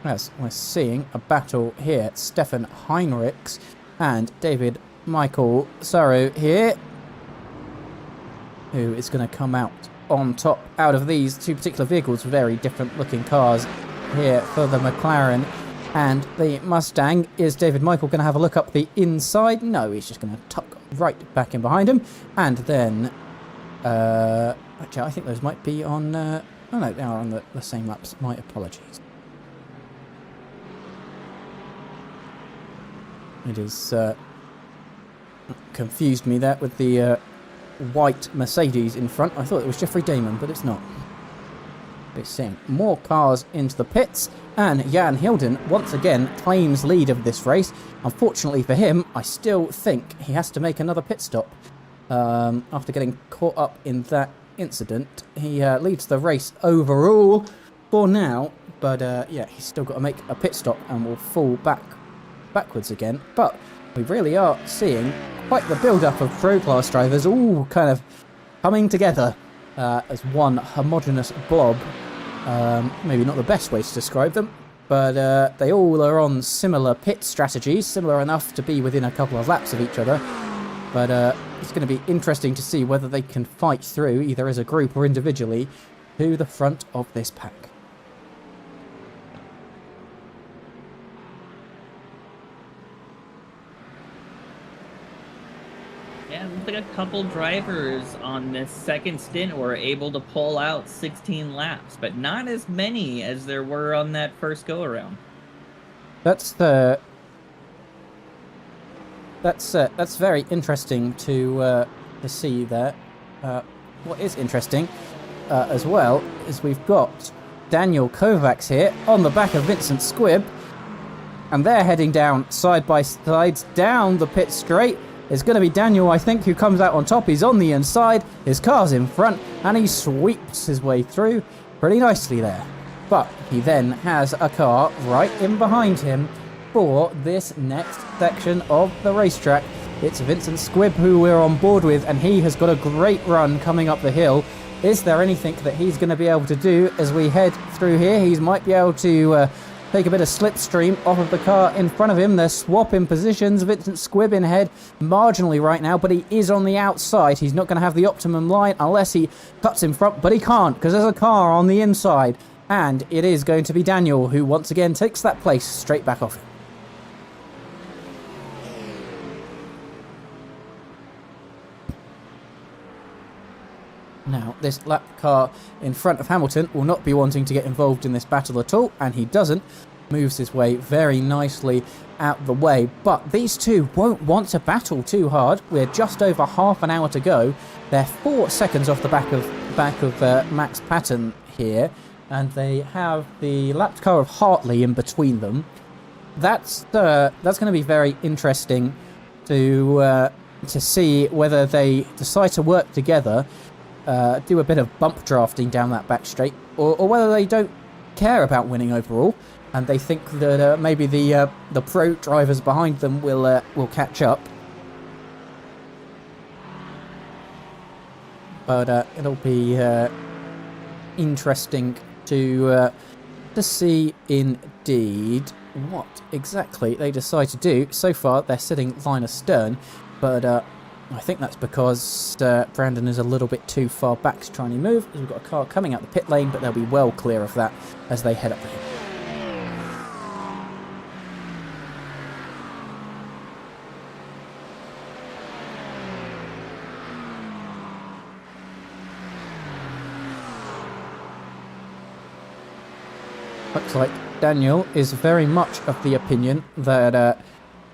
As we're seeing a battle here, Stefan Heinrichs and David Michael Saru here, who is going to come out on top out of these 2 particular vehicles. Very different looking cars here for the McLaren and the Mustang. Is David Michael going to have a look up the inside? No, he's just going to tuck right back in behind him. And then, actually, I think those might be on, oh no, they are on the same laps. My apologies. It is confused me there with the white Mercedes in front. I thought it was Jeffrey Damon, but it's not. We're seeing more cars into the pits, and Jan Hilden once again claims lead of this race. Unfortunately for him, I still think he has to make another pit stop. After getting caught up in that incident, he leads the race overall for now, but yeah, he's still got to make a pit stop and will fall backwards again. But We really are seeing quite the build-up of Pro Class drivers all kind of coming together as one homogeneous blob. Maybe not the best way to describe them, but they all are on similar pit strategies, similar enough to be within a couple of laps of each other. But it's going to be interesting to see whether they can fight through, either as a group or individually, to the front of this pack. Yeah, it looks like a couple drivers on this second stint were able to pull out 16 laps, but not as many as there were on that first go-around. That's very interesting to see there. What is interesting as well is we've got Daniel Kovacs here on the back of Vincent Squibb, and they're heading down side by sides down the pit straight. It's going to be Daniel, I think, who comes out on top. He's on the inside, his car's in front, and he sweeps his way through pretty nicely there. But he then has a car right in behind him for this next section of the racetrack. It's Vincent Squibb who we're on board with, and he has got a great run coming up the hill. Is there anything that he's going to be able to do as we head through here? He might be able to take a bit of slipstream off of the car in front of him. They're swapping positions. Vincent Squibb in ahead marginally right now, but he is on the outside. He's not going to have the optimum line unless he cuts in front, but he can't because there's a car on the inside. And it is going to be Daniel who once again takes that place straight back off him. Now, this lap car in front of Hamilton will not be wanting to get involved in this battle at all, and he doesn't. Moves his way very nicely out the way, but these two won't want to battle too hard. We're just over half an hour to go. They're 4 seconds off the back of Max Patton here, and they have the lapped car of Hartley in between them. That's going to be very interesting to see whether they decide to work together. Do a bit of bump drafting down that back straight, or whether they don't care about winning overall, and they think that maybe the pro drivers behind them will catch up. But it'll be interesting to see indeed what exactly they decide to do. So far, they're sitting line astern, but I think that's because Brandon is a little bit too far back to try and move. We've got a car coming out the pit lane, but they'll be well clear of that as they head up the hill. Looks like Daniel is very much of the opinion that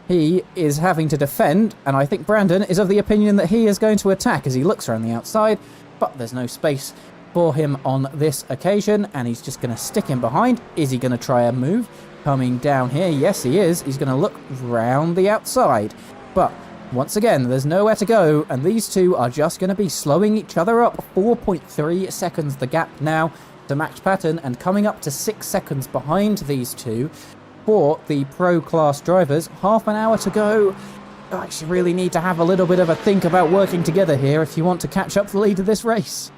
he is having to defend, and I think Brandon is of the opinion that he is going to attack as he looks around the outside, but there's no space for him on this occasion, and he's just going to stick in behind. Is he going to try a move coming down here? Yes, he is. He's going to look round the outside, but once again, there's nowhere to go, and these two are just going to be slowing each other up. 4.3 seconds the gap now to Max Patton, and coming up to 6 seconds behind these two. For the pro class drivers, half an hour to go. You actually really need to have a little bit of a think about working together here if you want to catch up the lead of this race.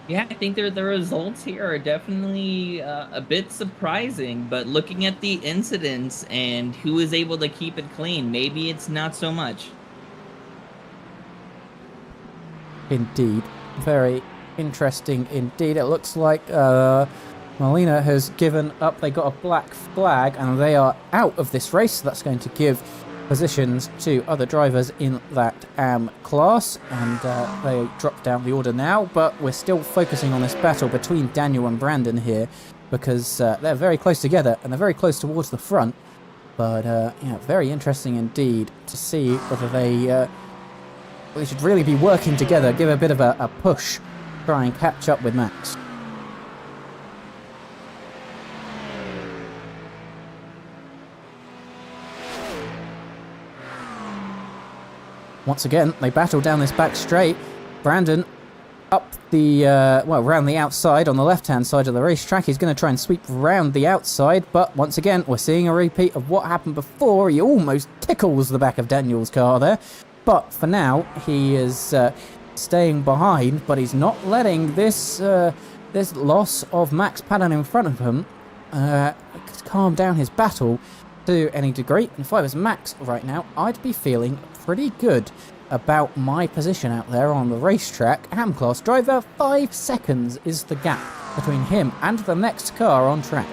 Yeah, I think the results here are definitely a bit surprising, but looking at the incidents and who is able to keep it clean, maybe it's not so much. Indeed. Very interesting indeed. It looks like Molina has given up. They got a black flag and they are out of this race. So that's going to give positions to other drivers in that class, and they drop down the order now. But we're still focusing on this battle between Daniel and Brandon here, because they're very close together and they're very close towards the front. But yeah, very interesting indeed to see whether they should really be working together, give a bit of a push, try and catch up with Max. Once again, they battle down this back straight. Brandon up the, around the outside on the left-hand side of the racetrack. He's going to try and sweep round the outside, but once again, we're seeing a repeat of what happened before. He almost tickles the back of Daniel's car there, but for now, he is staying behind, but he's not letting this this loss of Max Padden in front of him calm down his battle to any degree. And if I was Max right now, I'd be feeling pretty good about my position out there on the racetrack. Ham class driver, 5 seconds is the gap between him and the next car on track.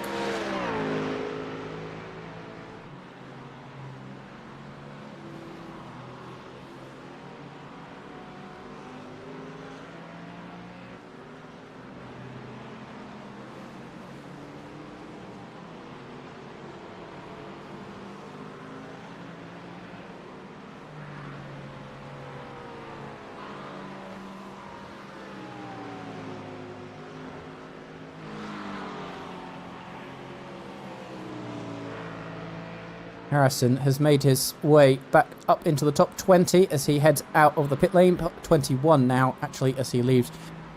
Harrison has made his way back up into the top 20 as he heads out of the pit lane. Top 21 now, actually, as he leaves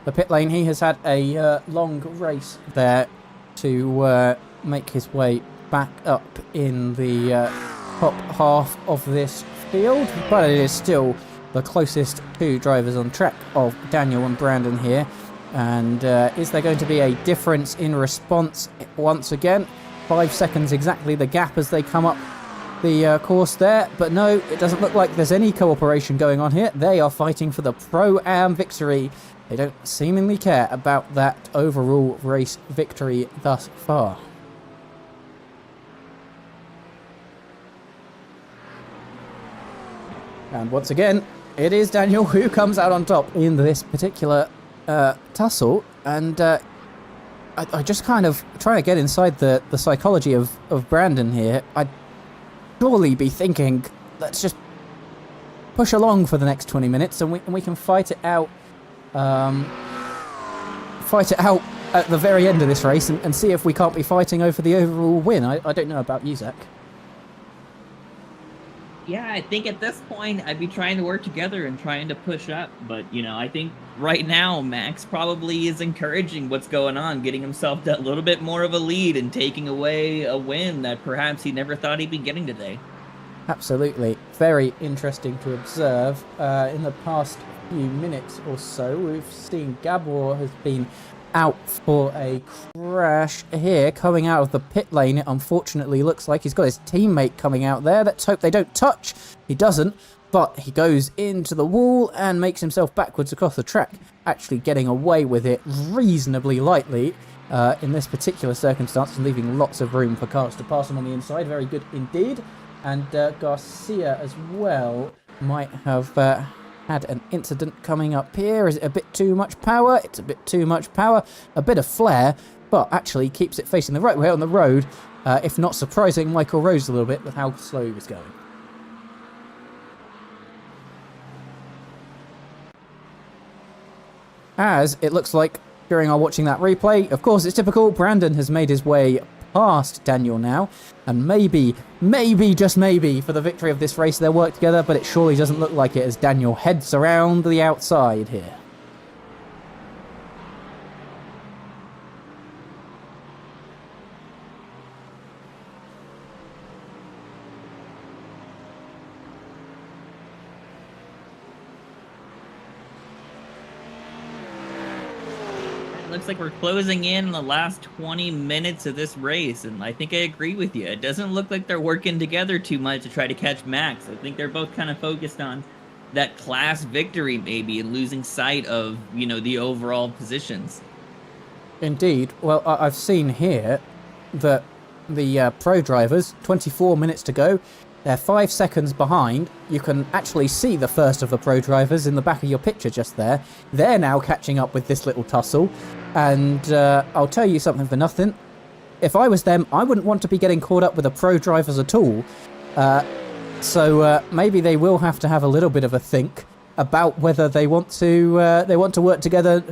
the pit lane. He has had a long race there to make his way back up in the top half of this field, but it is still the closest two drivers on track of Daniel and Brandon here. And is there going to be a difference in response once again? 5 seconds exactly the gap as they come up the course there, but no, it doesn't look like there's any cooperation going on here. They are fighting for the Pro-Am victory. They don't seemingly care about that overall race victory thus far. And once again, it is Daniel who comes out on top in this particular tussle, and I just kind of try to get inside the psychology of Brandon here. I'd surely be thinking, let's just push along for the next 20 minutes and we can fight it out at the very end of this race and see if we can't be fighting over the overall win. I don't know about you, Zach. Yeah, I think at this point, I'd be trying to work together and trying to push up. But, you know, I think right now, Max probably is encouraging what's going on, getting himself a little bit more of a lead and taking away a win that perhaps he never thought he'd be getting today. Absolutely. Very interesting to observe. In the past few minutes or so, we've seen Gabor has been out for a crash here, coming out of the pit lane. It unfortunately looks like he's got his teammate coming out there. Let's hope they don't touch. He doesn't, but he goes into the wall and makes himself backwards across the track, actually getting away with it reasonably lightly in this particular circumstance, and leaving lots of room for cars to pass him on the inside. Very good indeed. And Garcia as well might have had an incident coming up here. Is it a bit too much power? It's a bit too much power. A bit of flair, but actually keeps it facing the right way on the road, if not surprising Michael Rose a little bit with how slow he was going. As it looks like during our watching that replay, of course it's typical, Brandon has made his way past Daniel now, and maybe, just maybe, for the victory of this race they'll work together, but it surely doesn't look like it as Daniel heads around the outside here. Looks like we're closing in on the last 20 minutes of this race, and I think I agree with you. It doesn't look like they're working together too much to try to catch Max. I think they're both kind of focused on that class victory maybe and losing sight of, you know, the overall positions. Indeed. Well, I've seen here that the pro drivers, 24 minutes to go, they're 5 seconds behind. You can actually see the first of the pro drivers in the back of your picture just there. They're now catching up with this little tussle. And I'll tell you something for nothing. If I was them, I wouldn't want to be getting caught up with the pro drivers at all. So maybe they will have to have a little bit of a think about whether they want to work together,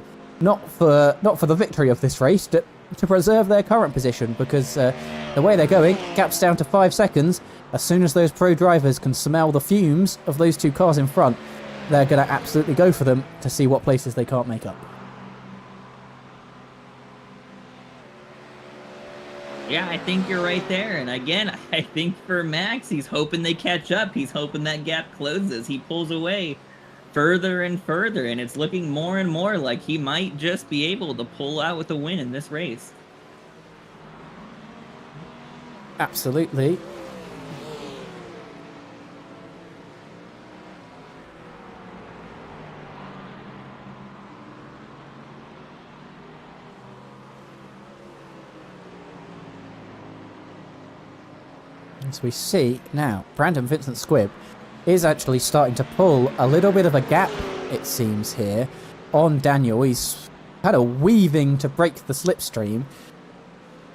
not for the victory of this race, but to preserve their current position, because the way they're going, gap's down to 5 seconds. As soon as those pro drivers can smell the fumes of those two cars in front, they're going to absolutely go for them to see what places they can't make up. Yeah, I think you're right there. And again, I think for Max, he's hoping they catch up. He's hoping that gap closes. He pulls away further and further, and it's looking more and more like he might just be able to pull out with a win in this race. Absolutely. As we see now, Brandon Vincent Squibb is actually starting to pull a little bit of a gap, it seems, here on Daniel. He's kind of weaving to break the slipstream.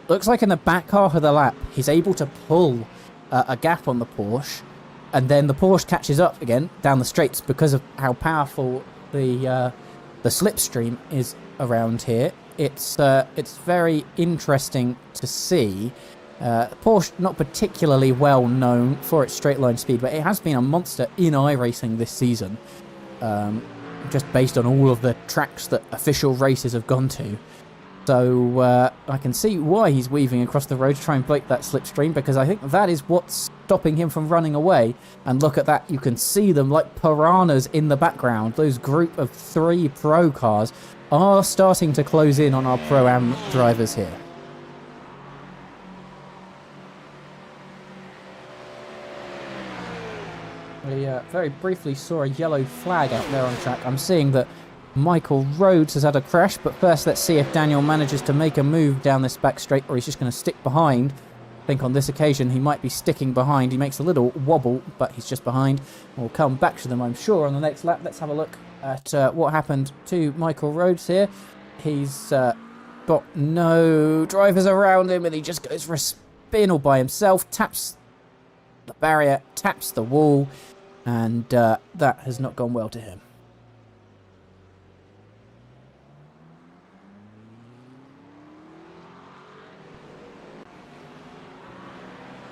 Looks like in the back half of the lap, he's able to pull a gap on the Porsche, and then the Porsche catches up again down the straights because of how powerful the slipstream is around here. It's very interesting to see. Porsche not particularly well known for its straight line speed, but it has been a monster in iRacing this season, just based on all of the tracks that official races have gone to. So I can see why he's weaving across the road to try and break that slipstream, because I think that is what's stopping him from running away. And look at that, you can see them like piranhas in the background. Those group of 3 pro cars are starting to close in on our Pro-Am drivers here. We very briefly saw a yellow flag out there on track. I'm seeing that Michael Rhodes has had a crash, but first let's see if Daniel manages to make a move down this back straight, or he's just going to stick behind. I think on this occasion he might be sticking behind. He makes a little wobble, but he's just behind. We'll come back to them, I'm sure, on the next lap. Let's have a look at what happened to Michael Rhodes here. He's got no drivers around him, and he just goes for a spin all by himself, taps the barrier, taps the wall, and that has not gone well to him.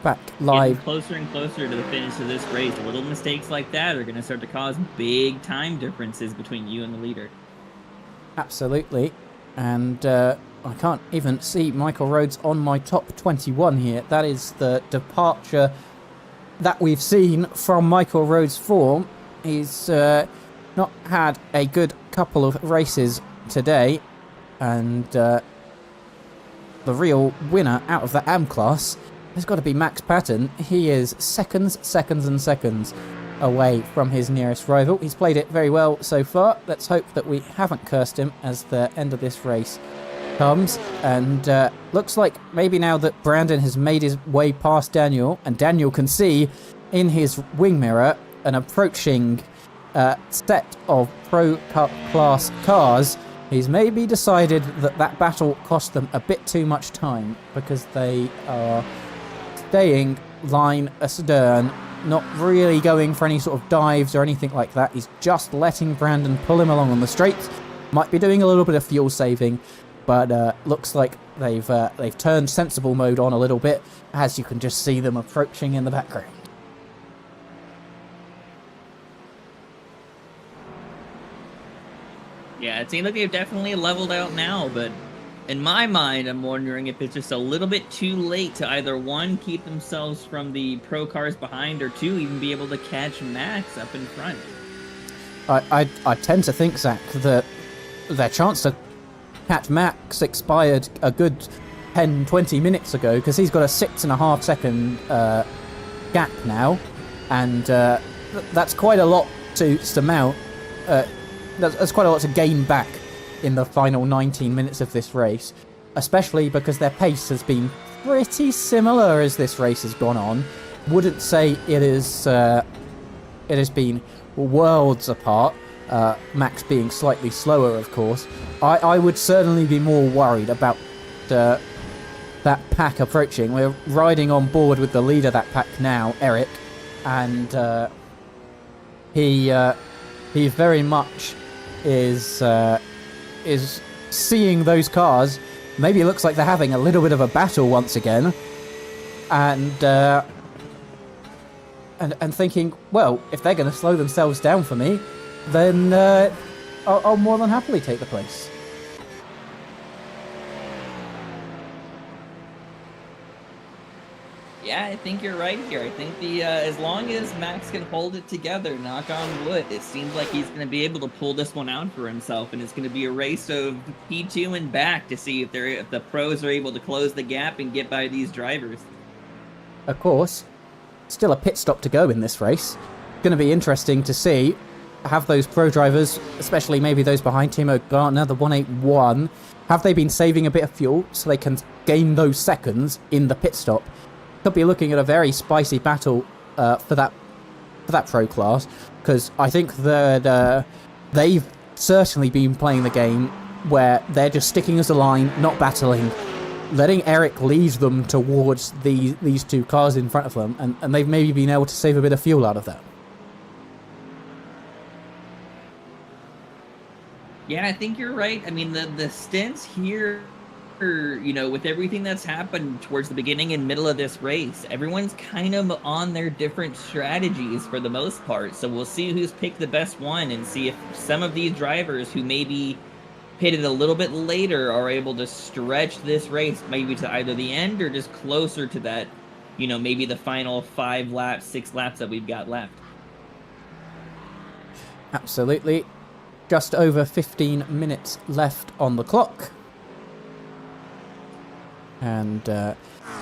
Back live. Getting closer and closer to the finish of this race. Little mistakes like that are going to start to cause big time differences between you and the leader. Absolutely. And I can't even see Michael Rhodes on my top 21 here. That is the departure that we've seen from Michael Rhodes' form. He's not had a good couple of races today, and the real winner out of the AM class has got to be Max Patton. He is seconds away from his nearest rival. He's played it very well so far. Let's hope that we haven't cursed him as the end of this race comes, and looks like maybe now that Brandon has made his way past Daniel, and Daniel can see in his wing mirror an approaching set of Pro Cup class cars, he's maybe decided that that battle cost them a bit too much time, because they are staying line astern, not really going for any sort of dives or anything like that. He's just letting Brandon pull him along on the straights. Might be doing a little bit of fuel saving, but looks like they've turned sensible mode on a little bit, as you can just see them approaching in the background. Yeah, it seems like they've definitely leveled out now, but in my mind, I'm wondering if it's just a little bit too late to either, one, keep themselves from the pro cars behind, or two, even be able to catch Max up in front. I tend to think, Zach, that their chance to catch Max expired a good 10-20 minutes ago, because he's got a 6.5 second gap now, and that's quite a lot to surmount. That's quite a lot to gain back in the final 19 minutes of this race, especially because their pace has been pretty similar as this race has gone on. Wouldn't say it has been worlds apart, Max being slightly slower, of course. I would certainly be more worried about that pack approaching. We're riding on board with the leader of that pack now, Eric, and he very much is seeing those cars. Maybe it looks like they're having a little bit of a battle once again, and thinking, well, if they're going to slow themselves down for me, then I'll more than happily take the place. Yeah, I think you're right here. I think as long as Max can hold it together, knock on wood, it seems like he's going to be able to pull this one out for himself, and it's going to be a race of P2 and back to see if the pros are able to close the gap and get by these drivers. Of course, still a pit stop to go in this race. Going to be interesting to see, have those pro drivers, especially maybe those behind Timo Gartner, the 181, have they been saving a bit of fuel so they can gain those seconds in the pit stop? Could be looking at a very spicy battle for that pro class, because I think that they've certainly been playing the game where they're just sticking as a line, not battling, letting Eric lead them towards these two cars in front of them, and they've maybe been able to save a bit of fuel out of that. Yeah, I think you're right. I mean, the stints here, with everything that's happened towards the beginning and middle of this race, everyone's kind of on their different strategies for the most part. So we'll see who's picked the best one and see if some of these drivers who maybe pitted a little bit later are able to stretch this race maybe to either the end or just closer to that, maybe the final 5 laps, 6 laps that we've got left. Absolutely. Just over 15 minutes left on the clock. And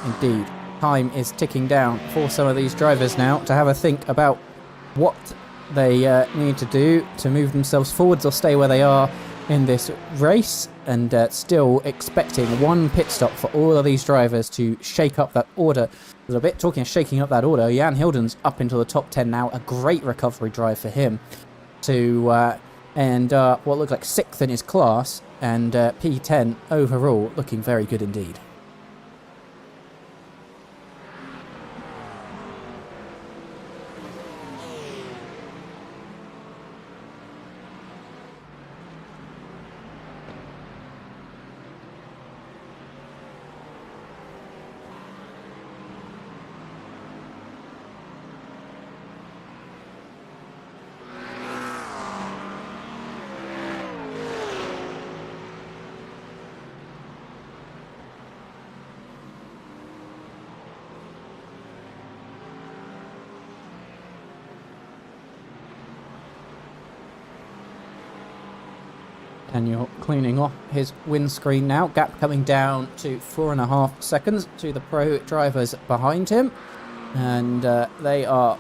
indeed, time is ticking down for some of these drivers now to have a think about what they need to do to move themselves forwards or stay where they are in this race, and still expecting one pit stop for all of these drivers to shake up that order a little bit. Talking of shaking up that order, Jan Hilden's up into the top 10 now. A great recovery drive for him to end what looked like 6th in his class, and P10 overall, looking very good indeed. Daniel cleaning off his windscreen now. Gap coming down to 4.5 seconds to the pro drivers behind him. And they are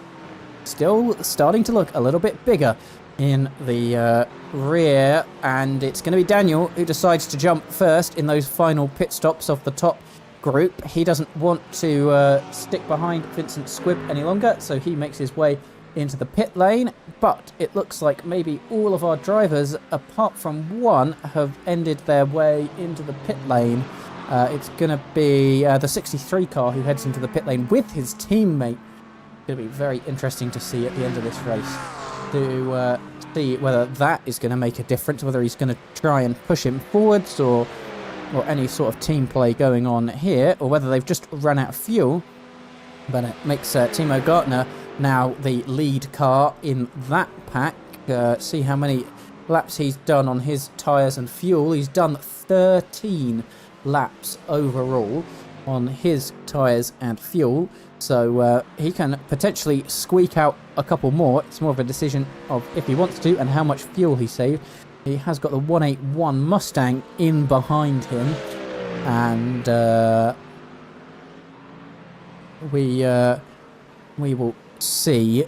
still starting to look a little bit bigger in the rear. And it's going to be Daniel who decides to jump first in those final pit stops of the top group. He doesn't want to stick behind Vincent Squibb any longer, so he makes his way into the pit lane, but it looks like maybe all of our drivers, apart from one, have ended their way into the pit lane. It's going to be the 63 car who heads into the pit lane with his teammate. It's going to be very interesting to see at the end of this race, to see whether that is going to make a difference, whether he's going to try and push him forwards, or any sort of team play going on here, or whether they've just run out of fuel. But it makes Timo Gartner now the lead car in that pack. See how many laps he's done on his tyres and fuel. He's done 13 laps overall on his tyres and fuel. So he can potentially squeak out a couple more. It's more of a decision of if he wants to and how much fuel he saved. He has got the 181 Mustang in behind him. And we will see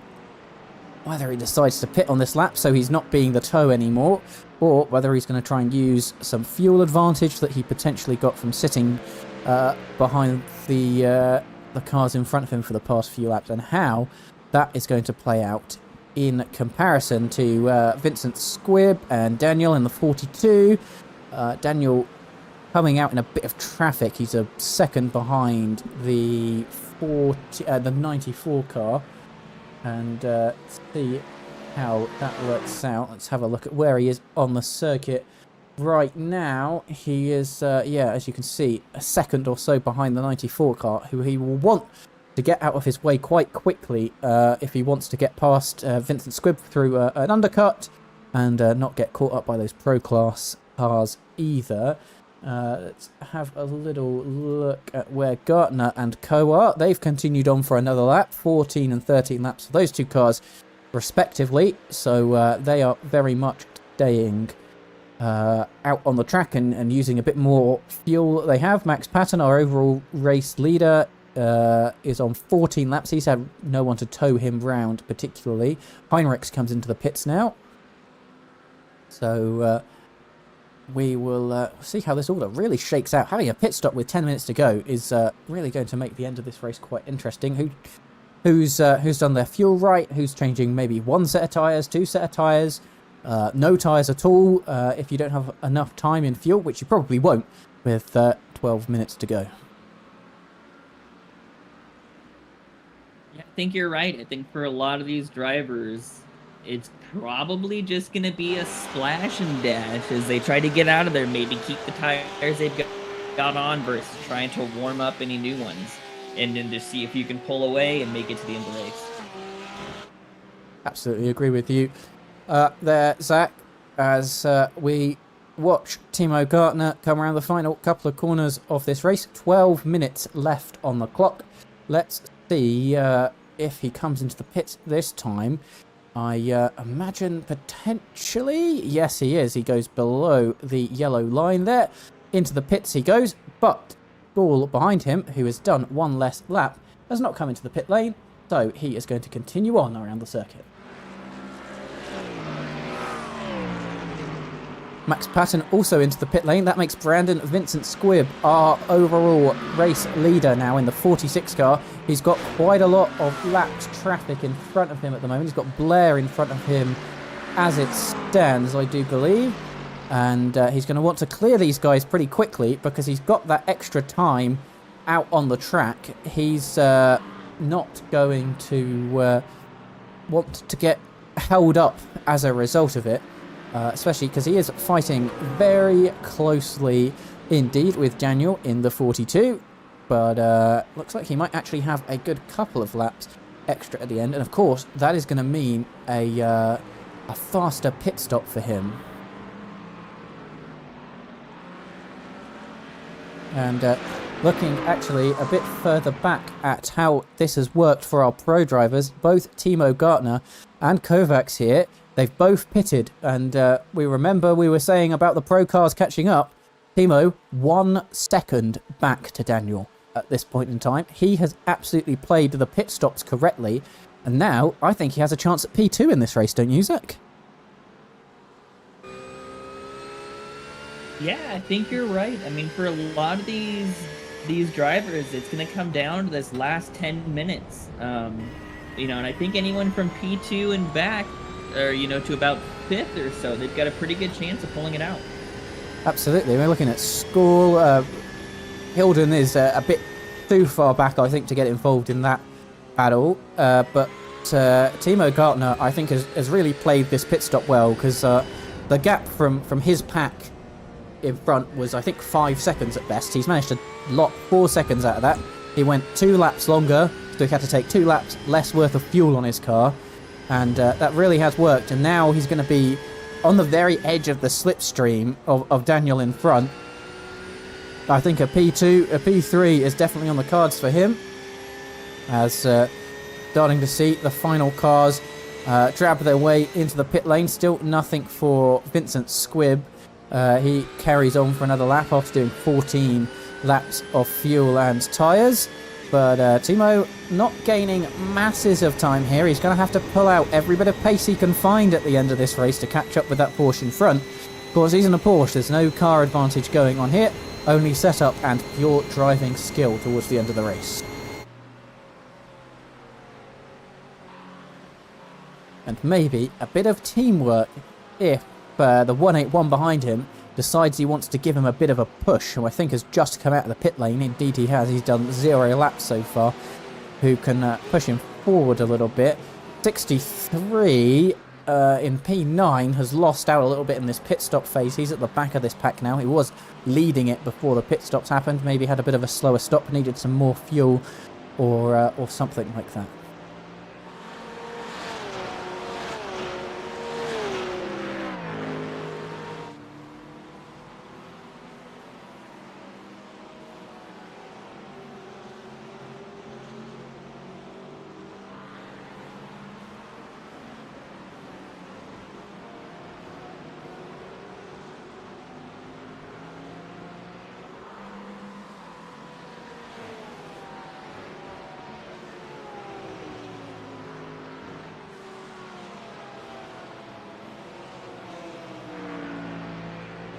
whether he decides to pit on this lap so he's not being the tow anymore, or whether he's going to try and use some fuel advantage that he potentially got from sitting behind the cars in front of him for the past few laps, and how that is going to play out in comparison to Vincent Squibb and Daniel in the 42. Daniel coming out in a bit of traffic. He's a second behind the 94 car, and see how that works out. Let's have a look at where he is on the circuit right now. He is, as you can see, a second or so behind the 94 car, who he will want to get out of his way quite quickly if he wants to get past Vincent Squibb through an undercut, and not get caught up by those pro class cars either. Let's have a little look at where Gartner and Co are. They've continued on for another lap, 14 and 13 laps for those two cars respectively, so they are very much staying out on the track and using a bit more fuel that they have. Max Patton, our overall race leader, is on 14 laps. He's had no one to tow him round particularly. Heinrichs comes into the pits now, so we will see how this order really shakes out. Having a pit stop with 10 minutes to go is really going to make the end of this race quite interesting. Who's done their fuel right, who's changing maybe one set of tyres, two set of tyres, no tyres at all if you don't have enough time in fuel, which you probably won't with 12 minutes to go. Yeah, I think you're right. I think for a lot of these drivers, it's probably just going to be a splash and dash as they try to get out of there, maybe keep the tires they've got on versus trying to warm up any new ones, and then just see if you can pull away and make it to the end of the race. Absolutely agree with you there, Zach, as we watch Timo Gartner come around the final couple of corners of this race. 12 minutes left on the clock. Let's see if he comes into the pits this time. I imagine potentially, yes he is. He goes below the yellow line there. Into the pits he goes, but Gall behind him, who has done one less lap, has not come into the pit lane, so he is going to continue on around the circuit. Max Patton also into the pit lane. That makes Brandon Vincent Squibb our overall race leader now in the 46 car. He's got quite a lot of lapped traffic in front of him at the moment. He's got Blair in front of him as it stands, I do believe. And he's going to want to clear these guys pretty quickly because he's got that extra time out on the track. He's not going to want to get held up as a result of it. Especially because he is fighting very closely indeed with Daniel in the 42. But looks like he might actually have a good couple of laps extra at the end. And of course, that is going to mean a faster pit stop for him. And looking actually a bit further back at how this has worked for our pro drivers, both Timo Gartner and Kovacs here, they've both pitted, and we were saying about the pro cars catching up. Timo, 1 second back to Daniel at this point in time. He has absolutely played the pit stops correctly, and now I think he has a chance at P2 in this race, don't you, Zach? Yeah, I think you're right. I mean, for a lot of these drivers, it's going to come down to this last 10 minutes. And I think anyone from P2 and back, or to about 5th or so, they've got a pretty good chance of pulling it out. Absolutely. We're looking at School. Hilden is a bit too far back, I think, to get involved in that battle. But Timo Gartner, I think, has really played this pit stop well, because the gap from his pack in front was, I think, 5 seconds at best. He's managed to lock 4 seconds out of that. He went 2 laps longer, so he had to take 2 laps less worth of fuel on his car. And that really has worked. And now he's going to be on the very edge of the slipstream of Daniel in front. I think a P2, a P3 is definitely on the cards for him. As starting to see the final cars drab their way into the pit lane. Still nothing for Vincent Squibb. He carries on for another lap after doing 14 laps of fuel and tyres. But Timo not gaining masses of time here. He's going to have to pull out every bit of pace he can find at the end of this race to catch up with that Porsche in front. Of course, he's in a Porsche. There's no car advantage going on here. Only setup and pure driving skill towards the end of the race. And maybe a bit of teamwork if the 181 behind him decides he wants to give him a bit of a push, who I think has just come out of the pit lane. Indeed he has. He's done 0 laps so far, who can push him forward a little bit. 63 in P9 has lost out a little bit in this pit stop phase. He's at the back of this pack now. He was leading it before the pit stops happened. Maybe had a bit of a slower stop, needed some more fuel or something like that.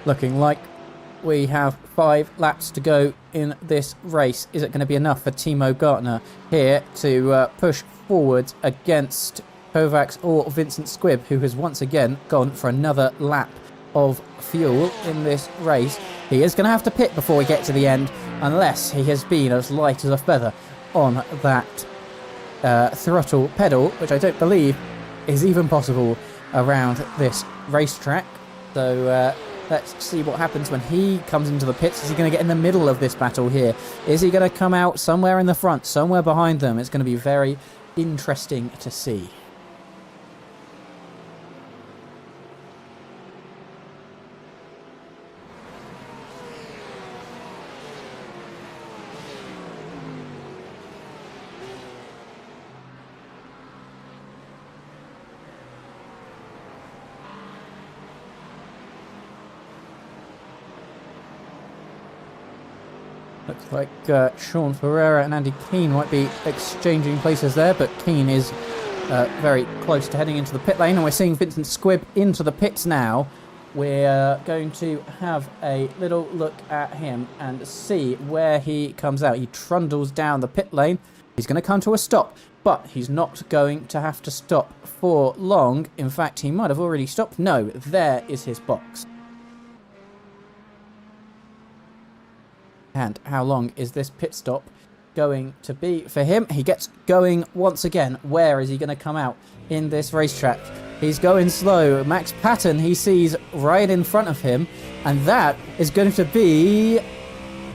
Looking like we have 5 laps to go in this race. Is it going to be enough for Timo Gartner here to push forward against Kovacs or Vincent Squibb, who has once again gone for another lap of fuel in this race? He is going to have to pit before we get to the end, unless he has been as light as a feather on that throttle pedal, which I don't believe is even possible around this racetrack. So let's see what happens when he comes into the pits. Is he going to get in the middle of this battle here? Is he going to come out somewhere in the front, somewhere behind them? It's going to be very interesting to see. Looks like Sean Ferreira and Andy Keane might be exchanging places there, but Keane is very close to heading into the pit lane, and we're seeing Vincent Squibb into the pits now. We're going to have a little look at him and see where he comes out. He trundles down the pit lane. He's going to come to a stop, but he's not going to have to stop for long. In fact, he might have already stopped. No, there is his box. And how long is this pit stop going to be for him? He gets going once again. Where is he going to come out in this racetrack? He's going slow. Max Patton he sees right in front of him, and that is going to be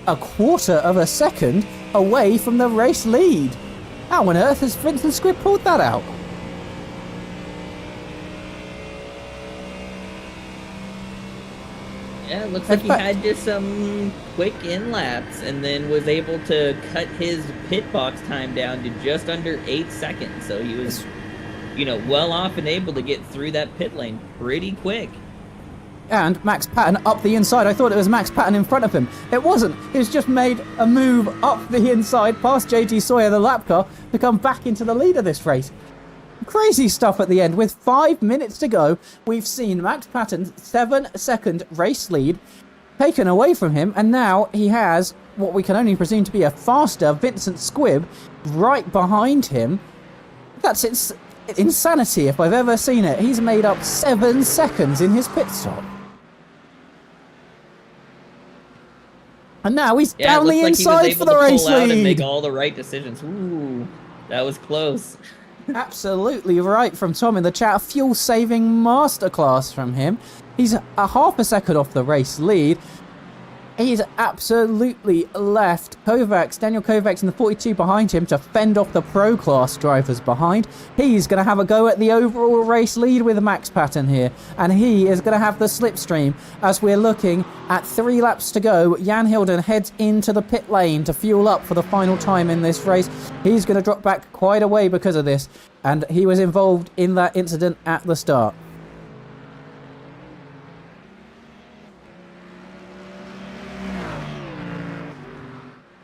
a quarter of a second away from the race lead. How on earth has Vincent Squibb pulled that out? Yeah, it looks like he had just some quick in-laps and then was able to cut his pit box time down to just under 8 seconds. So he was, well off and able to get through that pit lane pretty quick. And Max Patton up the inside. I thought it was Max Patton in front of him. It wasn't. He's just made a move up the inside past JT Sawyer, the lap car, to come back into the lead of this race. Crazy stuff at the end. With 5 minutes to go, we've seen Max Patton's 7-second race lead taken away from him, and now he has what we can only presume to be a faster Vincent Squibb right behind him. That's insanity if I've ever seen it. He's made up 7 seconds in his pit stop. And now he's down the inside for the race lead. And make all the right decisions. Ooh, that was close. Absolutely right from Tom in the chat. A fuel-saving masterclass from him. He's a half a second off the race lead. He's absolutely left Daniel Kovacs in the 42 behind him to fend off the Pro Class drivers behind. He's going to have a go at the overall race lead with Max Patton here. And he is going to have the slipstream as we're looking at 3 laps to go. Jan Hilden heads into the pit lane to fuel up for the final time in this race. He's going to drop back quite a way because of this. And he was involved in that incident at the start.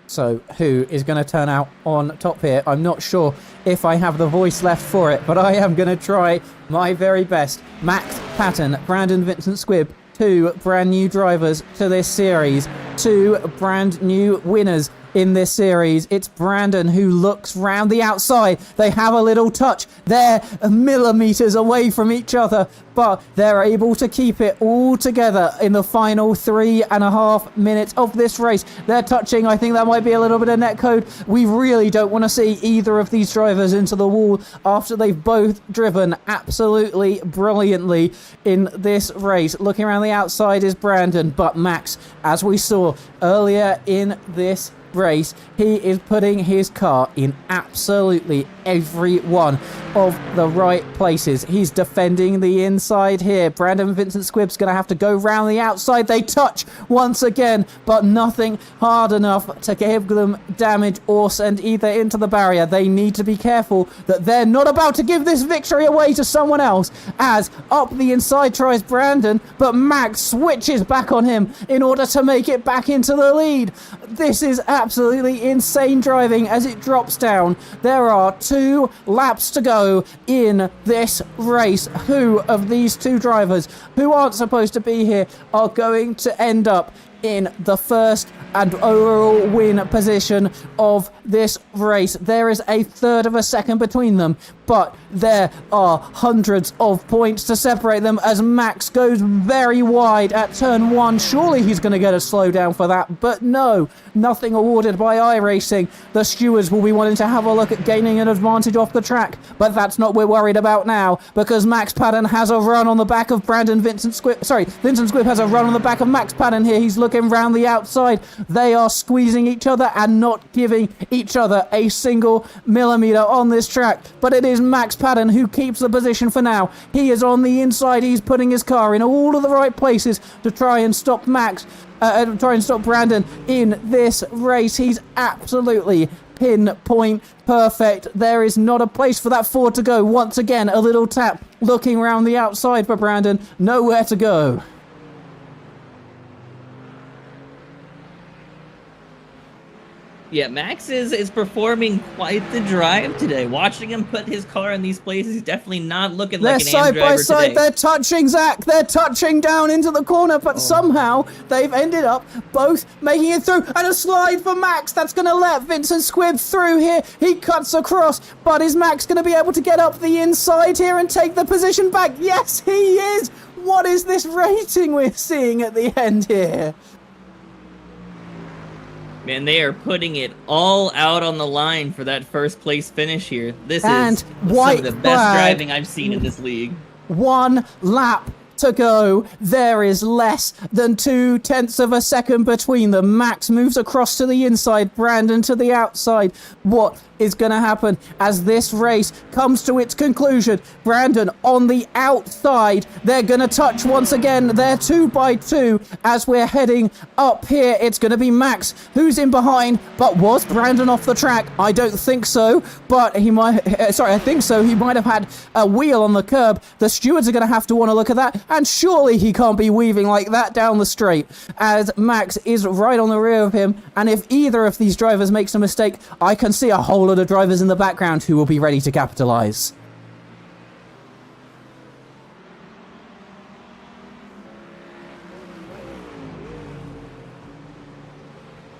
So who is going to turn out on top here? I'm not sure if I have the voice left for it, but I am going to try my very best. Max Patton, Brandon Vincent Squibb, 2 brand new drivers to this series, 2 brand new winners in this series. It's Brandon who looks round the outside. They have a little touch. They're millimeters away from each other, but they're able to keep it all together in the final 3.5 minutes of this race. They're touching. I think that might be a little bit of netcode. We really don't want to see either of these drivers into the wall after they've both driven absolutely brilliantly in this race. Looking around the outside is Brandon, but Max, as we saw earlier in this race, he is putting his car in absolutely every one of the right places. He's defending the inside here. Brandon Vincent Squibb's going to have to go round the outside. They touch once again, but nothing hard enough to give them damage or send either into the barrier. They need to be careful that they're not about to give this victory away to someone else, as up the inside tries Brandon, but Max switches back on him in order to make it back into the lead. This is absolutely insane driving as it drops down. There are 2 laps to go in this race. Who of these 2 drivers who aren't supposed to be here are going to end up in the first and overall win position of this race? There is a third of a second between them, but there are hundreds of points to separate them as Max goes very wide at turn 1. Surely he's going to get a slowdown for that, but no, nothing awarded by iRacing. The stewards will be wanting to have a look at gaining an advantage off the track, but that's not what we're worried about now, because Max Padden has a run on the back of Vincent Squibb has a run on the back of Max Padden here. He's looking round the outside. They are squeezing each other and not giving each other a single millimeter on this track, but it is Max Padden who keeps the position for now. He is on the inside. He's putting his car in all of the right places to try and stop Brandon in this race. He's absolutely pinpoint perfect. There is not a place for that Ford to go. Once again, a little tap looking around the outside for Brandon. Nowhere to go. Yeah, Max is performing quite the drive today. Watching him put his car in these places, he's definitely not looking like an AM driver today. They're side by side, they're touching, Zach. They're touching down into the corner, but somehow they've ended up both making it through. And a slide for Max. That's going to let Vincent Squibb through here. He cuts across, but is Max going to be able to get up the inside here and take the position back? Yes, he is. What is this rating we're seeing at the end here? Man, they are putting it all out on the line for that first place finish here. This is some of the best driving I've seen in this league. 1 lap to go. There is less than 0.2 of a second between them. Max moves across to the inside, Brandon to the outside. What is going to happen as this race comes to its conclusion? Brandon on the outside. They're going to touch once again. They're 2 by 2 as we're heading up here. It's going to be Max who's in behind, but was Brandon off the track? I don't think so, but he might, I think so. He might have had a wheel on the curb. The stewards are going to have to want to look at that, and surely he can't be weaving like that down the straight as Max is right on the rear of him. And if either of these drivers makes a mistake, I can see a whole lot of drivers in the background who will be ready to capitalize.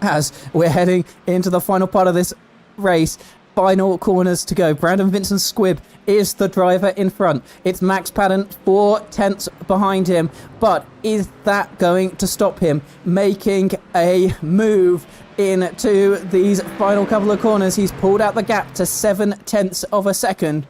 As we're heading into the final part of this race, final corners to go. Brandon Vincent Squibb is the driver in front. It's Max Padden 4/10 behind him, but is that going to stop him making a move into these final couple of corners? He's pulled out the gap to 0.7 of a second.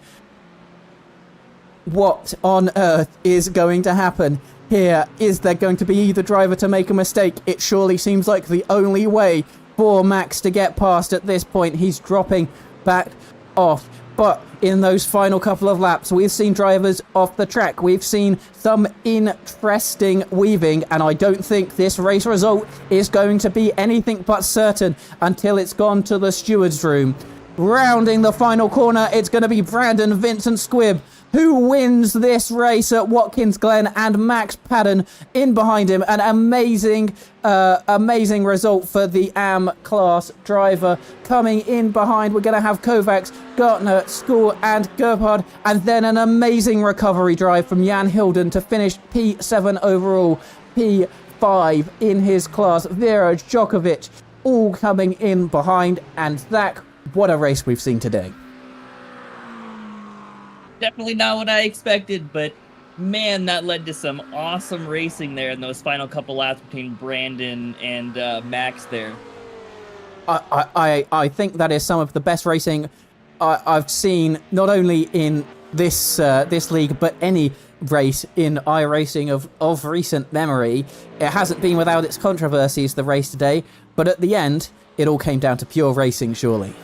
What on earth is going to happen here? Is there going to be either driver to make a mistake? It surely seems like the only way for Max to get past at this point. He's dropping back off. But in those final couple of laps, we've seen drivers off the track. We've seen some interesting weaving, and I don't think this race result is going to be anything but certain until it's gone to the stewards' room. Rounding the final corner, it's going to be Brandon Vincent Squibb who wins this race at Watkins Glen, and Max Padden in behind him. An amazing result for the AM class driver. Coming in behind, we're going to have Kovacs, Gartner, School and Gerhard, and then an amazing recovery drive from Jan Hilden to finish P7 overall, P5 in his class. Vera Djokovic all coming in behind, and Zach, what a race we've seen today. Definitely not what I expected, but man, that led to some awesome racing there in those final couple laps between Brandon and Max there. I think that is some of the best racing I've seen, not only in this league, but any race in iRacing of recent memory. It hasn't been without its controversies, the race today, but at the end, it all came down to pure racing, surely.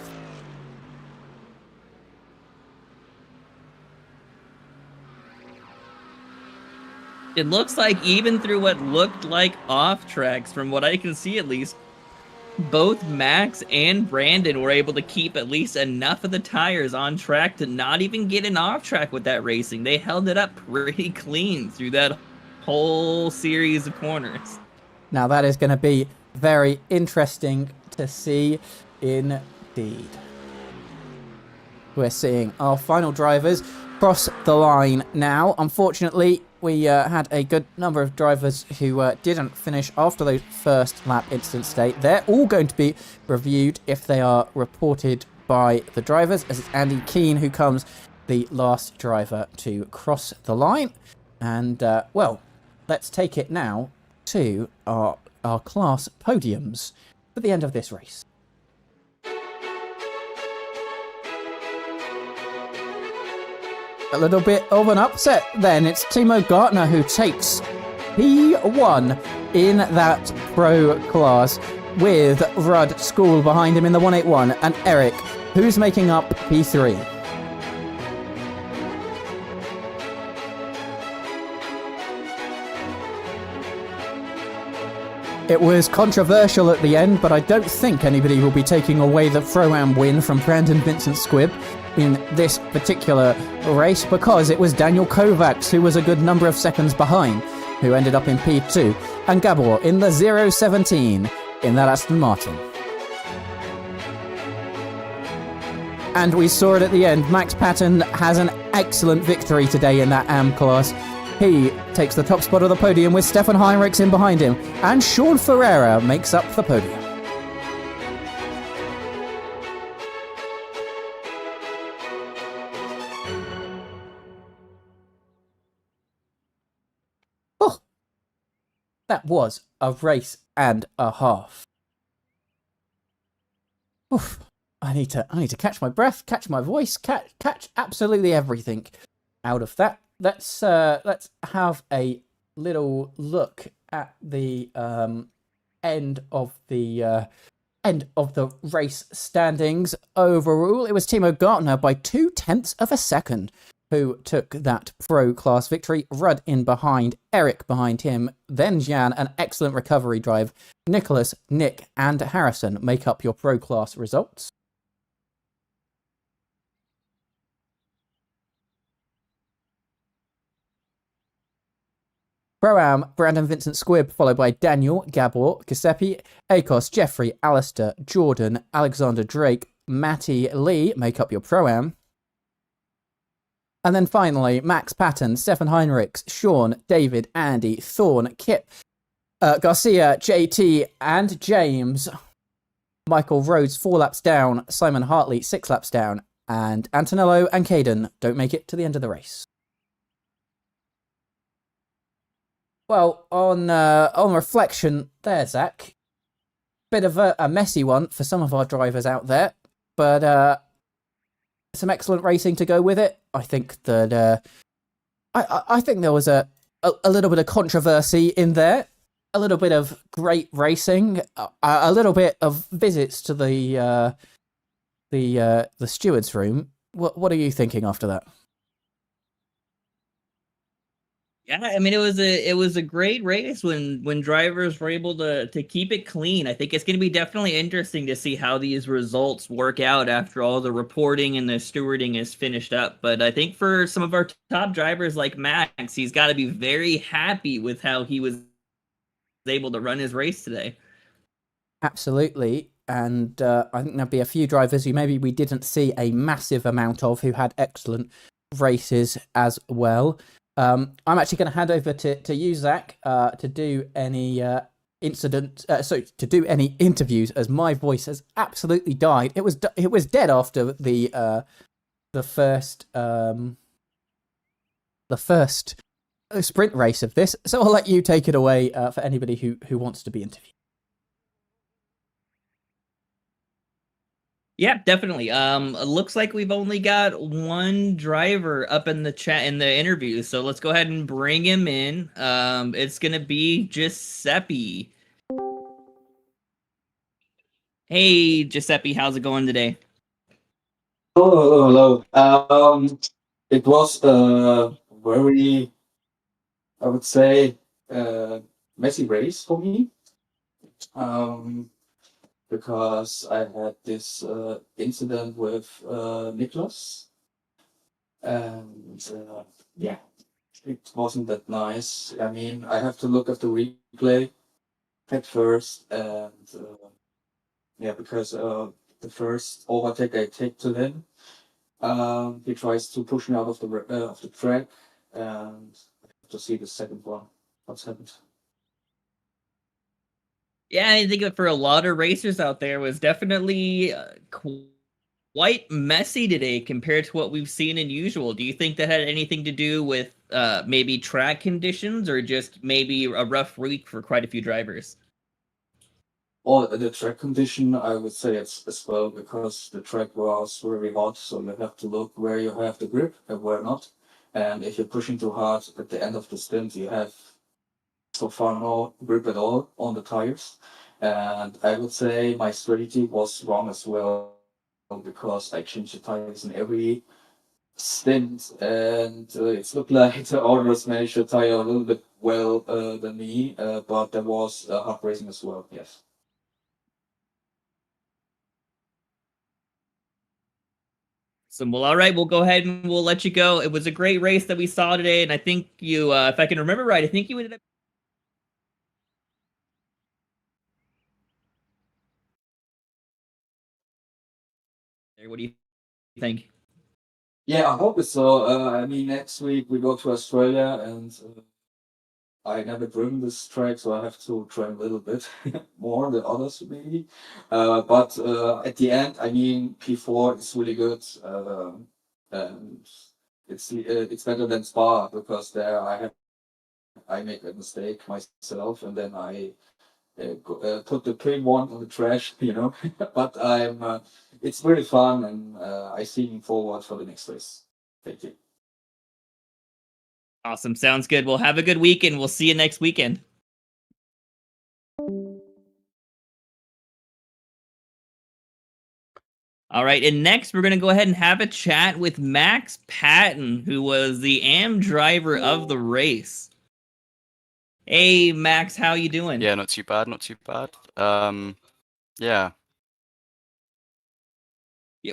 It looks like even through what looked like off tracks, from what I can see at least, both Max and Brandon were able to keep at least enough of the tires on track to not even get an off track with that racing. They held it up pretty clean through that whole series of corners. Now that is going to be Very interesting to see indeed. We're seeing our final drivers cross the line now. Unfortunately, we had a good number of drivers who didn't finish after those first lap instant state. They're all going to be reviewed if they are reported by the drivers, as it's Andy Keane who comes the last driver to cross the line. And, well, let's take it now to our class podiums for the end of this race. A little bit of an upset then. It's Timo Gartner who takes P1 in that pro class, with Rudd School behind him in the 181 and Eric, who's making up P3. It was controversial at the end, but I don't think anybody will be taking away the Pro-Am win from Brandon Vincent Squibb in this particular race, because it was Daniel Kovacs who was a good number of seconds behind, who ended up in P2, and Gabor in the 017 in that Aston Martin. And we saw it at the end. Max Patton has an excellent victory today in that AM class. He takes the top spot of the podium with Stefan Heinrichs in behind him, and Sean Ferreira makes up the podium. Oh, that was a race and a half. Oof. I need to catch my breath, catch my voice, catch absolutely everything out of that. Let's have a little look at the end of the race standings. Overall, it was Timo Gartner by 0.2 of a second who took that pro class victory. Rudd in behind, Eric behind him, then Jan, an excellent recovery drive. Nicholas, Nick, and Harrison make up your pro class results. Pro-Am, Brandon Vincent Squibb, followed by Daniel, Gabor, Giuseppe, Akos, Jeffrey, Alistair, Jordan, Alexander Drake, Matty Lee make up your Pro-Am. And then finally, Max Patton, Stefan Heinrichs, Sean, David, Andy, Thorne, Kip, Garcia, JT, and James. Michael Rhodes 4 laps down, Simon Hartley 6 laps down, and Antonello and Caden don't make it to the end of the race. Well, on reflection there, Zach, bit of a messy one for some of our drivers out there, but some excellent racing to go with it. I think that I think there was a little bit of controversy in there, a little bit of great racing, a little bit of visits to the stewards' room. What are you thinking after that? Yeah, I mean, it was a great race when drivers were able to keep it clean. I think it's going to be definitely interesting to see how these results work out after all the reporting and the stewarding is finished up. But I think for some of our top drivers like Max, he's got to be very happy with how he was able to run his race today. Absolutely. And I think there'll be a few drivers who maybe we didn't see a massive amount of who had excellent races as well. I'm actually going to hand over to you, Zach, to do any to do any interviews, as my voice has absolutely died. It was dead after the first sprint race of this. So I'll let you take it away for anybody who wants to be interviewed. Yeah, definitely. It looks like we've only got one driver up in the chat in the interview, so let's go ahead and bring him in. It's gonna be Giuseppe. Hey, Giuseppe, how's it going today? Hello. It was a very, I would say, messy race for me. Because I had this incident with Niklas, and yeah, it wasn't that nice. I mean, I have to look at the replay at first, and yeah, because the first overtake I take to him, he tries to push me out of the track, and I have to see the second one. What's happened? Yeah, I think that for a lot of racers out there was definitely quite messy today compared to what we've seen in usual. Do you think that had anything to do with maybe track conditions or just maybe a rough week for quite a few drivers? Or the track condition, I would say it's as well, because the track was very hot, so you have to look where you have the grip and where not. And if you're pushing too hard at the end of the stint, you have so far no grip at all on the tires. And I would say my strategy was wrong as well, because I changed the tires in every stint, and it looked like the others managed the tire a little bit well than me, but there was hard racing as well, yes. So, well, all right, we'll go ahead and we'll let you go. It was a great race that we saw today, and I think you, if I can remember right, I think you ended up there. What do you think? Yeah, I hope so. I mean, next week we go to Australia, and I never driven this track, so I have to train a little bit more than others maybe. But at the end, I mean, P4 is really good, and it's better than Spa, because there I make a mistake myself, and then I put the pin one on the trash, you know. But it's really fun, and I see forward for the next race. Thank you. Awesome. Sounds good. Well, have a good weekend. We'll see you next weekend. All right. And next, we're going to go ahead and have a chat with Max Patton, who was the AM driver of the race. Hey, Max, how you doing? Yeah, not too bad, not too bad. Yeah.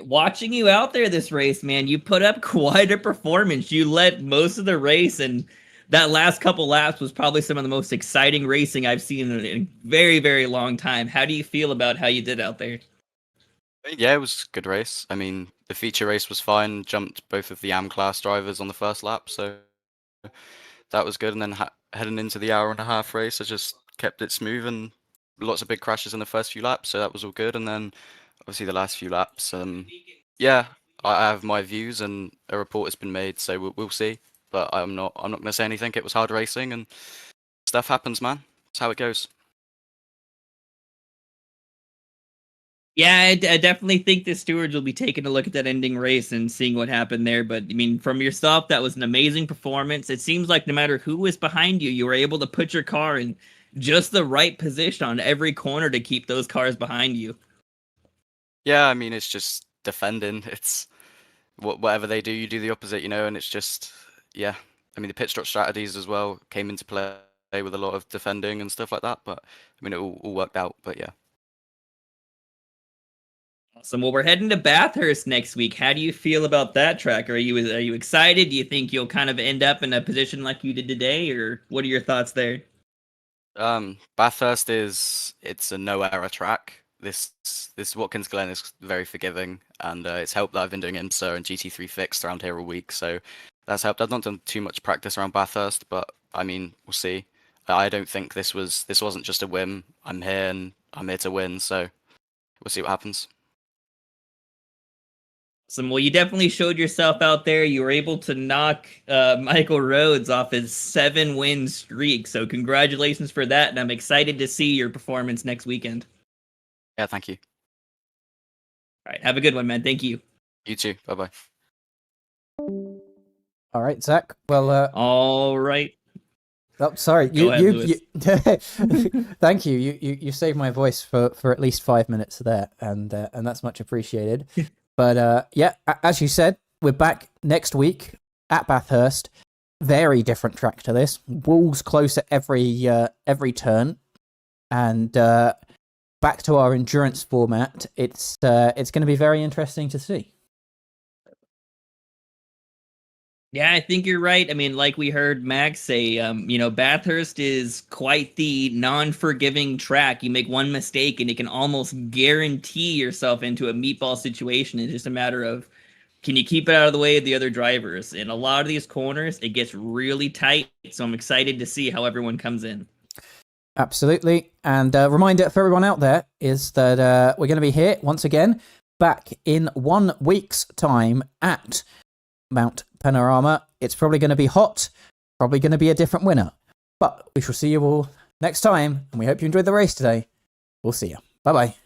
Watching you out there this race, man, you put up quite a performance. You led most of the race, and that last couple laps was probably some of the most exciting racing I've seen in a very, very long time. How do you feel about how you did out there? Yeah, it was a good race. I mean, the feature race was fine. Jumped both of the AM class drivers on the first lap, so that was good. And then heading into the hour and a half race, I just kept it smooth and lots of big crashes in the first few laps, so that was all good. And then obviously the last few laps, yeah, I have my views and a report has been made, so we'll see. But I'm not gonna say anything. It was hard racing and stuff happens, man. That's how it goes. Yeah, I definitely think the stewards will be taking a look at that ending race and seeing what happened there. But I mean, from yourself, that was an amazing performance. It seems like no matter who was behind you, you were able to put your car in just the right position on every corner to keep those cars behind you. Yeah, I mean, it's just defending. It's whatever they do, you do the opposite, you know, and it's just, yeah. I mean, the pit stop strategies as well came into play with a lot of defending and stuff like that, but I mean, it all worked out, but yeah. Awesome. Well, we're heading to Bathurst next week. How do you feel about that track? Are you excited? Do you think you'll kind of end up in a position like you did today, or what are your thoughts there? Bathurst it's a no error track. This Watkins Glen is very forgiving, and it's helped that I've been doing IMSA and GT3 fixed around here all week, so that's helped. I've not done too much practice around Bathurst, but I mean, we'll see. I don't think this wasn't just a whim. I'm here and I'm here to win, so we'll see what happens. Well, you definitely showed yourself out there. You were able to knock Michael Rhodes off his 7-win streak. So congratulations for that. And I'm excited to see your performance next weekend. Yeah, thank you. All right. Have a good one, man. Thank you. You too. Bye-bye. All right, Zach. Well, all right. Oh, sorry. Go ahead, Lewis. Thank you. You saved my voice for at least 5 minutes there, and that's much appreciated. But yeah, as you said, we're back next week at Bathurst. Very different track to this. Walls close at every turn, and back to our endurance format. It's going to be very interesting to see. Yeah, I think you're right. I mean, like we heard Max say, Bathurst is quite the non-forgiving track. You make one mistake and it can almost guarantee yourself into a meatball situation. It's just a matter of, can you keep it out of the way of the other drivers? In a lot of these corners, it gets really tight. So I'm excited to see how everyone comes in. Absolutely. And a reminder for everyone out there is that we're going to be here once again back in 1 week's time at Mount Panorama. It's probably going to be hot, probably going to be a different winner. But we shall see you all next time, and we hope you enjoyed the race today. We'll see you. Bye-bye.